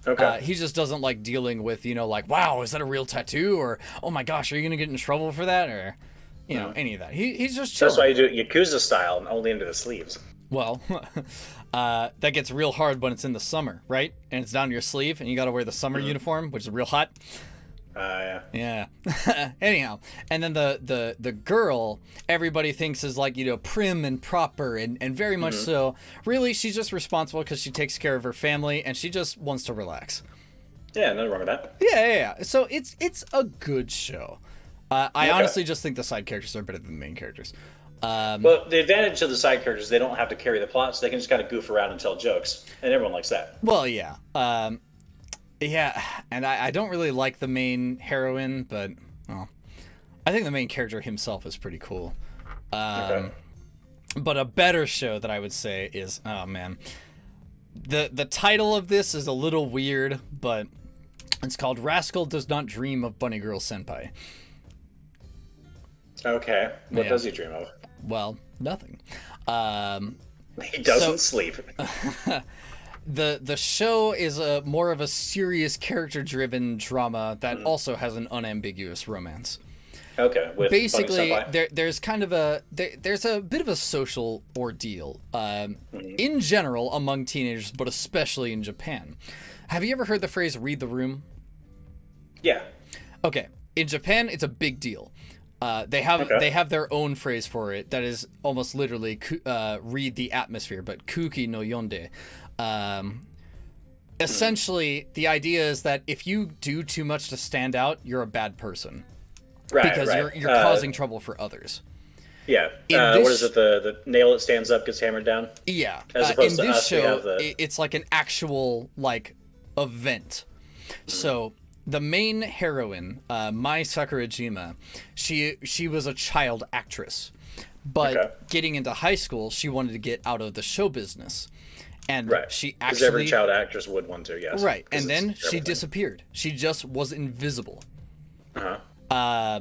Okay. He just doesn't like dealing with, you know, like, wow, is that a real tattoo? Or, oh my gosh, are you going to get in trouble for that? Or, you know, any of that. He's just chilling. That's why you do it Yakuza style and only into the sleeves. Well, that gets real hard when it's in the summer, right? And it's down your sleeve and you got to wear the summer uniform, which is real hot. Yeah. Anyhow, and then the girl, everybody thinks is like, you know, prim and proper and very much so. Really, she's just responsible because she takes care of her family and she just wants to relax. Yeah, nothing wrong with that. Yeah. So it's a good show. I honestly just think the side characters are better than the main characters. Well, the advantage of the side characters, they don't have to carry the plot, so they can just kind of goof around and tell jokes, and everyone likes that. Well, yeah. Yeah, and I don't really like the main heroine, but, well, I think the main character himself is pretty cool. But a better show that I would say is, oh man, the title of this is a little weird, but it's called Rascal Does Not Dream of Bunny Girl Senpai. Okay, what does he dream of? Well, nothing. He doesn't sleep. The show is more of a serious character-driven drama that also has an unambiguous romance. Okay. With basically, there's kind of there's a bit of a social ordeal in general among teenagers, but especially in Japan. Have you ever heard the phrase "read the room"? Yeah. Okay. In Japan, it's a big deal. They have their own phrase for it that is almost literally read the atmosphere, but kuki no yonde. Essentially, the idea is that if you do too much to stand out, you're a bad person. Right, because you're causing trouble for others. Yeah. What is it? The nail that stands up gets hammered down? Yeah. As opposed in to this us, show, it's like an actual event. So the main heroine, Mai Sakurajima, she was a child actress, but getting into high school, she wanted to get out of the show business. And Right. she Because actually... every child actress would want to, yes. Right, and it's then she everything. disappeared. She just was invisible. Uh-huh.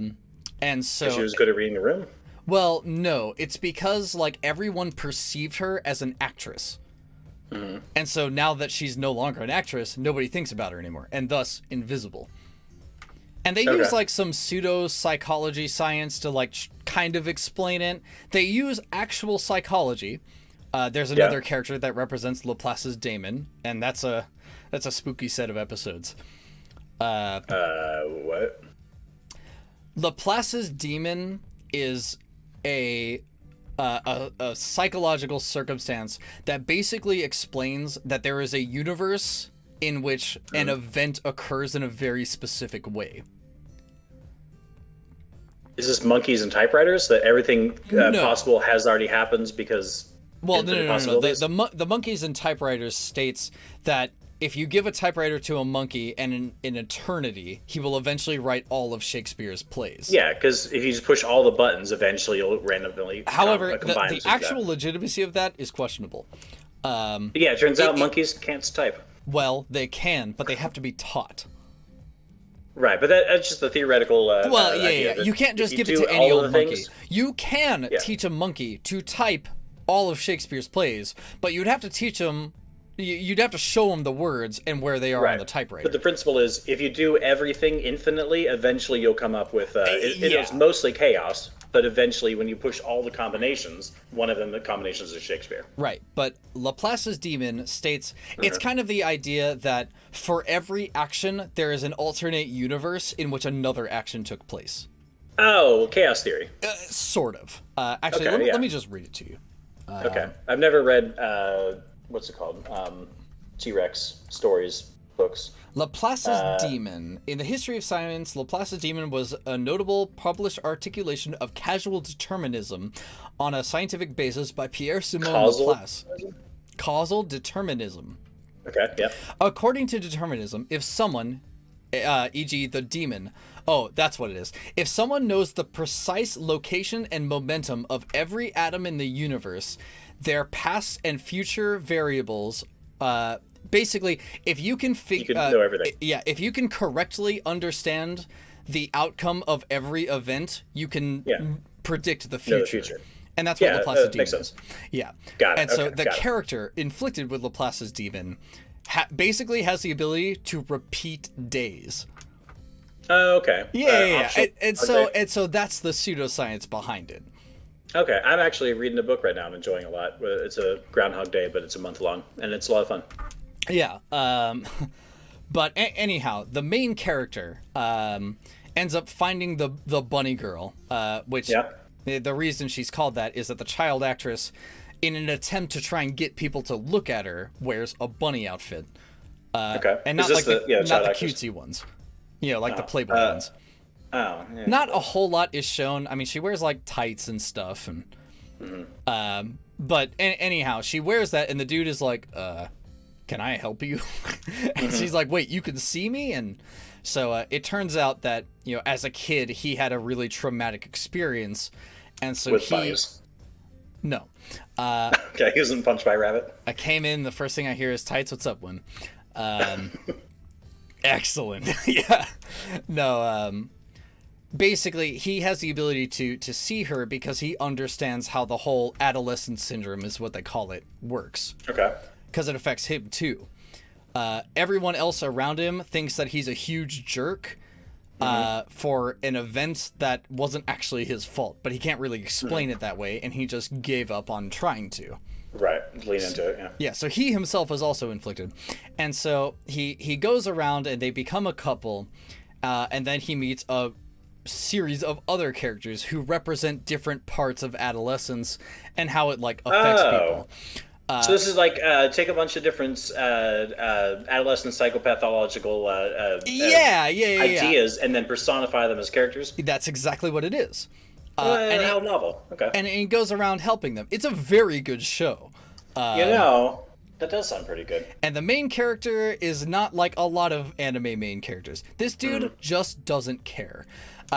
And so... She was good at reading the room? Well, no. It's because, like, everyone perceived her as an actress. And so now that she's no longer an actress, nobody thinks about her anymore, and thus invisible. And they use like some pseudo psychology science to like kind of explain it. They use actual psychology. There's another character that represents Laplace's daemon, and that's a spooky set of episodes. What? Laplace's daemon is a psychological circumstance that basically explains that there is a universe in which an event occurs in a very specific way. Is this monkeys and typewriters? That everything No. possible has already happened because... Well, no. possibilities? The monkeys and typewriters states that if you give a typewriter to a monkey and in eternity, he will eventually write all of Shakespeare's plays. Yeah, because if you just push all the buttons, eventually you'll randomly However, combine the actual legitimacy of that is questionable. Yeah, it turns out monkeys can't type. Well, they can, but they have to be taught. Right, but that's just a theoretical. Well, idea yeah. that You can't just if give you it do to any all of old the monkey. things- You can teach a monkey to type all of Shakespeare's plays, but you'd have to teach him. You'd have to show him the words and where they are on the typewriter. But the principle is, if you do everything infinitely, eventually you'll come up with. It's mostly chaos, but eventually, when you push all the combinations, one of them, the combinations is Shakespeare. Right, but Laplace's daemon states it's kind of the idea that for every action, there is an alternate universe in which another action took place. Oh, chaos theory. Sort of. Actually, Okay, let me just read it to you. Okay, I've never read what's it called? T-Rex stories books. Laplace's daemon. In the history of science, Laplace's daemon was a notable published articulation of causal determinism on a scientific basis by Pierre-Simon Laplace. Causal determinism. Okay, yeah. According to determinism, if someone, e.g. the daemon, that's what it is. If someone knows the precise location and momentum of every atom in the universe, their past and future variables, basically, if you can You can know everything. Yeah, if you can correctly understand the outcome of every event, you can predict the future. Know the future. And that's what Laplace's daemon makes is. sense. Yeah. Got it. And so Okay, the got it. character inflicted with Laplace's daemon basically has the ability to repeat days. Oh, okay. Yeah. And so that's the pseudoscience behind it. Okay, I'm actually reading a book right now. I'm enjoying a lot. It's a Groundhog Day, but it's a month long, and it's a lot of fun. Yeah. But anyhow, the main character ends up finding the bunny girl, which the reason she's called that is that the child actress, in an attempt to try and get people to look at her, wears a bunny outfit. Okay. And not like the cutesy ones. You know, like the Playboy ones. Oh, yeah. Not a whole lot is shown. I mean, she wears like tights and stuff, and but anyhow, she wears that, and the dude is like, "Can I help you?" And she's like, "Wait, you can see me?" And so it turns out that as a kid, he had a really traumatic experience, and so With bunnies. No. Okay, he wasn't punched by a rabbit. I came in. The first thing I hear is tights. What's up, Win? Excellent. Yeah. No. Basically, he has the ability to see her because he understands how the whole adolescent syndrome, is what they call it, works. Okay. Because it affects him too. Everyone else around him thinks that he's a huge jerk for an event that wasn't actually his fault, but he can't really explain it that way, and he just gave up on trying to. Right. Lean into it. Yeah. Yeah, so he himself is also inflicted. And so he goes around and they become a couple, and then he meets a series of other characters who represent different parts of adolescence and how it like affects people. So this is like take a bunch of different adolescent psychopathological ideas and then personify them as characters. That's exactly what it is. How novel. Okay. And he goes around helping them. It's a very good show. That does sound pretty good. And the main character is not like a lot of anime main characters. This dude just doesn't care.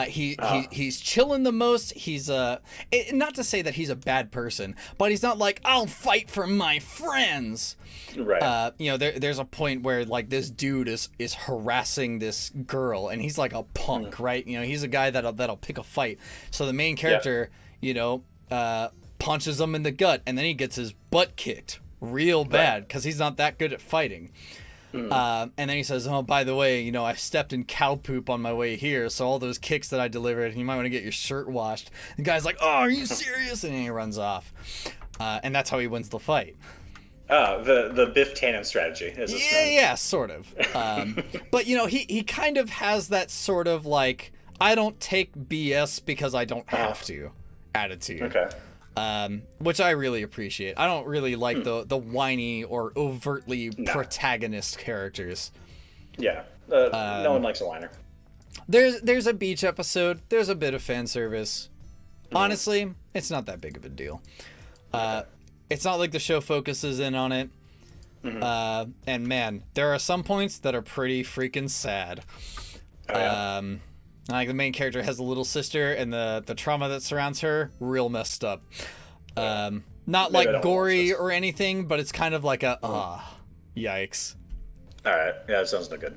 He's chilling the most. He's not to say that he's a bad person, but he's not like, I'll fight for my friends. Right. There's a point where like this dude is harassing this girl, and he's like a punk, right? He's a guy that'll pick a fight. So the main character, punches him in the gut, and then he gets his butt kicked real bad because he's not that good at fighting. And then he says, oh, by the way, I stepped in cow poop on my way here, so all those kicks that I delivered, you might want to get your shirt washed. The guy's like, oh, are you serious? And then he runs off. And that's how he wins the fight. The Biff Tannen strategy. Yeah, sort of. But, he kind of has that sort of like, I don't take BS because I don't have to attitude. Okay. Which I really appreciate. I don't really like the whiny or overtly protagonist characters. Yeah, no one likes a whiner. There's a beach episode. There's a bit of fan service. Honestly, it's not that big of a deal. It's not like the show focuses in on it. And man, there are some points that are pretty freaking sad. Oh, yeah. Like the main character has a little sister, and the trauma that surrounds her, real messed up. Not like gory or anything, but it's kind of like a yikes. All right, yeah, that sounds no good.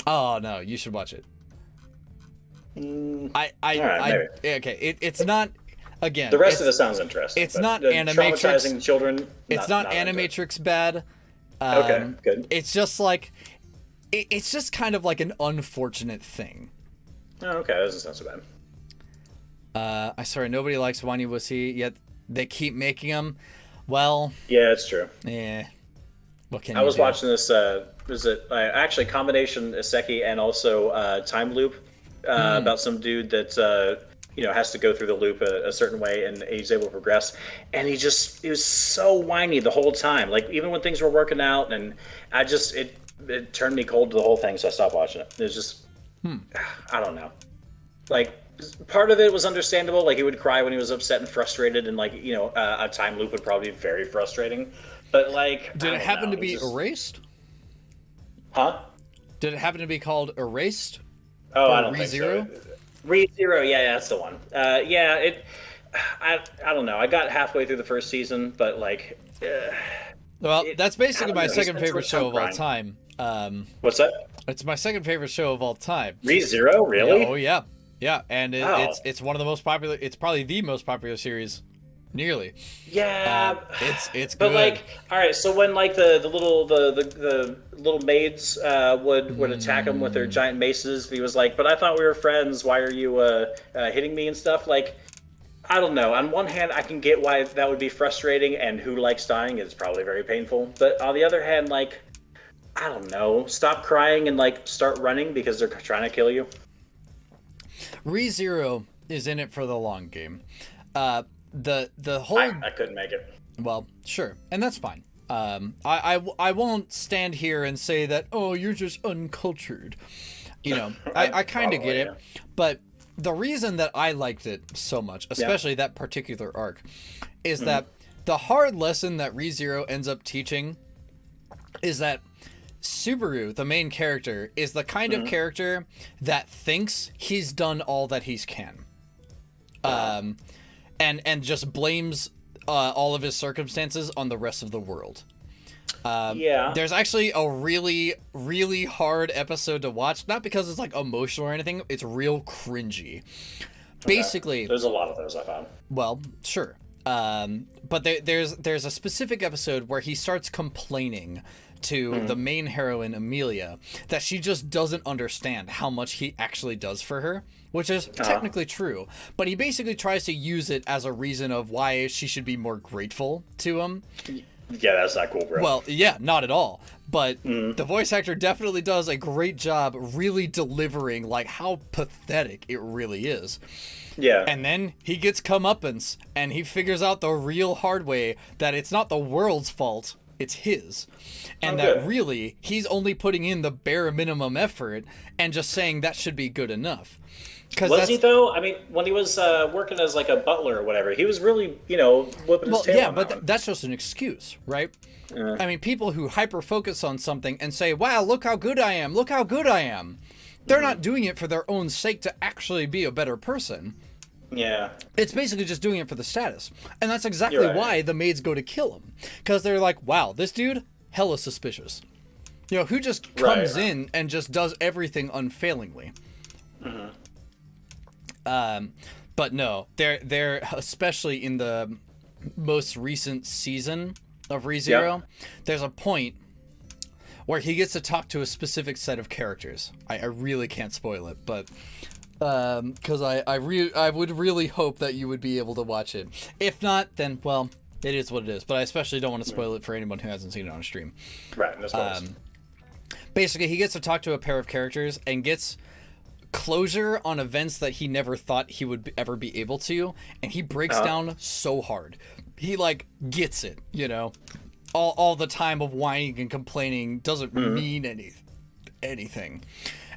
Oh no, you should watch it. Maybe. It's not. Again, the rest of it sounds interesting. It's not Animatrix. Traumatizing children. It's not Animatrix bad. Okay, good. It's just like, it's just kind of like an unfortunate thing. Oh, okay, that doesn't sound so bad. I swear nobody likes whiny wussy, yet they keep making them. Well, yeah, it's true. Yeah. What can I was watching this. Was it actually combination Isekai and also time loop about some dude that has to go through the loop a certain way, and he's able to progress. And he was so whiny the whole time. Like even when things were working out, and it turned me cold to the whole thing, so I stopped watching it. It was just. I don't know. Like, part of it was understandable. Like, he would cry when he was upset and frustrated, and like, a time loop would probably be very frustrating. But like, did it happen to be erased? Huh? Did it happen to be called Erased? Oh, I don't think so. ReZero, yeah, that's the one. I don't know. I got halfway through the first season, but like. That's basically my second favorite show of all time. What's that? It's my second favorite show of all time. ReZero, really? Yeah, oh yeah, and it's one of the most popular. It's probably the most popular series, nearly. Yeah, it's but good. Like, all right, so when like the little maids would attack him with their giant maces, he was like, "But I thought we were friends. Why are you hitting me and stuff?" Like, I don't know. On one hand, I can get why that would be frustrating, and who likes dying is probably very painful. But on the other hand, like. I don't know. Stop crying and like start running because they're trying to kill you. ReZero is in it for the long game. The whole I couldn't make it. Well, sure, and that's fine. I won't stand here and say that you're just uncultured. I kind of get it, but the reason that I liked it so much, especially that particular arc, is that the hard lesson that ReZero ends up teaching is that Subaru, the main character, is the kind of character that thinks he's done all that he can. And just blames all of his circumstances on the rest of the world. There's actually a really, really hard episode to watch, not because it's like emotional or anything, it's real cringy. Basically, there's a lot of those I found. Well, sure. But there's a specific episode where he starts complaining to the main heroine, Amelia, that she just doesn't understand how much he actually does for her, which is technically true. But he basically tries to use it as a reason of why she should be more grateful to him. Yeah, that's not cool, bro. Well, yeah, not at all. But the voice actor definitely does a great job really delivering like how pathetic it really is. Yeah. And then he gets comeuppance, and he figures out the real hard way that it's not the world's fault, it's his. And that really, he's only putting in the bare minimum effort and just saying that should be good enough. Was he though? I mean, when he was working as like a butler or whatever, he was really, whipping his tail. Yeah, on but that one. that's just an excuse, right? I mean, people who hyper focus on something and say, "Wow, look how good I am! Look how good I am." They're not doing it for their own sake to actually be a better person. Yeah. It's basically just doing it for the status. And that's exactly why the maids go to kill him. Because they're like, wow, this dude, hella suspicious. Who just comes in and just does everything unfailingly. But no, they're especially in the most recent season of ReZero, there's a point where he gets to talk to a specific set of characters. I really can't spoil it, but because I would really hope that you would be able to watch it. If not, then well, it is what it is. But I especially don't want to spoil it for anyone who hasn't seen it on stream. Right. No spoilers. Basically, he gets to talk to a pair of characters and gets closure on events that he never thought he would ever be able to, and he breaks down so hard. He like gets it, all the time of whining and complaining doesn't mean anything.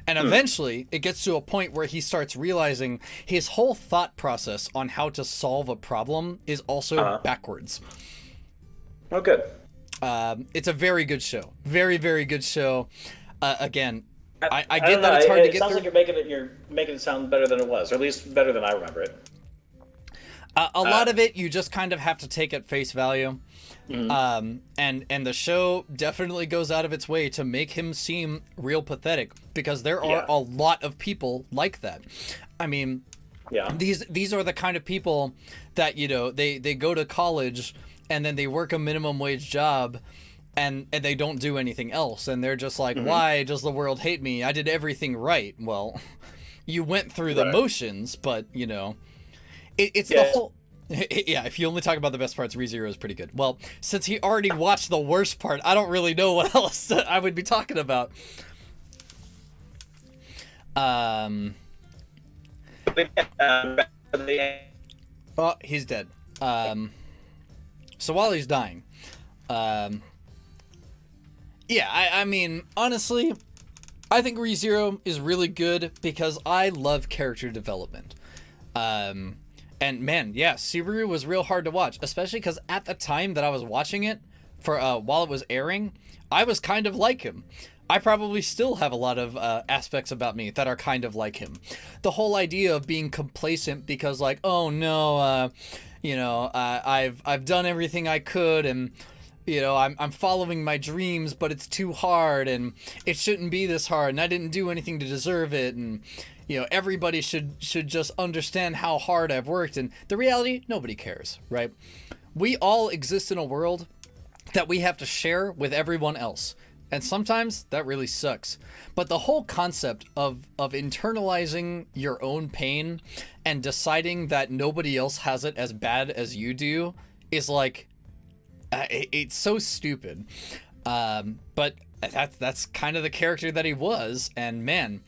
And eventually it gets to a point where he starts realizing his whole thought process on how to solve a problem is also backwards. Oh, good. It's a very good show. Very, very good show. Again, I don't get know. that it's hard to get sounds through. like you're making it sound better than it was, or at least better than I remember it. A lot of it you just kind of have to take at face value. And the show definitely goes out of its way to make him seem real pathetic, because there are a lot of people like that. I mean, these are the kind of people that, they go to college and then they work a minimum wage job and they don't do anything else, and they're just like, why does the world hate me? I did everything right. Well, you went through the motions, but it's the whole... Yeah, if you only talk about the best parts, ReZero is pretty good. Well, since he already watched the worst part, I don't really know what else I would be talking about. Oh, he's dead. So while he's dying, yeah, I mean, honestly, I think ReZero is really good because I love character development. And man, yeah, Subaru was real hard to watch, especially because at the time that I was watching it, for while it was airing, I was kind of like him. I probably still have a lot of aspects about me that are kind of like him. The whole idea of being complacent because, like, oh no, I've done everything I could, and I'm following my dreams, but it's too hard, and it shouldn't be this hard, and I didn't do anything to deserve it, and everybody should just understand how hard I've worked. And the reality, nobody cares, right? We all exist in a world that we have to share with everyone else. And sometimes that really sucks. But the whole concept of internalizing your own pain and deciding that nobody else has it as bad as you do is like, it's so stupid. But that's kind of the character that he was. And man,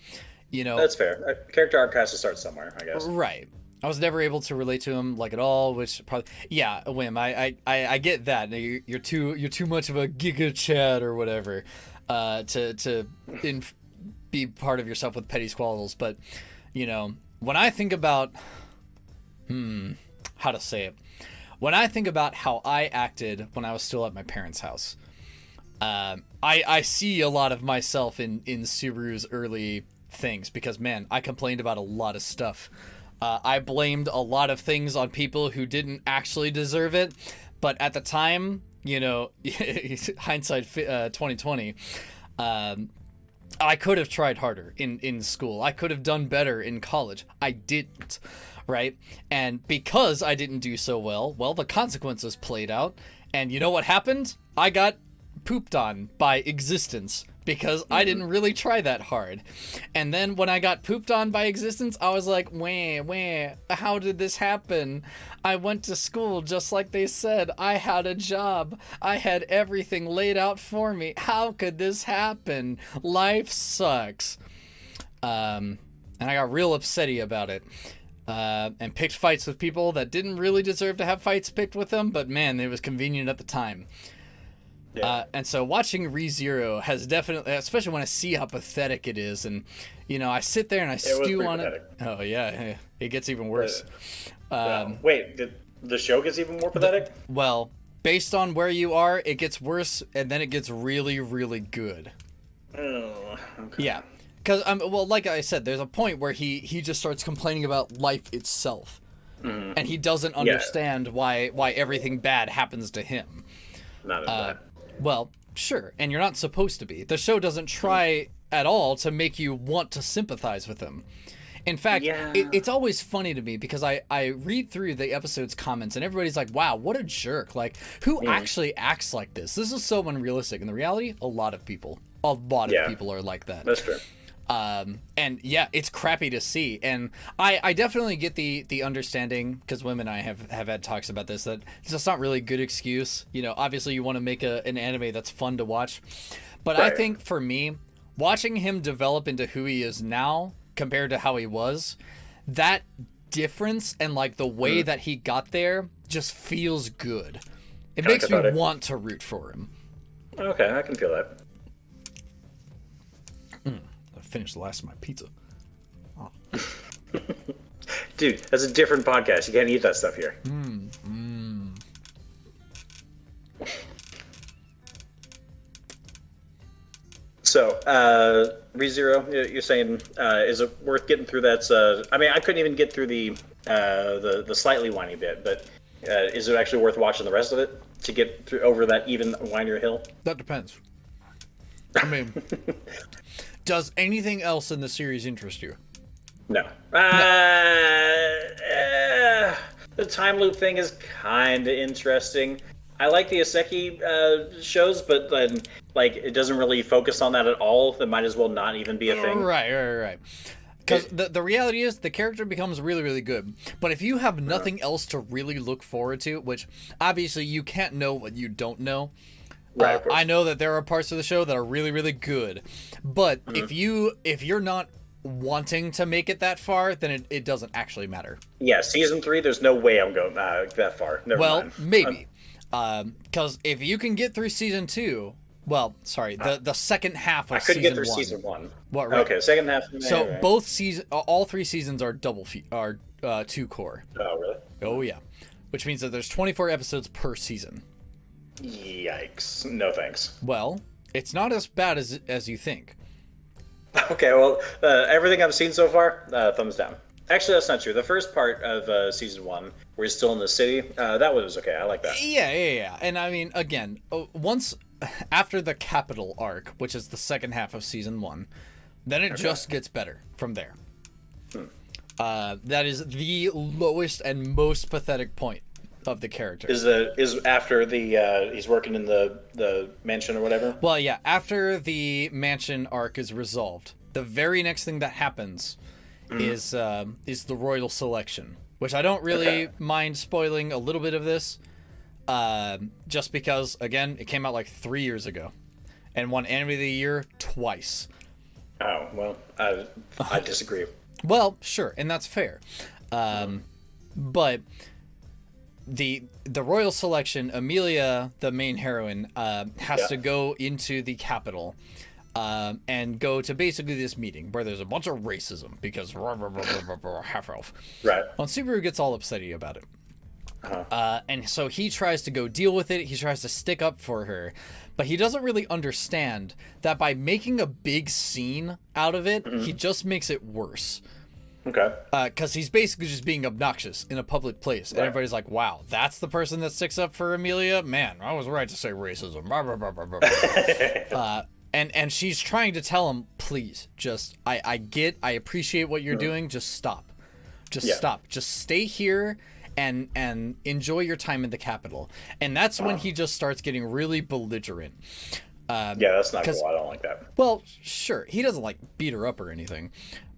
that's fair. A character arc has to start somewhere, I guess. Right. I was never able to relate to him like at all, which probably, yeah, Wim, I get that. You're too much of a giga chad or whatever, to be part of yourself with petty squabbles. But when I think about, how to say it, when I think about how I acted when I was still at my parents' house, I see a lot of myself in Subaru's early things, because man, I complained about a lot of stuff. I blamed a lot of things on people who didn't actually deserve it, but at the time, hindsight 2020, I could have tried harder in school. I could have done better in college. I didn't, right? And because I didn't do so well, the consequences played out, and you know what happened? I got pooped on by existence because I didn't really try that hard. And then when I got pooped on by existence, I was like, wah, how did this happen? I went to school just like they said. I had a job. I had everything laid out for me. How could this happen? Life sucks. And I got real upsetty about it. And picked fights with people that didn't really deserve to have fights picked with them, but man, it was convenient at the time. And so watching ReZero has definitely, especially when I see how pathetic it is, and I sit there and I stew on pathetic. it. Oh yeah, it gets even worse. Wait, did the show gets even more pathetic? Well, based on where you are, it gets worse, and then it gets really, really good. Oh, okay. Yeah, because well, like I said, there's a point where he just starts complaining about life itself, and he doesn't understand why everything bad happens to him. Not as bad. Well, sure, and you're not supposed to be. The show doesn't try at all to make you want to sympathize with him. In fact, it's always funny to me because I read through the episode's comments and everybody's like, wow, what a jerk. Like, who actually acts like this? This is so unrealistic. In the reality, a lot of people are like that. That's true. And yeah, it's crappy to see. And I definitely get the understanding, because Wim and I have had talks about this, that it's just not really a good excuse. Obviously you want to make an anime that's fun to watch. But right. I think for me, watching him develop into who he is now compared to how he was, that difference and like the way that he got there just feels good. It makes me want to root for him. Okay, I can feel that. Finish the last of my pizza. Oh. Dude, that's a different podcast. You can't eat that stuff here. So, ReZero, you're saying, is it worth getting through that? I mean, I couldn't even get through the slightly whiny bit, but is it actually worth watching the rest of it to get through over that even whinier hill? That depends. I mean, does anything else in the series interest you? No. The time loop thing is kind of interesting. I like the Isekai shows, but then it doesn't really focus on that at all. That might as well not even be a thing. Right. Because the reality is the character becomes really, really good. But if you have nothing else to really look forward to, which obviously you can't know what you don't know. Right, I know that there are parts of the show that are really, really good. But if you're not wanting to make it that far, then it doesn't actually matter. Yeah, season 3, there's no way I'm going that far. Never mind. Maybe. Because if you can get through season 2, the second half of season 1. I couldn't get through season 1. What? Right. Okay, second half. So right. All 3 seasons are 2 core. Oh, really? Oh, yeah. Which means that there's 24 episodes per season. Yikes. No thanks. Well, it's not as bad as you think. Okay, well, everything I've seen so far, thumbs down. Actually, that's not true. The first part of season 1, where he's still in the city, that was okay. I like that. Yeah. And I mean, again, once after the capital arc, which is the second half of season 1, then it just gets better from there. That is the lowest and most pathetic point of the character. Is after the he's working in the mansion or whatever? Well, yeah, after the mansion arc is resolved, the very next thing that happens is the royal selection, which I don't really mind spoiling a little bit of this, just because, again, it came out like 3 years ago and won Anime of the Year twice. Oh, well, I disagree. Well, sure, and that's fair. But the royal selection, Amelia, the main heroine, has to go into the capital and go to basically this meeting where there's a bunch of racism because half elf. Right. Well, Subaru gets all upsetty about it. And so he tries to go deal with it. He tries to stick up for her, but he doesn't really understand that by making a big scene out of it, he just makes it worse. Okay. Because he's basically just being obnoxious in a public place. And everybody's like, wow, that's the person that sticks up for Amelia? Man, I was right to say racism. And she's trying to tell him, please, just, I appreciate what you're doing. Just stop. Stop. Just stay here and enjoy your time in the capital. And that's when he just starts getting really belligerent. That's not cool. I don't like that. Well, sure. He doesn't beat her up or anything.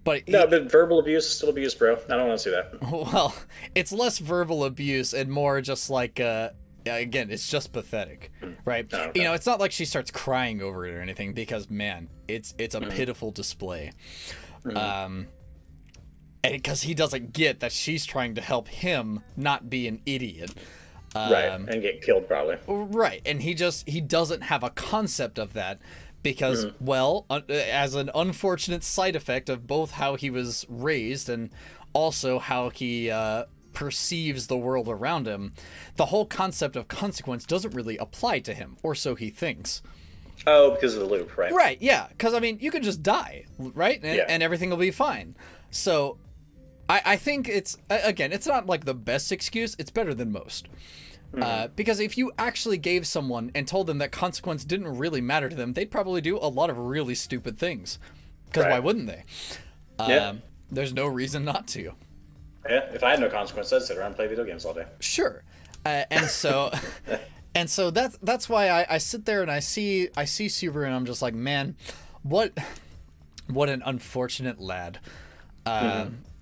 But verbal abuse is still abuse, bro. I don't want to see that. Well, it's less verbal abuse and more just again, it's just pathetic, right? Oh, okay. It's not like she starts crying over it or anything because, man, it's a pitiful display. And because he doesn't get that she's trying to help him not be an idiot. Right, and get killed probably. Right, and he doesn't have a concept of that because, well, as an unfortunate side effect of both how he was raised and also how he perceives the world around him, the whole concept of consequence doesn't really apply to him, or so he thinks. Oh, because of the loop, right? Right, yeah, because, I mean, you could just die, right? And everything will be fine. So, I think it's, again, it's not like the best excuse, it's better than most. Because if you actually gave someone and told them that consequence didn't really matter to them, they'd probably do a lot of really stupid things. Because why wouldn't they? There's no reason not to. Yeah, if I had no consequence, I'd sit around and play video games all day. Sure. And so that's why I sit there and I see Subaru and I'm just like, man, what an unfortunate lad.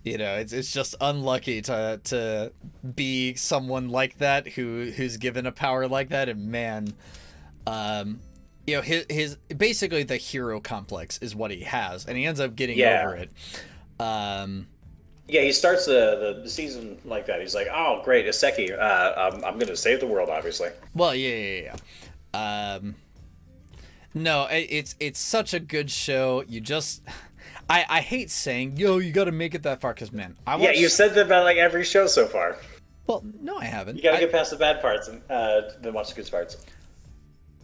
You know, it's just unlucky to be someone like that who's given a power like that, and man, you know, his basically the hero complex is what he has, and he ends up getting over it. Yeah, he starts the season like that. He's like, oh great, Iseki, I'm gonna save the world, obviously. Well, yeah. No, it's such a good show. You just. I hate saying, yo, you got to make it that far, because, man, you said that about, like, every show so far. Well, no, I haven't. You got to get past the bad parts and then watch the good parts.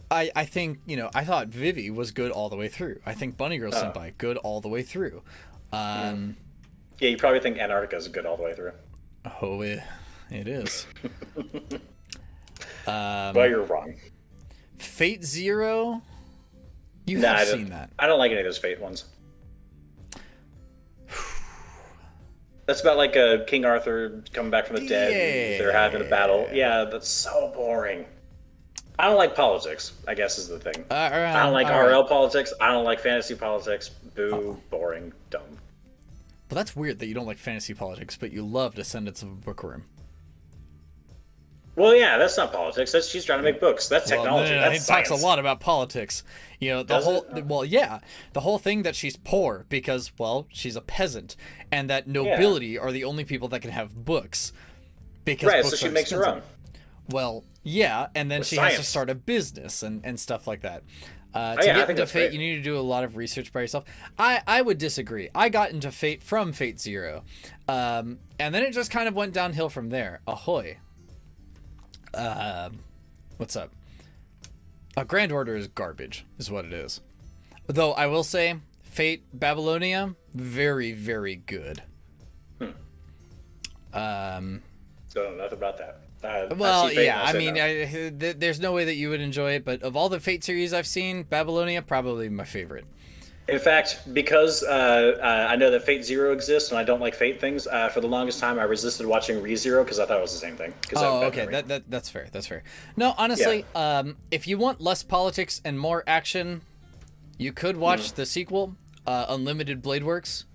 I think, you know, I thought Vivi was good all the way through. I think Bunny Girl Senpai, good all the way through. Yeah, you probably think Antarctica is good all the way through. Oh, it is. Well, you're wrong. Fate Zero? You have seen that. I don't like any of those Fate ones. That's about like King Arthur coming back from the dead. And they're having a battle. Yeah, that's so boring. I don't like politics, I guess is the thing. I don't like RL politics. I don't like fantasy politics. Boo, boring, dumb. Well, that's weird that you don't like fantasy politics, but you love Descendants of a Bookworm. Well, yeah, that's not politics. She's trying to make books. That's technology. No, that's he science. talks a lot about politics. You know, the whole thing that she's poor because, well, she's a peasant, and that nobility are the only people that can have books. Because books so she are makes her own. Well, yeah, and then she has to start a business and stuff like that. To get into Fate, you need to do a lot of research by yourself. I would disagree. I got into Fate from Fate Zero, and then it just kind of went downhill from there. Ahoy. What's up? Grand Order is garbage, is what it is. Though I will say, Fate Babylonia, very, very good. So nothing about that. There's no way that you would enjoy it, but of all the Fate series I've seen, Babylonia probably my favorite. In fact, because I know that Fate Zero exists and I don't like Fate things, for the longest time I resisted watching ReZero because I thought it was the same thing. Okay, that's fair. That's fair. No, honestly, if you want less politics and more action, you could watch the sequel, Unlimited Blade Works,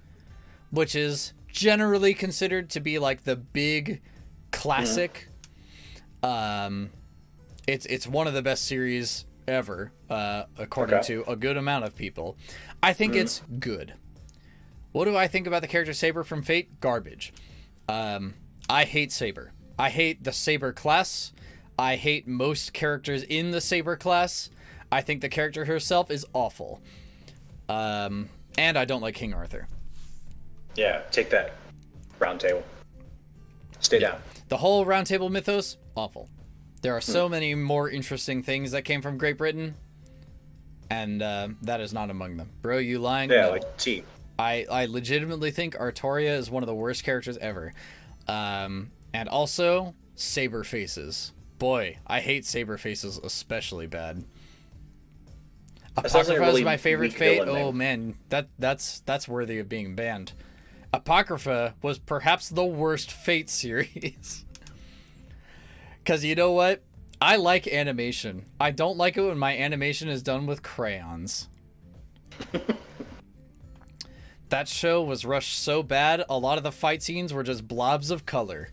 which is generally considered to be like the big classic. It's one of the best series ever, according to a good amount of people. I think it's good. What do I think about the character Saber from Fate? Garbage. I hate Saber. I hate the Saber class. I hate most characters in the Saber class. I think the character herself is awful. And I don't like King Arthur. Yeah, take that. Round table. Stay down. The whole Round Table mythos, awful. There are so many more interesting things that came from Great Britain, and that is not among them. Bro, you lying? Yeah, No. like tea. I legitimately think Artoria is one of the worst characters ever. And also, Saber Faces. Boy, I hate Saber Faces especially bad. Apocrypha is my favorite Fate. Oh man, that's worthy of being banned. Apocrypha was perhaps the worst Fate series. Because you know what? I like animation. I don't like it when my animation is done with crayons. That show was rushed so bad, a lot of the fight scenes were just blobs of color.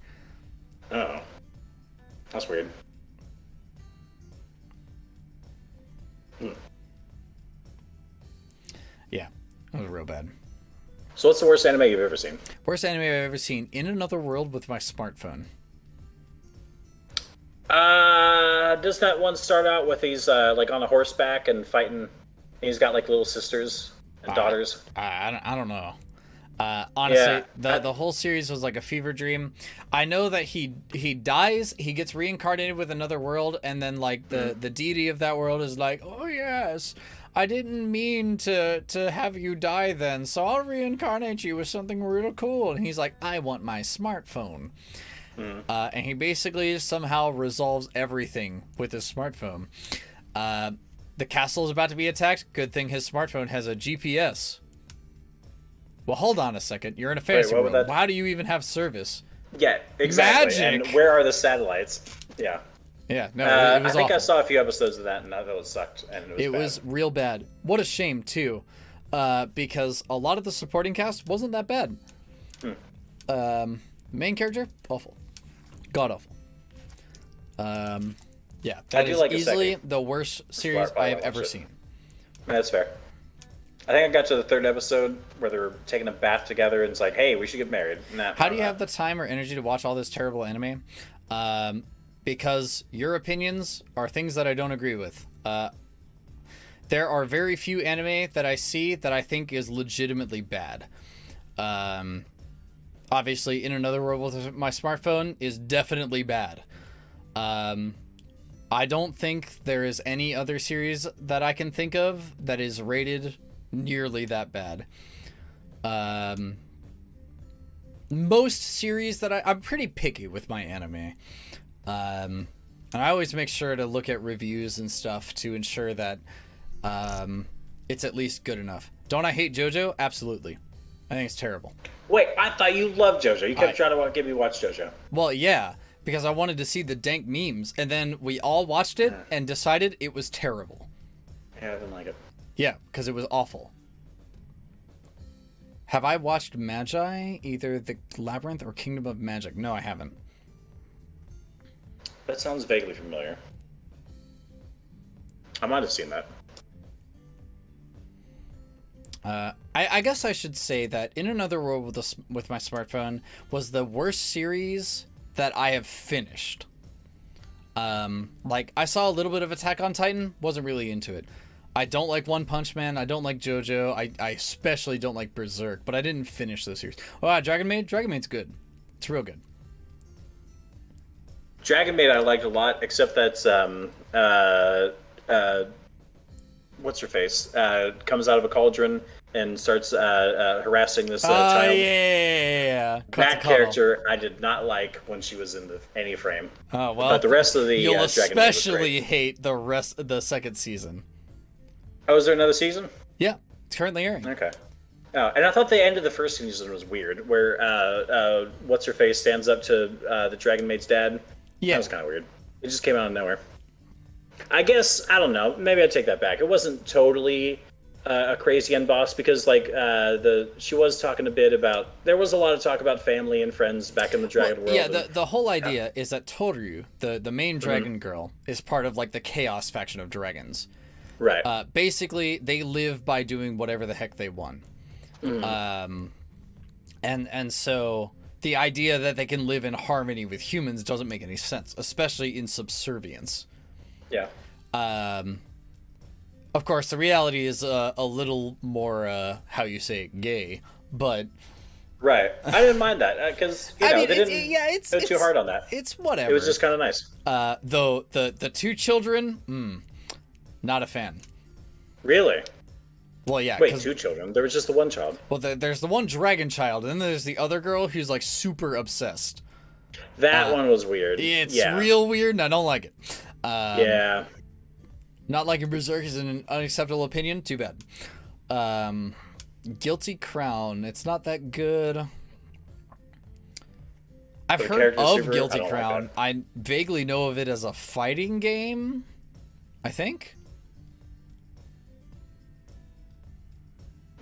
Oh. That's weird. Yeah, it was real bad. So what's the worst anime you've ever seen? Worst anime I've ever seen? In Another World with my smartphone. Does that one start out with he's like on a horseback and fighting? And he's got like little sisters and daughters. I don't know. Honestly, Yeah, the whole series was like a fever dream. I know that he dies, he gets reincarnated with another world, and then like the deity of that world is like, oh yes, I didn't mean to have you die then, so I'll reincarnate you with something real cool. And he's like, I want my smartphone. And he basically somehow resolves everything with his smartphone. The castle is about to be attacked. Good thing his smartphone has a GPS. Well, hold on a second. You're in a fantasy world. How do you even have service? Yeah, exactly. Magic. And where are the satellites? Yeah. Yeah, no, it was I think awful. I saw a few episodes of that, and I thought it sucked. And It was real bad. What a shame, too, because a lot of the supporting cast wasn't that bad. Main character, awful. God awful. Yeah, that is easily the worst series I have ever seen. That's fair. I think I got to the third episode where they're taking a bath together, and it's like, hey, we should get married. Nah, How do you have the time or energy to watch all this terrible anime? Because your opinions are things that I don't agree with. There are very few anime that I see that I think is legitimately bad. Obviously, In Another World with My Smartphone is definitely bad. I don't think there is any other series that I can think of that is rated nearly that bad. Most series that I'm pretty picky with my anime. And I always make sure to look at reviews and stuff to ensure that it's at least good enough. Don't I hate JoJo? Absolutely. I think it's terrible. Wait, I thought you loved JoJo. You kept trying to get me to watch JoJo. Well, yeah, because I wanted to see the dank memes, and then we all watched it and decided it was terrible. Yeah, I didn't like it. Yeah, because it was awful. Have I watched Magi, either The Labyrinth or Kingdom of Magic? No, I haven't. That sounds vaguely familiar. I might have seen that. I guess I should say that In Another World with My Smartphone was the worst series that I have finished. Like, I saw a little bit of Attack on Titan, wasn't really into it. I don't like One Punch Man, I don't like JoJo, I especially don't like Berserk, but I didn't finish the series. Oh, Dragon Maid? Dragon Maid's good. It's real good. Dragon Maid I liked a lot, except that's what's her face? Comes out of a cauldron and starts harassing this child. Yeah. That character I did not like when she was in any frame. Oh well. But the rest of the you'll Dragon Maid was especially great. hate the rest of the second season. Oh, is there another season? Yeah, it's currently airing. Okay. Oh, and I thought the end of the first season was weird, where what's her face stands up to the Dragon Maid's dad. Yeah, that was kind of weird. It just came out of nowhere. I guess I don't know. Maybe I take that back. It wasn't totally a crazy end boss because like she was talking a bit about. There was a lot of talk about family and friends back in the Dragon world. Yeah, the whole idea is that Toru, the main dragon girl, is part of like the Chaos faction of dragons. Right. Basically, they live by doing whatever the heck they want. And so the idea that they can live in harmony with humans doesn't make any sense, especially in subservience. Yeah. Of course, the reality is a little more, how you say it, gay, but... Right. I didn't mind that, because, they didn't go too hard on that. It's whatever. It was just kind of nice. Though, the two children, not a fan. Really? Well, yeah. Wait, two children? There was just the one child. Well, there's the one dragon child, and then there's the other girl who's, like, super obsessed. That one was weird. It's real weird, and I don't like it. Yeah. Not liking Berserk is an unacceptable opinion. Too bad. Guilty Crown. It's not that good. I've heard of Guilty Crown. I vaguely know of it as a fighting game, I think.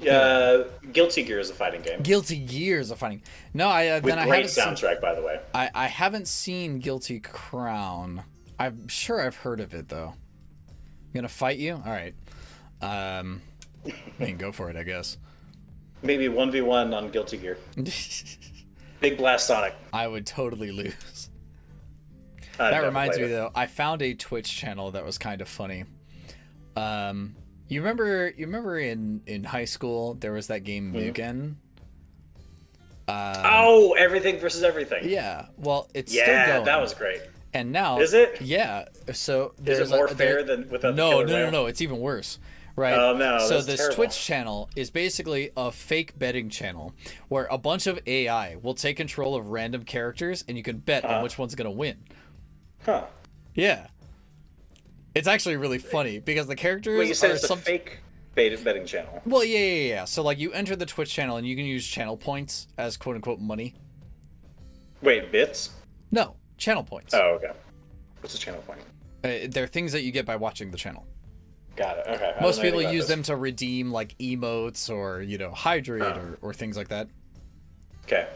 Guilty Gear is a fighting game. Guilty Gear is a fighting. No, with great soundtrack, by the way. I haven't seen Guilty Crown. I'm sure I've heard of it though. Gonna fight you? All right. I mean, go for it, I guess. Maybe 1v1 on Guilty Gear. Big Blast Sonic. I would totally lose. That reminds me though, I found a Twitch channel that was kind of funny. You remember in high school there was that game Mugen? Everything versus everything. Yeah. Well, it's still going. Yeah, that was great. And now is it? Yeah. So is it more fair than without No, it's even worse. Right. Oh no. So this terrible. Twitch channel is basically a fake betting channel where a bunch of AI will take control of random characters and you can bet on which one's gonna win. Huh. Yeah. It's actually really funny because the characters. Well, you said it's a fake betting channel. Well, yeah. So like you enter the Twitch channel and you can use channel points as quote unquote money. Wait, bits? No, channel points. Oh, okay. What's a channel point? They're things that you get by watching the channel. Got it. Okay. Most people use them to redeem like emotes or hydrate or things like that. Okay.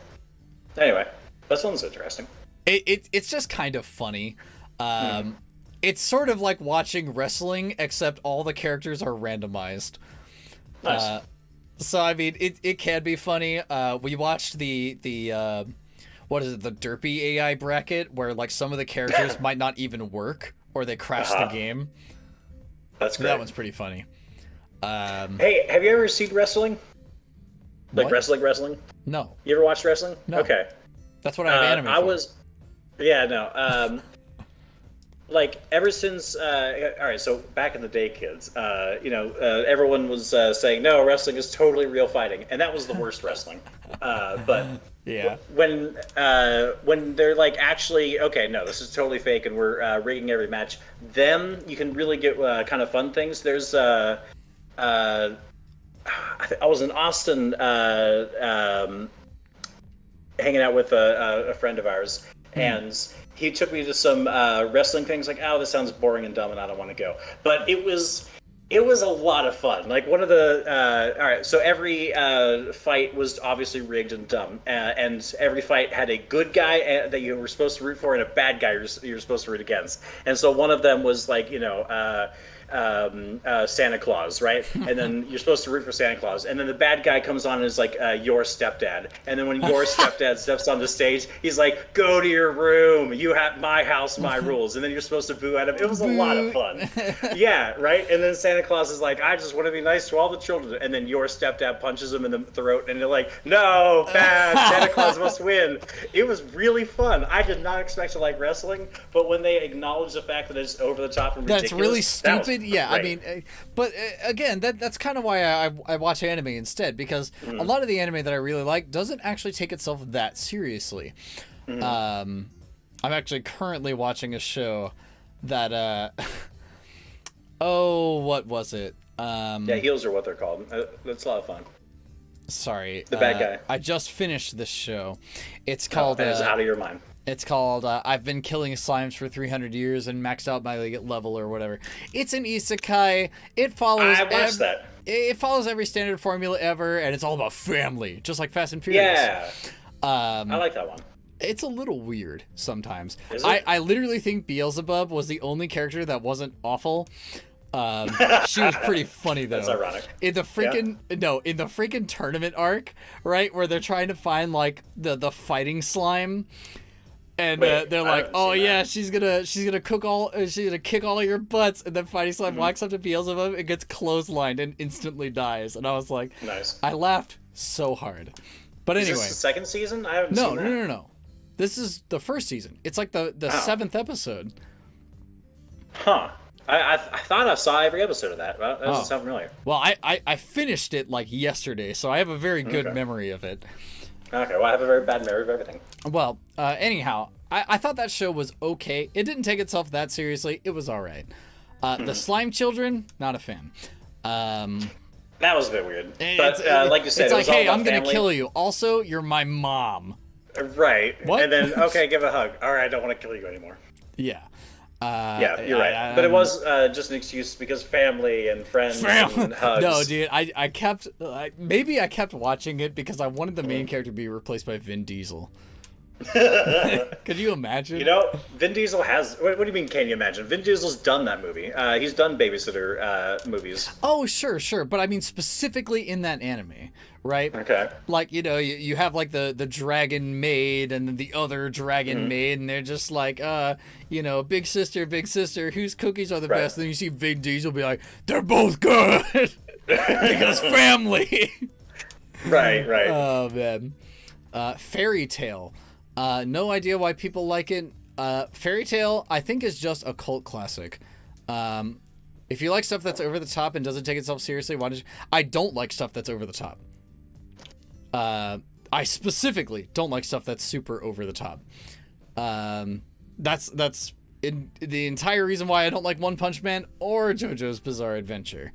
Anyway, that sounds interesting. It's just kind of funny. It's sort of like watching wrestling, except all the characters are randomized. Nice. So I mean, it can be funny. We watched the what is it, the derpy AI bracket, where like some of the characters might not even work or they crash the game. That's great. That one's pretty funny. Hey, have you ever seen wrestling? Like what? wrestling? No. You ever watched wrestling? No. Okay. That's what I have anime for. Yeah, no. Like ever since, all right. So back in the day, kids, everyone was saying no, wrestling is totally real fighting, and that was the worst wrestling. But yeah, when they're like actually okay, no, this is totally fake, and we're rigging every match, then you can really get kind of fun things. There's I was in Austin hanging out with a friend of ours, and he took me to some wrestling things. Like, oh, this sounds boring and dumb, and I don't want to go. But it was a lot of fun. Like one of the all right, so every fight was obviously rigged and dumb, and every fight had a good guy that you were supposed to root for and a bad guy you were supposed to root against. And so one of them was like Santa Claus, right? And then you're supposed to root for Santa Claus, and then the bad guy comes on and is like your stepdad, and then when your stepdad steps on the stage, he's like, go to your room, you have my house, my rules, and then you're supposed to boo at him. It was a lot of fun. Yeah, right? And then Santa Claus is like, I just want to be nice to all the children, and then your stepdad punches him in the throat, and they're like, no, bad, Santa Claus must win. It was really fun. I did not expect to like wrestling, but when they acknowledge the fact that it's over the top and ridiculous, that's really stupid. Yeah, great. I mean, but again, that's kind of why I watch anime instead, because a lot of the anime that I really like doesn't actually take itself that seriously. I'm actually currently watching a show that what was it? Yeah, heels are what they're called. That's a lot of fun. Sorry, the bad guy. I just finished this show. It's called it's out of your mind. It's called I've been killing slimes for 300 years and maxed out my level or whatever. It's an isekai. It follows I watched that. It follows every standard formula ever, and it's all about family, just like Fast and Furious. Yeah. I like that one. It's a little weird sometimes. Is it? I literally think Beelzebub was the only character that wasn't awful. She was pretty funny though. That's ironic. In the freaking tournament arc, right, where they're trying to find like the fighting slime. And they're like, "Oh yeah, she's gonna kick all of your butts." And then Fighting Slime walks up to Beelzebub and gets clotheslined and instantly dies. And I was like, "Nice." I laughed so hard. But anyway, is this the second season? I haven't seen that. No. This is the first season. It's like the 7th episode. Huh. I thought I saw every episode of that. That doesn't sound familiar. Well, I finished it like yesterday, so I have a very good memory of it. Okay, well, I have a very bad memory of everything. Well, anyhow, I thought that show was okay. It didn't take itself that seriously. It was all right. The Slime Children, not a fan. That was a bit weird. But like you said, it's it like, was all hey, about I'm going to family. kill you. Also, you're my mom. Right. What? And then, okay, give a hug. All right, I don't want to kill you anymore. Yeah. Yeah, you're right. But it was just an excuse because family and friends and hugs. No, dude, I kept maybe I kept watching it because I wanted the main character to be replaced by Vin Diesel. Could you imagine? You know, Vin Diesel has. What do you mean? Can you imagine? Vin Diesel's done that movie. He's done babysitter movies. Oh, sure, but I mean specifically in that anime, right? Okay. Like, you know, you have like the dragon maid and then the other dragon maid, and they're just like, you know, big sister, whose cookies are the best? And then you see Vin Diesel be like, they're both good because family. Right. Oh man. Fairy Tale. No idea why people like it. Fairy Tale, I think, is just a cult classic. If you like stuff that's over the top and doesn't take itself seriously, why did you... I don't like stuff that's over the top. I specifically don't like stuff that's super over the top. That's the entire reason why I don't like One Punch Man or JoJo's Bizarre Adventure.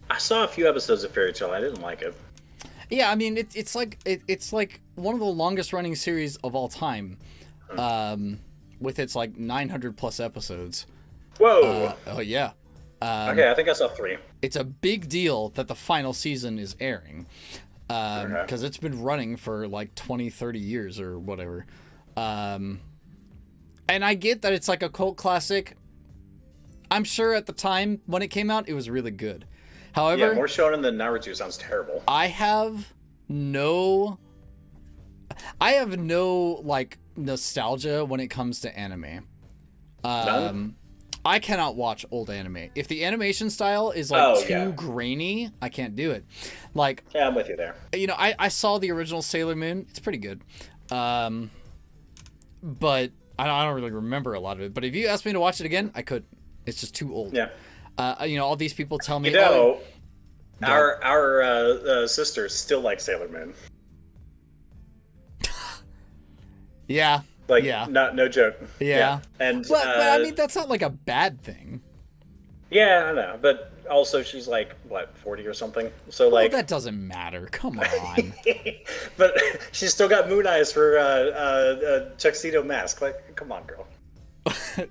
I saw a few episodes of Fairy Tale. I didn't like it. Yeah, I mean, it's like one of the longest running series of all time, with its like 900 plus episodes. Whoa. Oh yeah. Okay, I think I saw 3. It's a big deal that the final season is airing, because it's been running for like 20, 30 years or whatever. And I get that it's like a cult classic. I'm sure at the time when it came out, it was really good. However, yeah, more shonen than Naruto sounds terrible. I have no like nostalgia when it comes to anime. None? I cannot watch old anime. If the animation style is like too grainy, I can't do it. Like, yeah, I'm with you there. You know, I saw the original Sailor Moon. It's pretty good. But I don't really remember a lot of it. But if you asked me to watch it again, I could. It's just too old. Yeah. You know, all these people tell me, you know, our sisters still like Sailor Moon. Yeah. Like, yeah. No joke. Yeah. And but I mean, that's not like a bad thing. Yeah, I know. But also, she's like, what, 40 or something? So, like... that doesn't matter. Come on. But she's still got moon eyes for a tuxedo mask. Like, come on, girl.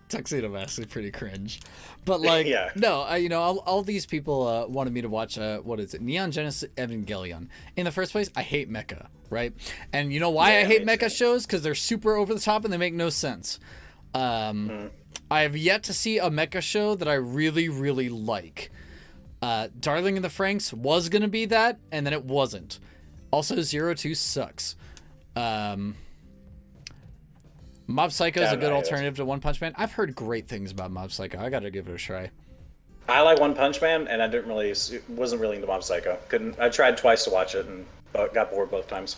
Tuxedo Mask is pretty cringe, but like, yeah. No, you know, all these people wanted me to watch what is it, Neon Genesis Evangelion. In the first place, I hate mecha, right? And you know why I hate mecha shows? Because they're super over the top and they make no sense. I have yet to see a mecha show that I really, really like. Darling in the Franxx was gonna be that, and then it wasn't. Also, 02 sucks. Mob Psycho is a good alternative to One Punch Man. I've heard great things about Mob Psycho. I gotta give it a try. I like One Punch Man, and I wasn't really into Mob Psycho. I tried twice to watch it and got bored both times.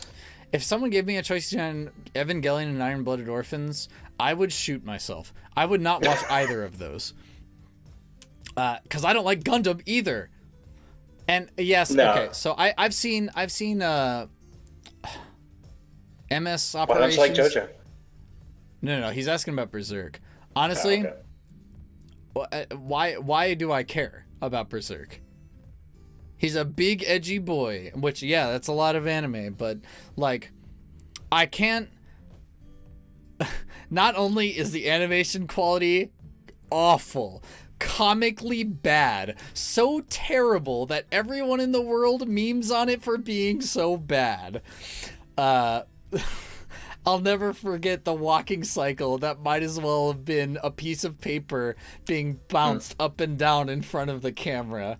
If someone gave me a choice between Evangelion and Iron Blooded Orphans, I would shoot myself. I would not watch either of those. Because I don't like Gundam either. And yes, okay, so I've seen MS Operations. Why don't you like JoJo? No, he's asking about Berserk. Honestly, why do I care about Berserk? He's a big edgy boy, which, yeah, that's a lot of anime, but like, I can't. Not only is the animation quality awful, comically bad, so terrible that everyone in the world memes on it for being so bad. I'll never forget the walking cycle that might as well have been a piece of paper being bounced up and down in front of the camera.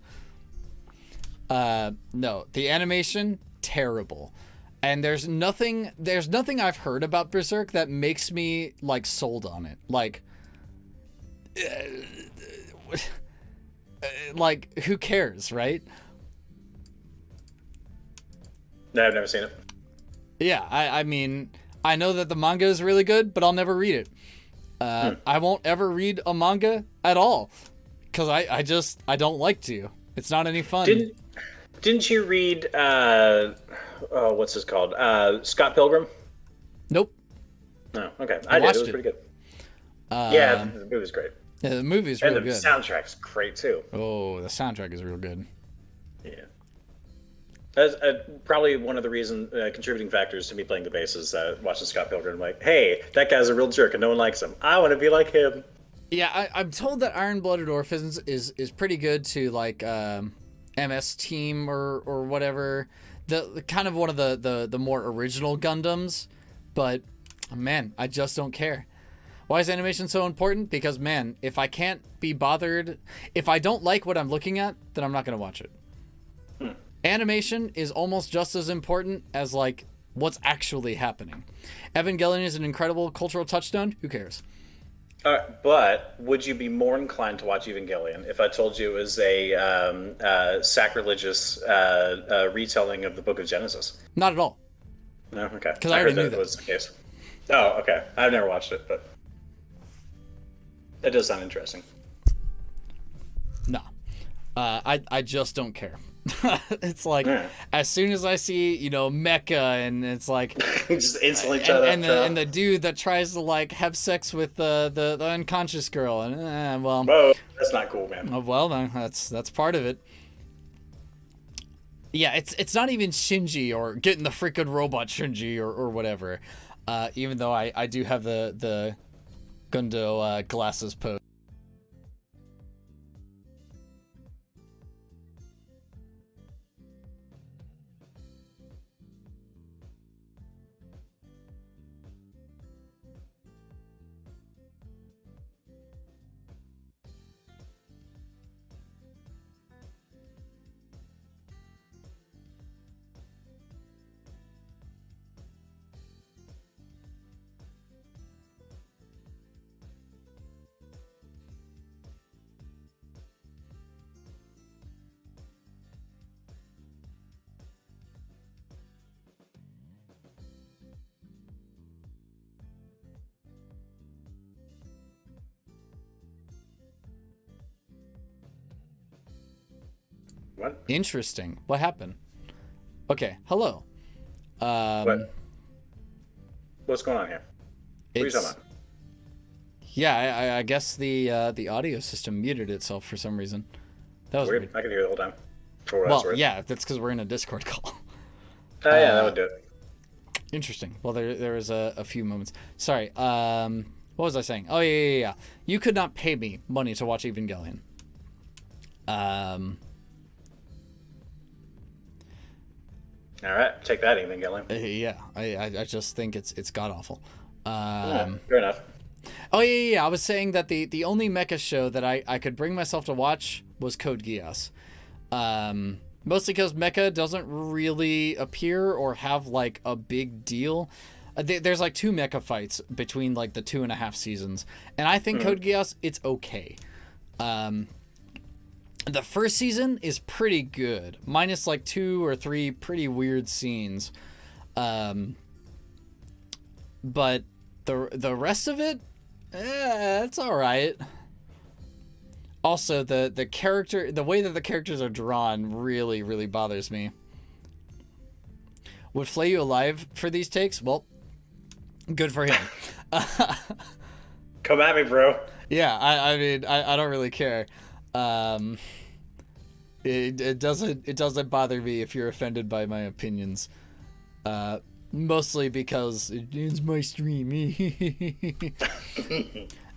No, the animation, terrible. And there's nothing I've heard about Berserk that makes me like sold on it. Like who cares, right? No, I've never seen it. Yeah, I mean, I know that the manga is really good, but I'll never read it. I won't ever read a manga at all because I don't like to. It's not any fun. Didn't you read what's this called? Scott Pilgrim? Nope. No. Okay, I did. It was pretty good. Yeah, the movie was great. Yeah, the movie's really good. And the soundtrack's great too. Oh, the soundtrack is real good. Yeah. That's probably one of the contributing factors to me playing the bass is watching Scott Pilgrim. Like, hey, that guy's a real jerk and no one likes him. I want to be like him. Yeah, I'm told that Iron Blooded Orphans is pretty good to like MS Team or whatever. the kind of one of the more original Gundams, but man, I just don't care. Why is animation so important? Because man, if I can't be bothered, if I don't like what I'm looking at, then I'm not gonna watch it. Animation is almost just as important as like what's actually happening. Evangelion is an incredible cultural touchstone. Who cares? But would you be more inclined to watch Evangelion if I told you it was a sacrilegious retelling of the Book of Genesis? Not at all. No, okay. Because I already knew that was the case. Oh, okay. I've never watched it, but that does sound interesting. No, I just don't care. It's like as soon as I see mecha and it's like just instantly and the dude that tries to like have sex with the unconscious girl and well, whoa, that's not cool, man. Well, then that's part of it. Yeah, it's not even Shinji or getting the freaking robot Shinji or whatever. Even though I do have the Gundo glasses pose. What? Interesting. What happened? Okay. Hello. What's going on here? What are you talking about? Yeah, I guess the audio system muted itself for some reason. That was weird. I can hear it the whole time. Well, yeah, that's because we're in a Discord call. Oh, yeah, that would do it. Interesting. Well, there was a few moments. Sorry. What was I saying? Oh, yeah. You could not pay me money to watch Evangelion. All right, take that, Evangelion. Yeah, I just think it's god awful. Fair enough. Oh yeah. I was saying that the only mecha show that I could bring myself to watch was Code Geass. Mostly because mecha doesn't really appear or have like a big deal. There's like 2 mecha fights between like the 2.5 seasons, and I think Code Geass it's okay. The first season is pretty good, minus like 2 or 3 pretty weird scenes. But the rest of it, it's all right. Also, the way that the characters are drawn really, really bothers me. Would Flay you alive for these takes? Well, good for him. Come at me, bro. Yeah, I mean, I don't really care. It doesn't bother me if you're offended by my opinions. Mostly because it's my stream.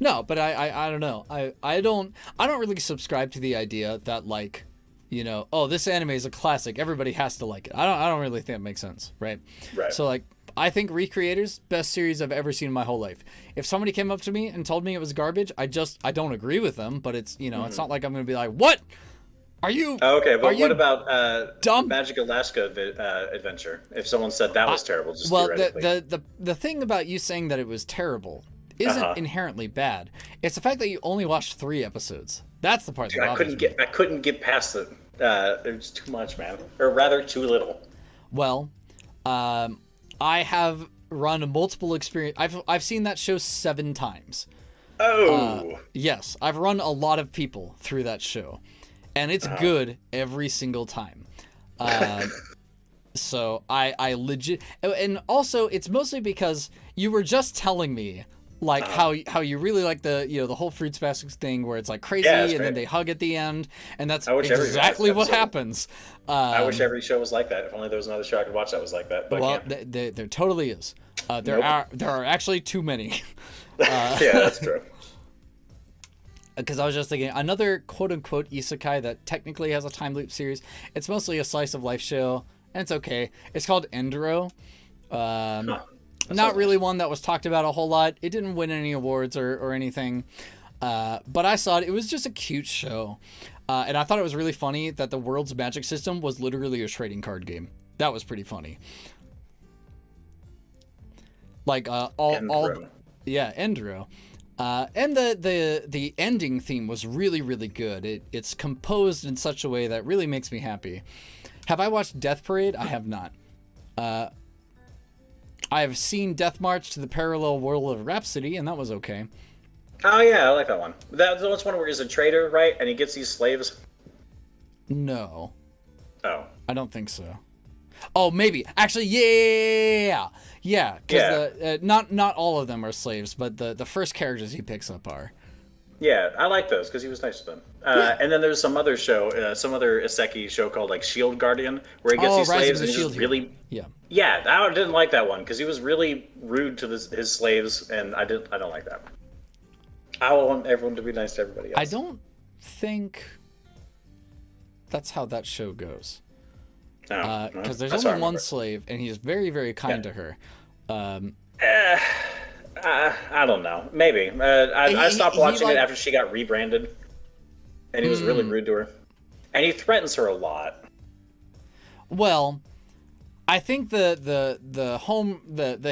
No, but I don't know. I don't really subscribe to the idea that like, this anime is a classic, everybody has to like it. I don't really think it makes sense, right? Right. So like, I think Recreators, best series I've ever seen in my whole life. If somebody came up to me and told me it was garbage, I don't agree with them, but it's, it's not like I'm going to be like, what? Are you? Oh, okay, but what about dumb? Magic Alaska Adventure? If someone said that was terrible, just theoretically. the thing about you saying that it was terrible isn't inherently bad. It's the fact that you only watched 3 episodes. That's the part that bothers me. I couldn't get past it. It was too much, man, or rather, too little. Well, I have run multiple experience. I've seen that show 7 times. Oh. Yes, I've run a lot of people through that show. And it's good every single time. So I legit, and also it's mostly because you were just telling me like how you really like the the whole Fruits Basket thing where it's like crazy and then they hug at the end, and that's exactly what happens. I wish every show was like that. If only there was another show I could watch that was like that. But well, there totally is. There are actually too many. Yeah, that's true. Because I was just thinking, another quote-unquote isekai that technically has a time loop series, it's mostly a slice of life show, and it's okay. It's called Endro. Not really nice. one that was talked about a whole lot. It didn't win any awards or anything. But I saw it. It was just a cute show. And I thought it was really funny that the world's magic system was literally a trading card game. That was pretty funny. Like Endro. And the ending theme was really, really good. It's composed in such a way that really makes me happy. Have I watched Death Parade? I have not. I have seen Death March to the Parallel World of Rhapsody, and that was okay. Oh yeah, I like that one. That's one where he's a trader, right? And he gets these slaves. No. Oh. I don't think so. Oh, maybe. Actually, yeah. Because not all of them are slaves, but the first characters he picks up are. Yeah, I like those because he was nice to them. And then there's some other show, some other Isekai show called like Shield Guardian, where he gets these slaves and he's just really. Yeah, I didn't like that one because he was really rude to his slaves, and I don't like that. I want everyone to be nice to everybody else. I don't think that's how that show goes. Because there's only one slave, and he's very, very kind to her. I don't know. Maybe. I stopped watching it after she got rebranded, and he was really rude to her. And he threatens her a lot. Well, I think the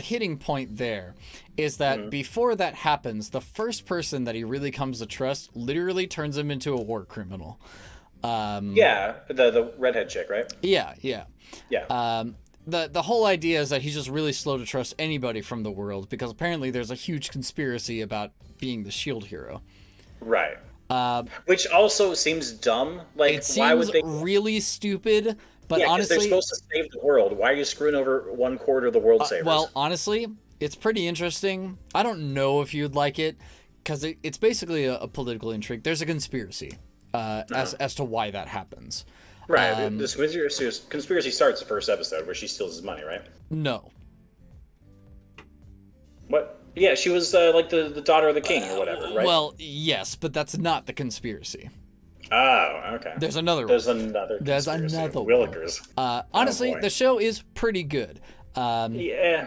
hitting point there is that before that happens, the first person that he really comes to trust literally turns him into a war criminal. The redhead chick, right? Yeah. The whole idea is that he's just really slow to trust anybody from the world because apparently there's a huge conspiracy about being the shield hero. Right. Which also seems dumb. Like, it seems why would they really stupid? But honestly, they're supposed to save the world. Why are you screwing over 1/4 of the world savers? Well, honestly, it's pretty interesting. I don't know if you'd like it because it's basically a political intrigue. There's a conspiracy as to why that happens. Right. The conspiracy starts the first episode where she steals his money, right? No. What? Yeah, she was like the daughter of the king or whatever, right? Well, yes, but that's not the conspiracy. Oh, okay. There's another one. There's another Willikers. Honestly, the show is pretty good. Yeah.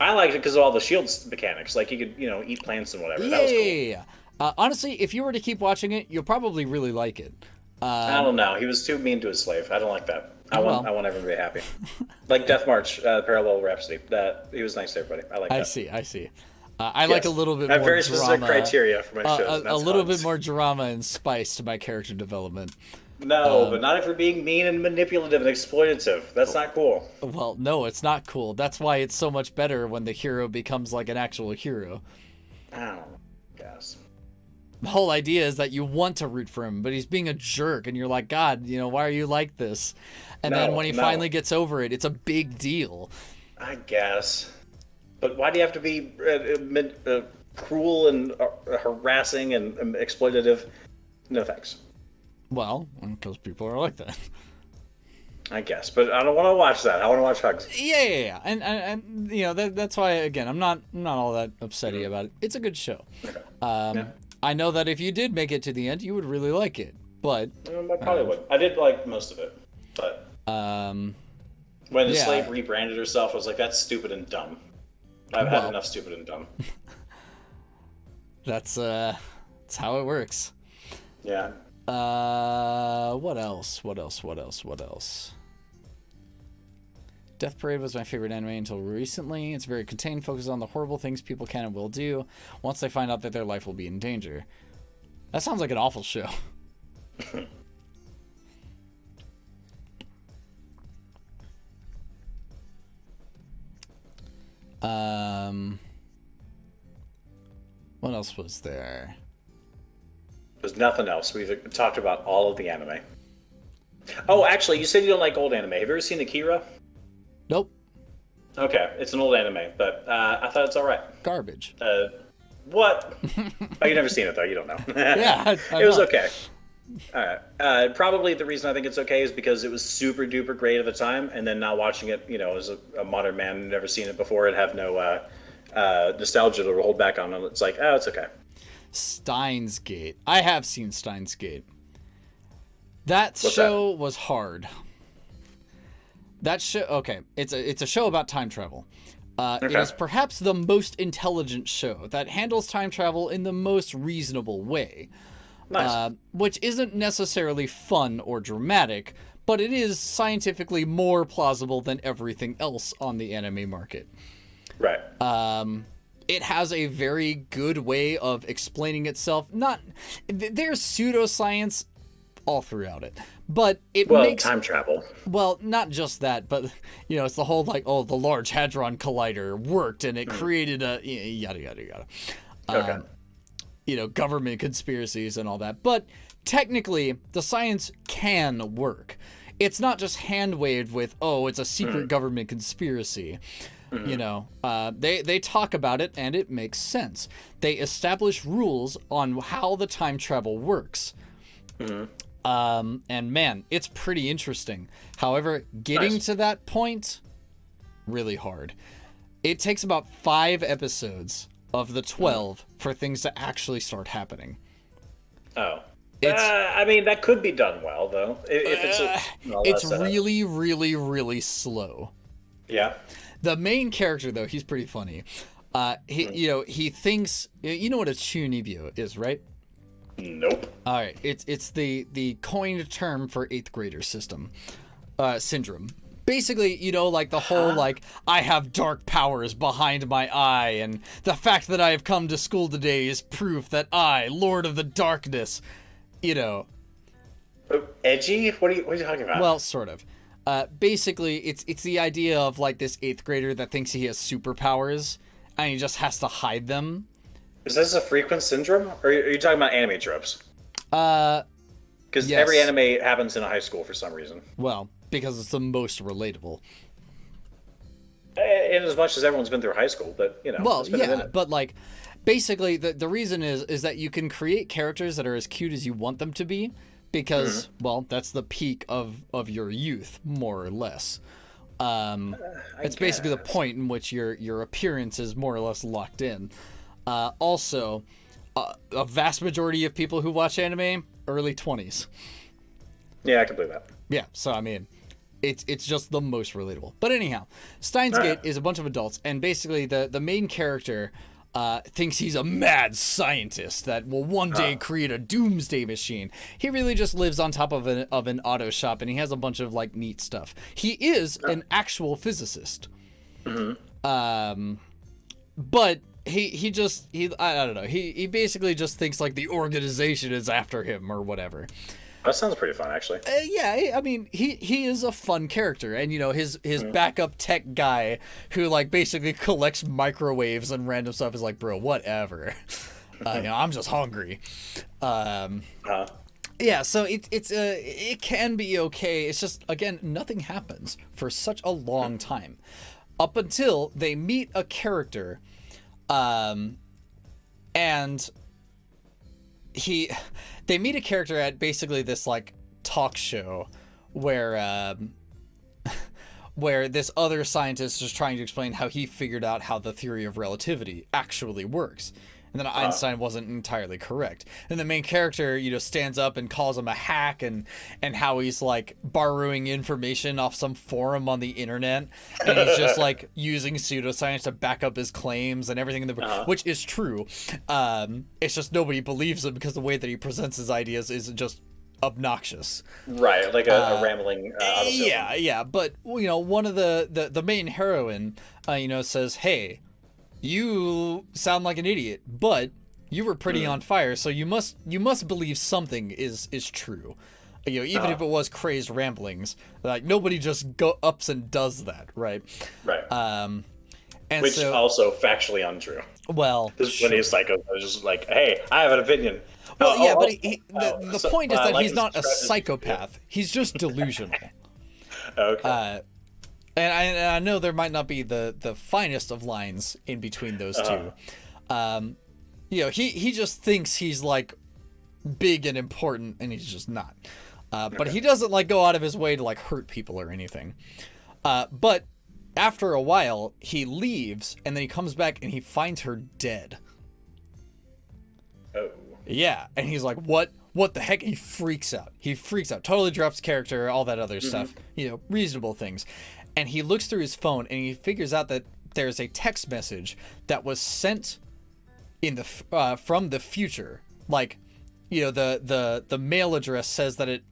I liked it because of all the shield mechanics. Like, you could, eat plants and whatever. That was cool. Yeah. Honestly, if you were to keep watching it, you'll probably really like it. I don't know. He was too mean to his slave. I don't like that. I want everyone to be happy. Like Death March, Parallel Rhapsody. He was nice to everybody. I like that. I see. I like a little bit more drama. I have very specific criteria for my shows. A little bit more drama and spice to my character development. No, but not if you're being mean and manipulative and exploitative. That's not cool. Well, no, it's not cool. That's why it's so much better when the hero becomes like an actual hero. I don't guess. The whole idea is that you want to root for him, but he's being a jerk, and you're like, God, why are you like this? And then when he finally gets over it, it's a big deal. I guess. But why do you have to be cruel and harassing and exploitative? No thanks. Well, because people are like that. I guess, but I don't want to watch that. I want to watch hugs. Yeah. And that's why, again, I'm not all that upsetty about it. It's a good show. Okay. I know that if you did make it to the end, you would really like it, but... I probably would. I did like most of it, but... when the slave rebranded herself, I was like, that's stupid and dumb. I've had enough stupid and dumb. That's how it works. Yeah. What else? Death Parade was my favorite anime until recently. It's very contained, focused on the horrible things people can and will do once they find out that their life will be in danger. That sounds like an awful show. What else was there? There's nothing else. We've talked about all of the anime. Oh, actually, you said you don't like old anime. Have you ever seen Akira? Nope. Okay, it's an old anime, but I thought it's all right. Garbage. What? Oh, you've never seen it, though. You don't know. Yeah, it was okay. All right. Probably the reason I think it's okay is because it was super duper great at the time, and then now watching it, as a modern man who'd never seen it before and have no nostalgia to hold back on, it's like, oh, it's okay. Steins Gate. I have seen Steins Gate. That show was hard. That show, okay, it's a show about time travel. It Okay. is perhaps the most intelligent show that handles time travel in the most reasonable way. Nice. Which isn't necessarily fun or dramatic, but it is scientifically more plausible than everything else on the anime market. Right. It has a very good way of explaining itself. There's pseudoscience all throughout it, but it makes time travel. well, not just that, but it's the whole like, oh, the Large Hadron Collider worked and it created a yada yada yada. Okay. Government conspiracies and all that. But technically, the science can work. It's not just hand-waved with, oh, it's a secret government conspiracy. They talk about it and it makes sense. They establish rules on how the time travel works. And man, it's pretty interesting. However, getting to that point, really hard. It takes about 5 episodes of the 12 for things to actually start happening. Oh. I mean, that could be done well, though. It's really, really, really slow. Yeah. The main character, though, he's pretty funny. He thinks, you know what a chunibyo is, right? Nope. All right, it's the coined term for 8th grader syndrome. Basically, like the whole like, I have dark powers behind my eye, and the fact that I have come to school today is proof that I, Lord of the Darkness, Edgy? What are you talking about? Well, sort of. Basically, it's the idea of like this 8th grader that thinks he has superpowers, and he just has to hide them. Is this a frequent syndrome, or are you talking about anime tropes? Because Yes. every anime happens in a high school for some reason. Well, because it's the most relatable. In as much as everyone's been through high school, but Well, it's been a yeah, minute. but like, basically, the reason is that you can create characters that are as cute as you want them to be, because well, that's the peak of your youth, more or less. It's basically the point in which your appearance is more or less locked in. Also, a vast majority of people who watch anime, early 20s. Yeah, I can believe that. Yeah, so I mean, it's just the most relatable. But anyhow, Steins Gate is a bunch of adults, and basically the main character thinks he's a mad scientist that will one day create a doomsday machine. He really just lives on top of an auto shop, and he has a bunch of like neat stuff. He is an actual physicist. But he I don't know. He basically just thinks like the organization is after him or whatever. That sounds pretty fun, actually. Yeah, I mean, he is a fun character, and his backup tech guy who like basically collects microwaves and random stuff is like, bro, whatever. I'm just hungry. Yeah, so it can be okay. It's just, again, nothing happens for such a long time, up until they meet a character, and they meet a character at basically this like talk show where where this other scientist is trying to explain how he figured out how the theory of relativity actually works. And then Einstein wasn't entirely correct. And the main character, stands up and calls him a hack, and how he's like borrowing information off some forum on the internet, and he's just like using pseudoscience to back up his claims and everything in the which is true. It's just nobody believes him because the way that he presents his ideas is just obnoxious. Right, like a rambling autosalesman. Yeah, but one of the main heroine says, hey, you sound like an idiot, but you were pretty on fire, so you must believe something is true. Even if it was crazed ramblings, like nobody just ups and does that, right? Right. And which so, also factually untrue. Well, This is when he's like, just like, hey, I have an opinion. Well, but the point is that he's not a psychopath. He's just delusional. Okay. And I know there might not be the finest of lines in between those two. He just thinks he's like big and important, and he's just not. But he doesn't like go out of his way to like hurt people or anything. But after a while, he leaves, and then he comes back and he finds her dead. Oh. Yeah, and he's like, what what the heck? He freaks out. Totally drops character, all that other stuff. Reasonable things. And he looks through his phone and he figures out that there's a text message that was sent in the from the future. Like, the mail address says that it,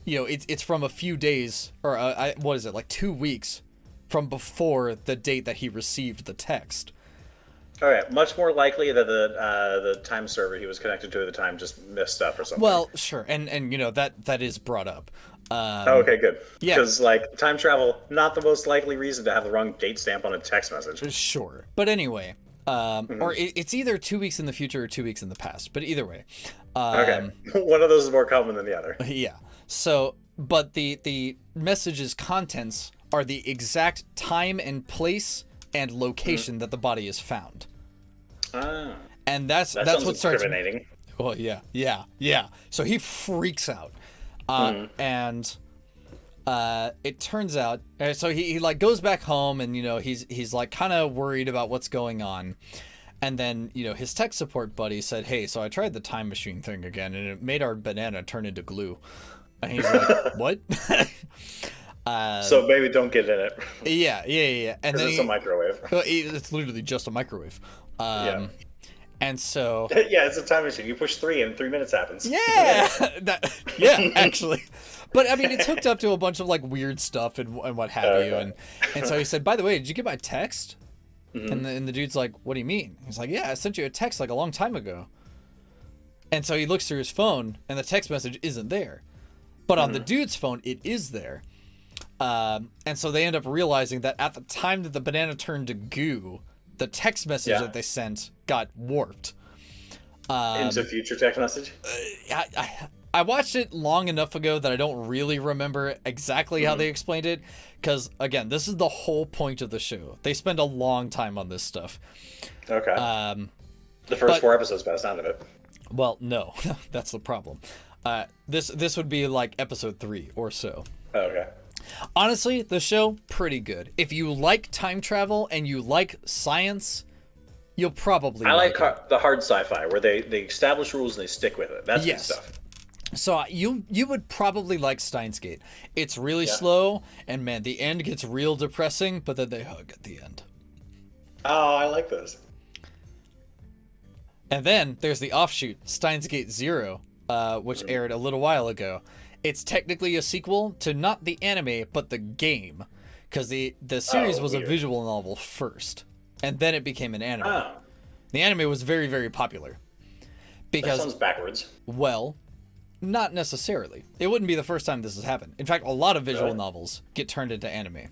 it's from a few days, or what is it, like 2 weeks from before the date that he received the text. All right, much more likely that the time server he was connected to at the time just messed up or something. Well, sure, and that is brought up. Okay, good. Yeah, because time travel, not the most likely reason to have the wrong date stamp on a text message. Sure, but anyway, or it's either 2 weeks in the future or 2 weeks in the past. But either way, okay, one of those is more common than the other. Yeah. So, but the message's contents are the exact time and place and location that the body is found. And that's what starts incriminating. Well, yeah. So he freaks out, and it turns out, so he like goes back home, and he's like kind of worried about what's going on, and then his tech support buddy said, "Hey, so I tried the time machine thing again, and it made our banana turn into glue," and he's like, "What?" So maybe don't get in it. Yeah. And then it's a microwave. It's literally just a microwave. And so yeah, it's a time machine. You push 3 and 3 minutes happens. Yeah, actually. But I mean, it's hooked up to a bunch of like weird stuff and what have you. And so he said, "By the way, did you get my text?" And the dude's like, "What do you mean?" He's like, "Yeah, I sent you a text like a long time ago." And so he looks through his phone, and the text message isn't there, but on the dude's phone, it is there. And so they end up realizing that at the time that the banana turned to goo, the text message that they sent got warped. Into future text message? I watched it long enough ago that I don't really remember exactly how they explained it. Because, again, this is the whole point of the show. They spend a long time on this stuff. Okay. The first 4 episodes by the sound of it. Well, no. That's the problem. This would be like episode 3 or so. Okay. Honestly, the show, pretty good. If you like time travel and you like science, you'll probably like it. The hard sci-fi, where they establish rules and they stick with it. That's good stuff. So you would probably like Steins Gate. It's really slow, and man, the end gets real depressing, but then they hug at the end. Oh, I like this. And then there's the offshoot, Steins Gate Zero, which aired a little while ago. It's technically a sequel to not the anime, but the game, because the series was a visual novel first, and then it became an anime. Oh. The anime was very, very popular. Because, that sounds backwards. Well, not necessarily. It wouldn't be the first time this has happened. In fact, a lot of visual novels get turned into anime.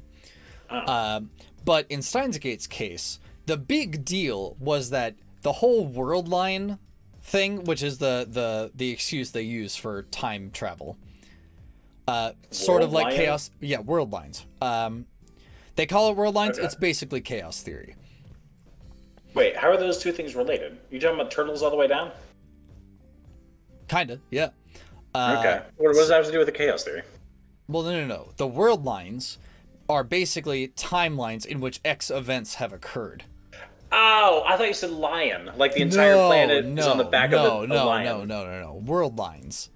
Oh. But in Steins Gate's case, the big deal was that the whole world line thing, which is the excuse they use for time travel, sort of like chaos. Yeah, world lines. They call it world lines. Okay. It's basically chaos theory. Wait, how are those two things related? You talking about turtles all the way down? Kinda, yeah. Okay. What does that have to do with the chaos theory? Well, no. The world lines are basically timelines in which X events have occurred. Oh, I thought you said lion. Like the entire planet is on the back of a lion. No. World lines.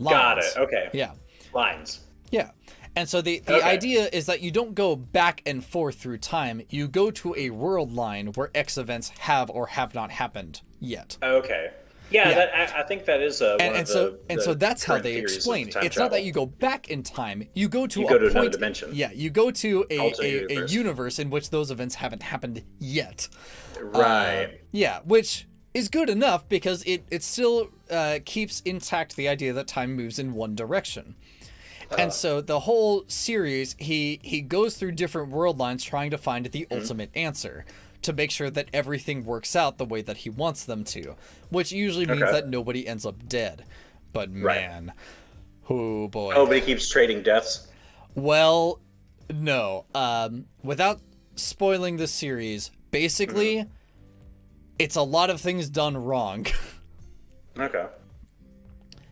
Got it. Okay. Yeah. Lines. Yeah. And so the idea is that you don't go back and forth through time. You go to a world line where X events have or have not happened yet. Okay. Yeah. I think that is so that's how they explain it. It's not that you go back in time. You go to another dimension. Yeah, you go to a universe in which those events haven't happened yet. Right. Which is good enough because it still keeps intact the idea that time moves in one direction. And so the whole series, he goes through different world lines trying to find the ultimate answer, to make sure that everything works out the way that he wants them to, which usually means that nobody ends up dead. But man, oh boy. Oh, but he keeps trading deaths? Well, no. Without spoiling the series, basically, it's a lot of things done wrong. Okay.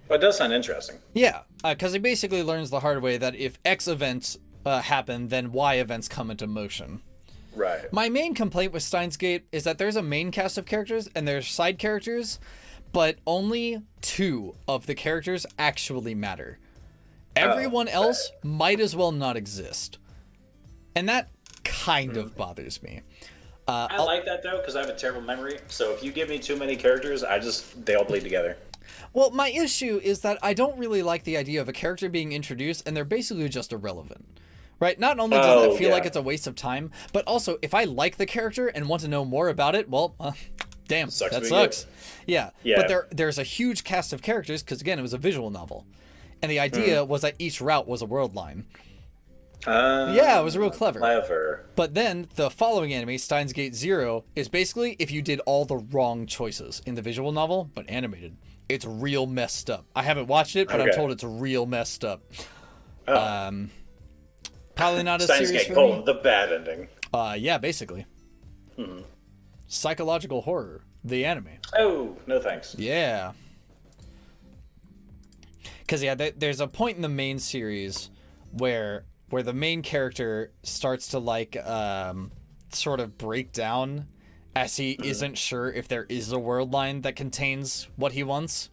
Well, it does sound interesting. Yeah, because he basically learns the hard way that if X events happen, then Y events come into motion. Right. My main complaint with Steins Gate is that there's a main cast of characters and there's side characters, but only 2 of the characters actually matter. Everyone else might as well not exist. And that kind of bothers me. I like that though, because I have a terrible memory. So if you give me too many characters, they all bleed together. Well, my issue is that I don't really like the idea of a character being introduced and they're basically just irrelevant. Right? Not only does that feel like it's a waste of time, but also if I like the character and want to know more about it, well, damn, that sucks. Yeah. But there's a huge cast of characters because, again, it was a visual novel. And the idea was that each route was a world line. Yeah, it was real clever. But then the following anime, Steins Gate Zero, is basically if you did all the wrong choices in the visual novel, but animated. It's real messed up. I haven't watched it, but I'm told it's real messed up. Probably not a Steins series Gate: for me. The bad ending. Yeah, basically. Psychological horror, the anime. Oh, no thanks. Yeah. Because, there's a point in the main series where the main character starts to, like, sort of break down as he isn't sure if there is a world line that contains what he wants.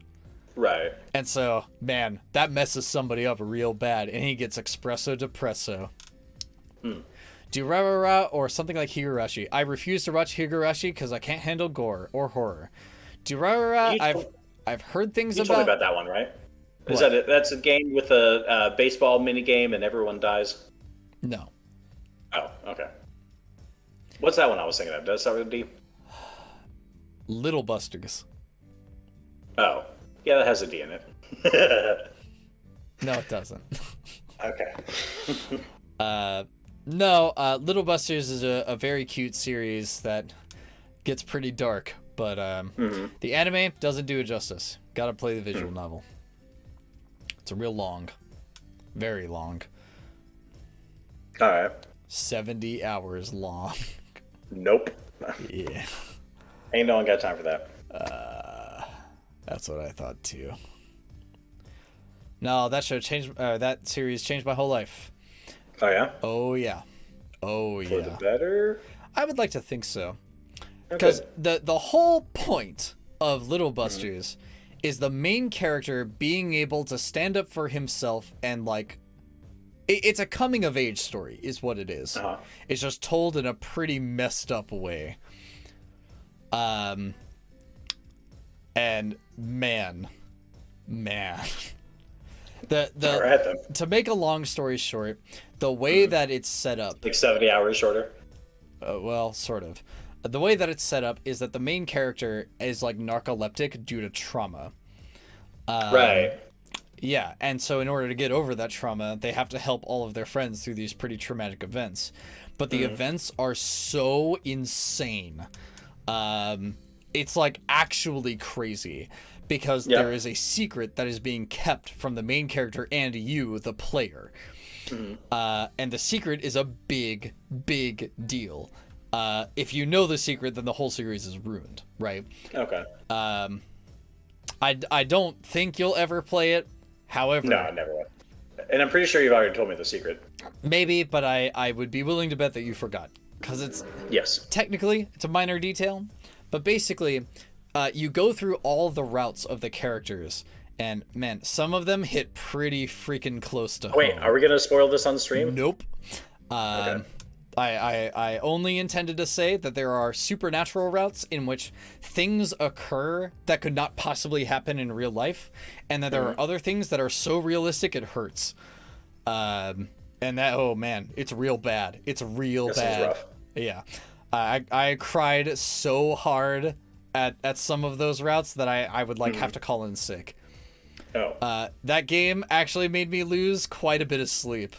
Right. And so, man, that messes somebody up real bad, and he gets espresso depresso. Durarara or something like Higurashi. I refuse to watch Higurashi because I can't handle gore or horror. Durarara, I've heard things about. You told me about that one, right? Is that's a game with a baseball mini game and everyone dies? No. Oh, okay. What's that one I was thinking of? Does it start with a D? Little Busters. Oh, yeah, that has a D in it. No, it doesn't. Okay. No, Little Busters is a very cute series that gets pretty dark, but the anime doesn't do it justice. Gotta play the visual novel. It's a real long. Very long. Alright. 70 hours long. Nope. Yeah. Ain't no one got time for that. That's what I thought too. No, that series changed my whole life. Oh yeah? Oh yeah. Oh yeah. For the better? I would like to think so. Because the whole point of Little Busters is the main character being able to stand up for himself and, like, it's a coming of age story is what it is. It's just told in a pretty messed up way. And man. To make a long story short, the way that it's set up, like 70 hours shorter. Well, sort of. The way that it's set up is that the main character is, like, narcoleptic due to trauma. Right. Yeah, and so in order to get over that trauma, they have to help all of their friends through these pretty traumatic events. But the events are so insane. It's, like, actually crazy. Because there is a secret that is being kept from the main character and you, the player. And the secret is a big, big deal. If you know the secret, then the whole series is ruined, right? Okay. I don't think you'll ever play it. However... No, I never will. And I'm pretty sure you've already told me the secret. Maybe, but I would be willing to bet that you forgot. Because it's... Yes. Technically, it's a minor detail. But basically, you go through all the routes of the characters. And, man, some of them hit pretty freaking close to home. Wait, are we going to spoil this on stream? Nope. Okay. I only intended to say that there are supernatural routes in which things occur that could not possibly happen in real life, and that there are other things that are so realistic it hurts. And that, oh man, it's real bad. It's real bad. Rough. Yeah. I cried so hard at some of those routes that I would like have to call in sick. Oh. That game actually made me lose quite a bit of sleep.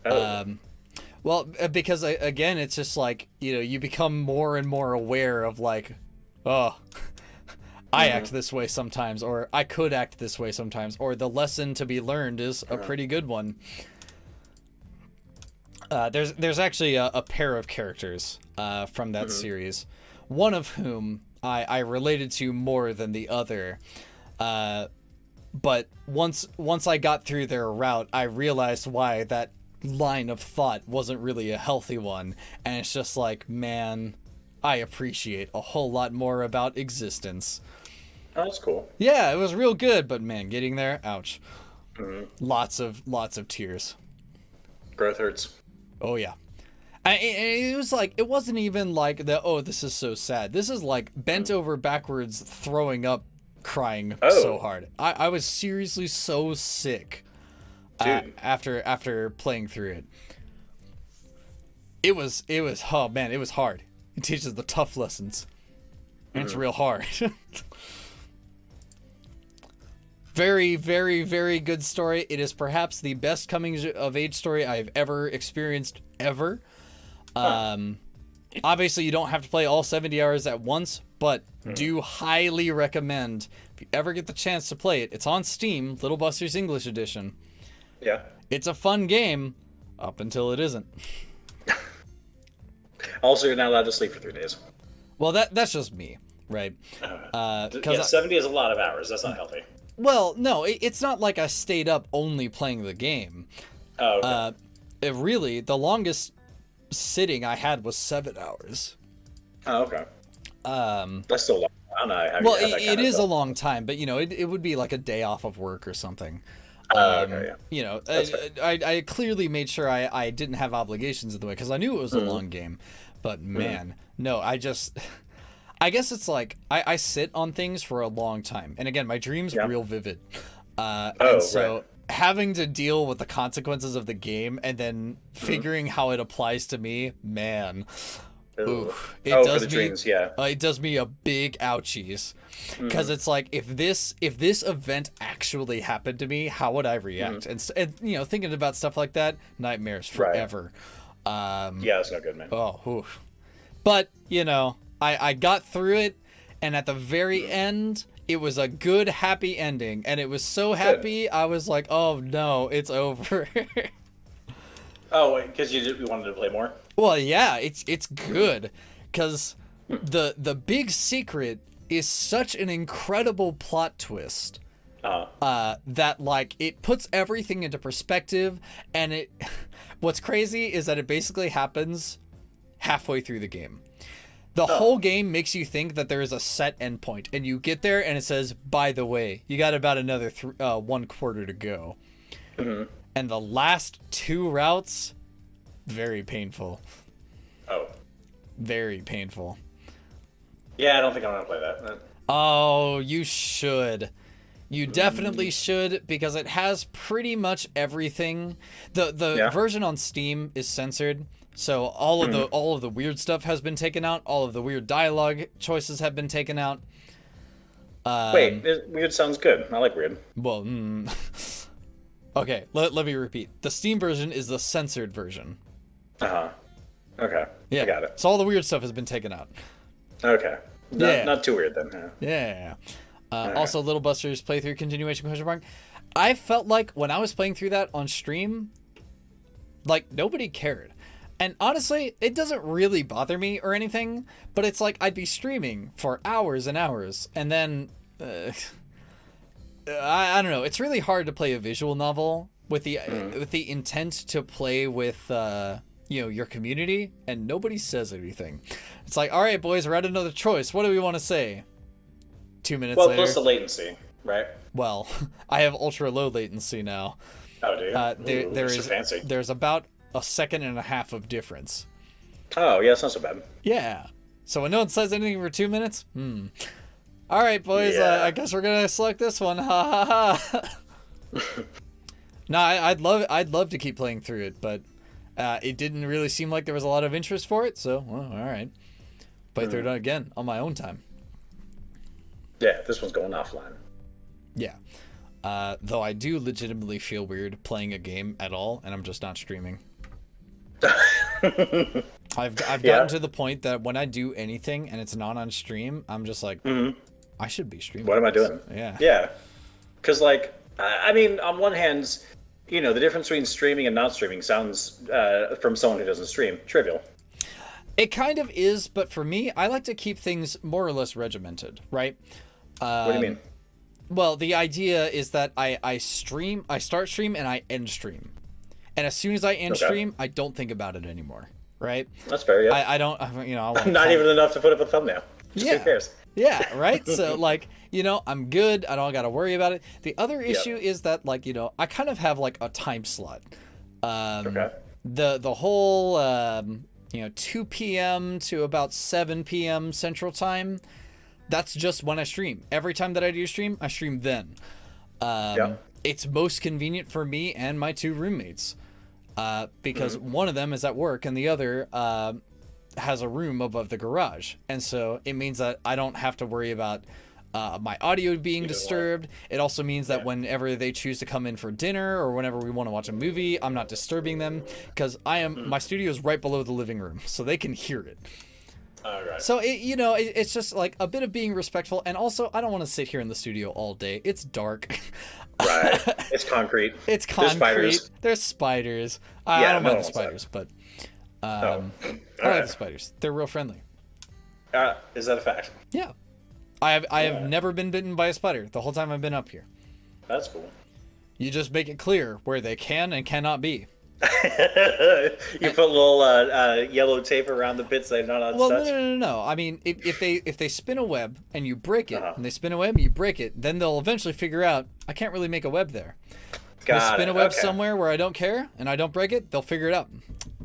Oh. Well, because, again, it's just like, you know, you become more and more aware of, like, oh, I act this way sometimes, or I could act this way sometimes, or the lesson to be learned is a pretty good one. There's actually a pair of characters from that series, one of whom I related to more than the other. But once I got through their route, I realized why that line of thought wasn't really a healthy one, and it's just like, man, I appreciate a whole lot more about existence. Oh, that's cool. Yeah, it was real good, but man, getting there, ouch. Mm-hmm. Lots of tears. Growth hurts. Oh yeah. It was like, it wasn't even like the, oh, this is so sad. This is like bent over backwards, throwing up, crying so hard. I was seriously so sick after playing through it. It was, oh man, it was hard. It teaches the tough lessons. And it's real hard. Very, very, very good story. It is perhaps the best coming of age story I've ever experienced, ever. Obviously, you don't have to play all 70 hours at once, but do highly recommend, if you ever get the chance to play it, it's on Steam, Little Buster's English Edition. Yeah. It's a fun game, up until it isn't. Also, you're not allowed to sleep for 3 days. Well, that's just me, right? Yeah, 70 is a lot of hours. That's not healthy. Well, no, it's not like I stayed up only playing the game. Oh, okay. Really, the longest sitting I had was 7 hours. Oh, okay. That's still long. I don't know how well, it is a long time, but, you know, it would be like a day off of work or something. Okay, yeah. You know, I clearly made sure I didn't have obligations in the way, because I knew it was a long game. But, man, no, I guess it's like, I sit on things for a long time. And again, my dreams are real vivid. And so right. having to deal with the consequences of the game and then figuring how it applies to me, man. Oof, it does me, dreams, yeah. It does me a big ouchies. Because it's like, if this event actually happened to me, how would I react? And you know, thinking about stuff like that, nightmares forever. Right. Yeah, that's not good, man. Oh, oof. But, you know, I got through it, and at the very end, it was a good, happy ending. And it was so happy, I was like, oh no, it's over. Oh, because you wanted to play more? Well, yeah, it's good. Because the big secret is such an incredible plot twist. That, like, it puts everything into perspective, and it... What's crazy is that it basically happens halfway through the game. The whole game makes you think that there is a set endpoint, and you get there and it says, by the way, you got about another 1 quarter to go. And the last 2 routes, very painful. Oh. Very painful. Yeah, I don't think I'm going to play that. Oh, you should. You definitely should, because it has pretty much everything. The version on Steam is censored, so all of the weird stuff has been taken out. All of the weird dialogue choices have been taken out. Wait, weird sounds good. I like weird. Well, okay. Let me repeat. The Steam version is the censored version. Okay. Yeah. I got it. So all the weird stuff has been taken out. Okay. Not too weird then. Huh? Yeah. Also, Little Buster's playthrough continuation ? I felt like when I was playing through that on stream, like, nobody cared. And honestly, it doesn't really bother me or anything, but it's like I'd be streaming for hours and hours, and then I don't know. It's really hard to play a visual novel with the intent to play with you know, your community, and nobody says anything. It's like, all right, boys, we're at another choice. What do we want to say? 2 minutes later. Well, plus the latency, right? Well, I have ultra low latency now. Oh, do you? There's about 1.5 seconds of difference. Oh, yeah, it's not so bad. Yeah. So when no one says anything for 2 minutes, all right, boys, I guess we're gonna select this one. Ha ha ha. No, I'd love to keep playing through it, but it didn't really seem like there was a lot of interest for it. So, well, all right, play through it again on my own time. Yeah, this one's going offline. Yeah. Though I do legitimately feel weird playing a game at all, and I'm just not streaming. I've gotten to the point that when I do anything and it's not on stream, I'm just like, I should be streaming. What am I doing? Yeah. Yeah. Because, like, I mean, on one hand, you know, the difference between streaming and not streaming sounds, from someone who doesn't stream, trivial. It kind of is, but for me, I like to keep things more or less regimented, right? What do you mean? Well, the idea is that I start stream and I end stream. And as soon as I end stream, I don't think about it anymore, right? That's fair, yeah. I don't, you know, not even enough to put up a thumbnail. Just who cares? Yeah, right? So, like, you know, I'm good. I don't got to worry about it. The other issue is that, like, you know, I kind of have, like, a time slot. Okay. The whole, you know, 2 p.m. to about 7 p.m. Central Time, that's just when I stream. Every time that I do stream, I stream then. It's most convenient for me and my 2 roommates. Because one of them is at work and the other has a room above the garage, and so it means that I don't have to worry about my audio being disturbed. It also means that whenever they choose to come in for dinner or whenever we want to watch a movie, I'm not disturbing them because my studio is right below the living room, so they can hear it. All right. So it's just like a bit of being respectful, and also I don't want to sit here in the studio all day. It's dark. Right. It's concrete. It's concrete. There's spiders. I don't mind the spiders, but I like the spiders. They're real friendly. Is that a fact? Yeah. I have never been bitten by a spider the whole time I've been up here. That's cool. You just make it clear where they can and cannot be. You put a little yellow tape around the bits they're not allowed to touch? No. I mean, if they spin a web and you break it, and they spin a web and you break it, then they'll eventually figure out, I can't really make a web there. They spin a web somewhere where I don't care and I don't break it, they'll figure it out.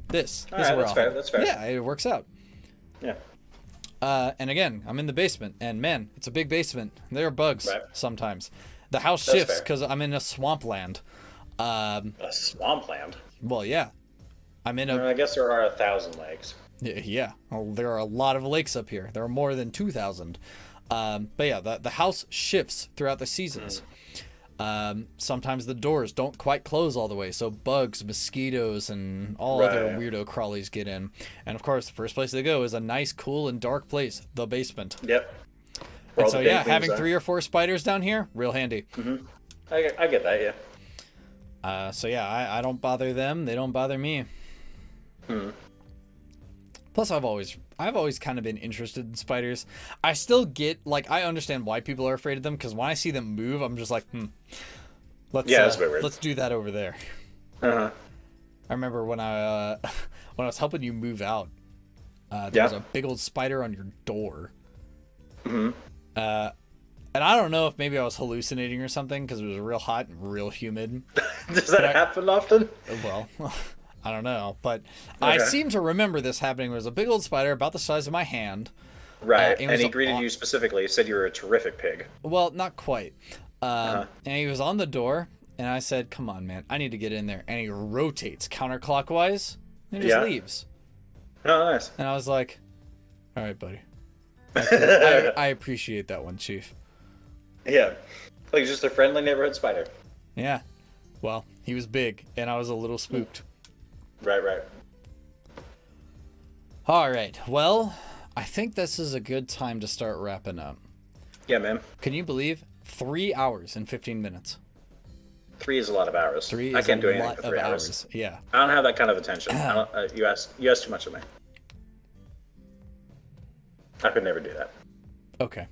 This is where that's fair. Yeah, it works out. Yeah. And again, I'm in the basement, and man, it's a big basement. There are bugs sometimes. The house That's shifts fair. because I'm in a swampland. A swampland? Well, yeah. I'm in I guess there are 1,000 lakes. Yeah. Well, there are a lot of lakes up here. There are more than 2,000. But yeah, the house shifts throughout the seasons. Sometimes the doors don't quite close all the way, so bugs, mosquitoes, and all other weirdo crawlies get in. And of course, the first place they go is a nice, cool, and dark place, the basement. Yep. And so yeah, having 3 or 4 spiders down here, real handy. I get that, yeah. So yeah, I don't bother them. They don't bother me. Plus, I've always kind of been interested in spiders. I still get, like, I understand why people are afraid of them, because when I see them move, I'm just like, that's a bit weird. Let's do that over there. I remember when I was helping you move out, there was a big old spider on your door. And I don't know if maybe I was hallucinating or something, because it was real hot and real humid. Does that happen often? Well, I don't know, but I seem to remember this happening. There was a big old spider about the size of my hand. Right, and he greeted you specifically. He said you were a terrific pig. Well, not quite. And he was on the door, and I said, come on, man, I need to get in there. And he rotates counterclockwise and just leaves. Oh, nice. And I was like, all right, buddy. I appreciate that one, Chief. Yeah. Like just a friendly neighborhood spider. Yeah. Well, he was big, and I was a little spooked. Right. All right. Well, I think this is a good time to start wrapping up. Yeah, man. Can you believe 3 hours and 15 minutes? 3 is a lot of hours. 3 is I can't do a anything lot for of 3 hours. Yeah. I don't have that kind of attention. You ask too much of me. I could never do that. Okay.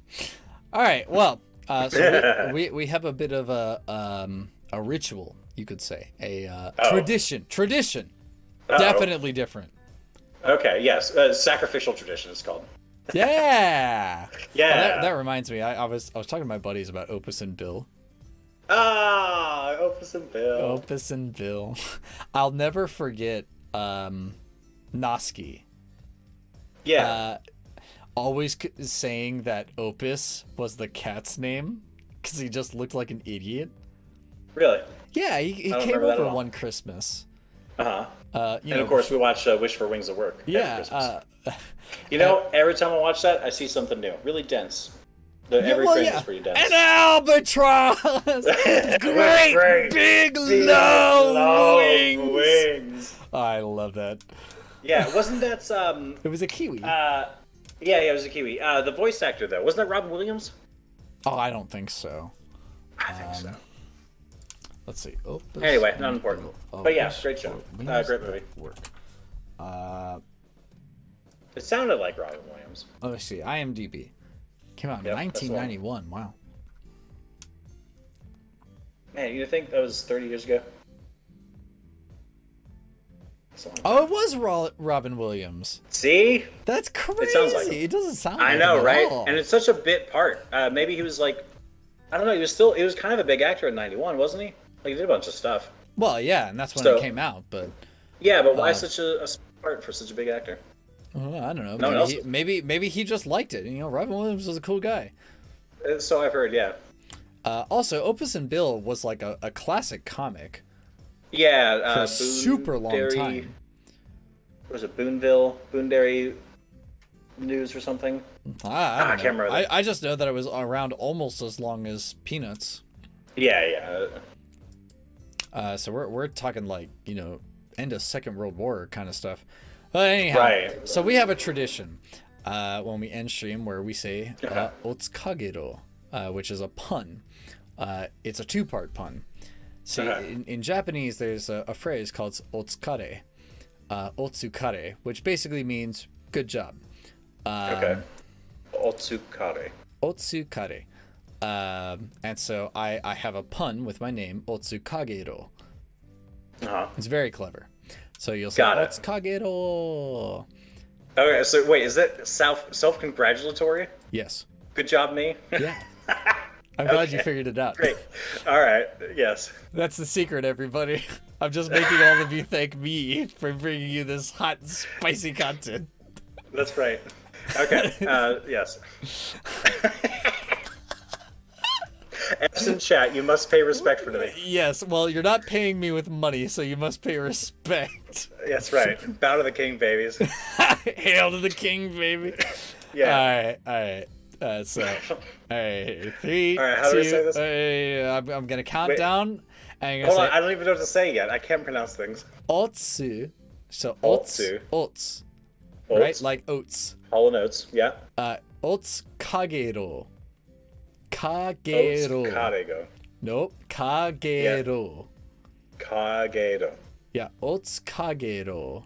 All right. Well, so we have a bit of a ritual, you could say, a tradition. Uh-oh. Definitely different. Okay. Yes. Sacrificial tradition is called. Yeah. Yeah. Well, that reminds me. I was talking to my buddies about Opus and Bill. Opus and Bill. Opus and Bill. I'll never forget Noski. Yeah. Always saying that Opus was the cat's name because he just looked like an idiot. Really? Yeah, he came over one Christmas. And of course, we watched Wish for Wings of Work. Yeah. Every time I watch that, I see something new. Really dense. Every frame is pretty dense. An albatross! Great big long wings! I love that. Yeah, wasn't that It was a kiwi. Yeah, it was a kiwi. The voice actor though, wasn't that Robin Williams? Oh, I don't think so. I think so. Let's see. Anyway, not important. But yeah, great show. Great movie. Work. It sounded like Robin Williams. Let's see. IMDb. Came out in 1991. Wow. Man, you think that was 30 years ago? Oh, it was Robin Williams. See? That's crazy. It sounds like him. It doesn't sound I like know, him right? at all. And it's such a bit part. Maybe he was like, I don't know. He was kind of a big actor in '91, wasn't he? Like he did a bunch of stuff. Well, yeah, and that's when it came out. But yeah, but why such a small part for such a big actor? I don't know. No Maybe he just liked it. You know, Robin Williams was a cool guy. So I've heard. Yeah. Also, Opus and Bill was like a classic comic. Yeah. For a super long time. Was it Boonderry News or something? I can't remember. I just know that it was around almost as long as Peanuts. Yeah. So we're talking like, you know, end of Second World War kind of stuff. But anyhow, right. So we have a tradition when we end stream where we say Kage-BRO, which is a pun. It's a two-part pun. See, in Japanese, there's a phrase called otsukare, otsukare, which basically means good job. Otsukare. Otsukare. And so I have a pun with my name, Otsukage-BRO. It's very clever. So you'll say, Otsukage-BRO. Okay, so wait, is that self-congratulatory? Yes. Good job, me? Yeah. I'm glad you figured it out. Great. All right, yes. That's the secret, everybody. I'm just making all of you thank me for bringing you this hot and spicy content. That's right. Okay, yes. As in chat, you must pay respect for me. Yes, well, you're not paying me with money, so you must pay respect. That's right. Bow to the king, babies. Hail to the king, baby. Yeah. All right. So, all right, 3, all right, how do we say this? I'm gonna count down. And Hold on, I don't even know what to say yet. I can't pronounce things. Otsu. So Otsu. Ots. Right, like oats. Hollow notes. Yeah. Ots Kage-BRO. Oats Kage-BRO. Nope. Kage-BRO. Kage-BRO. Yeah. Ots Kage-BRO.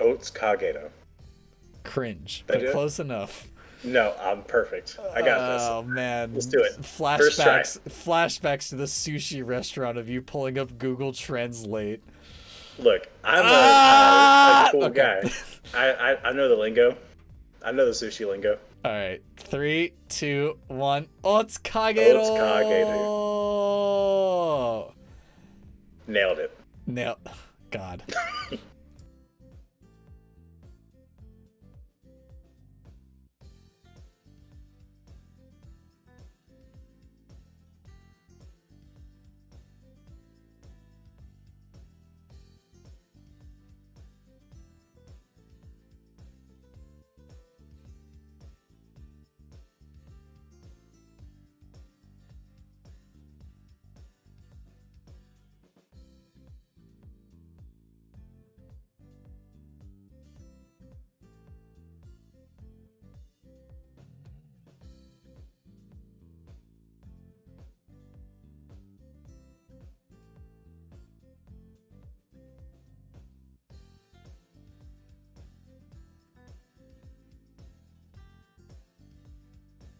Oats Kage-BRO. Cringe, but close enough. No, I'm perfect. I got this. Oh man, let's do it. Flashbacks to the sushi restaurant of you pulling up Google Translate. Look, I'm a cool guy. I know the lingo. I know the sushi lingo. All right, 3, 2, 1. Otsukage-BRO. Otsukage-BRO. Nailed it. God.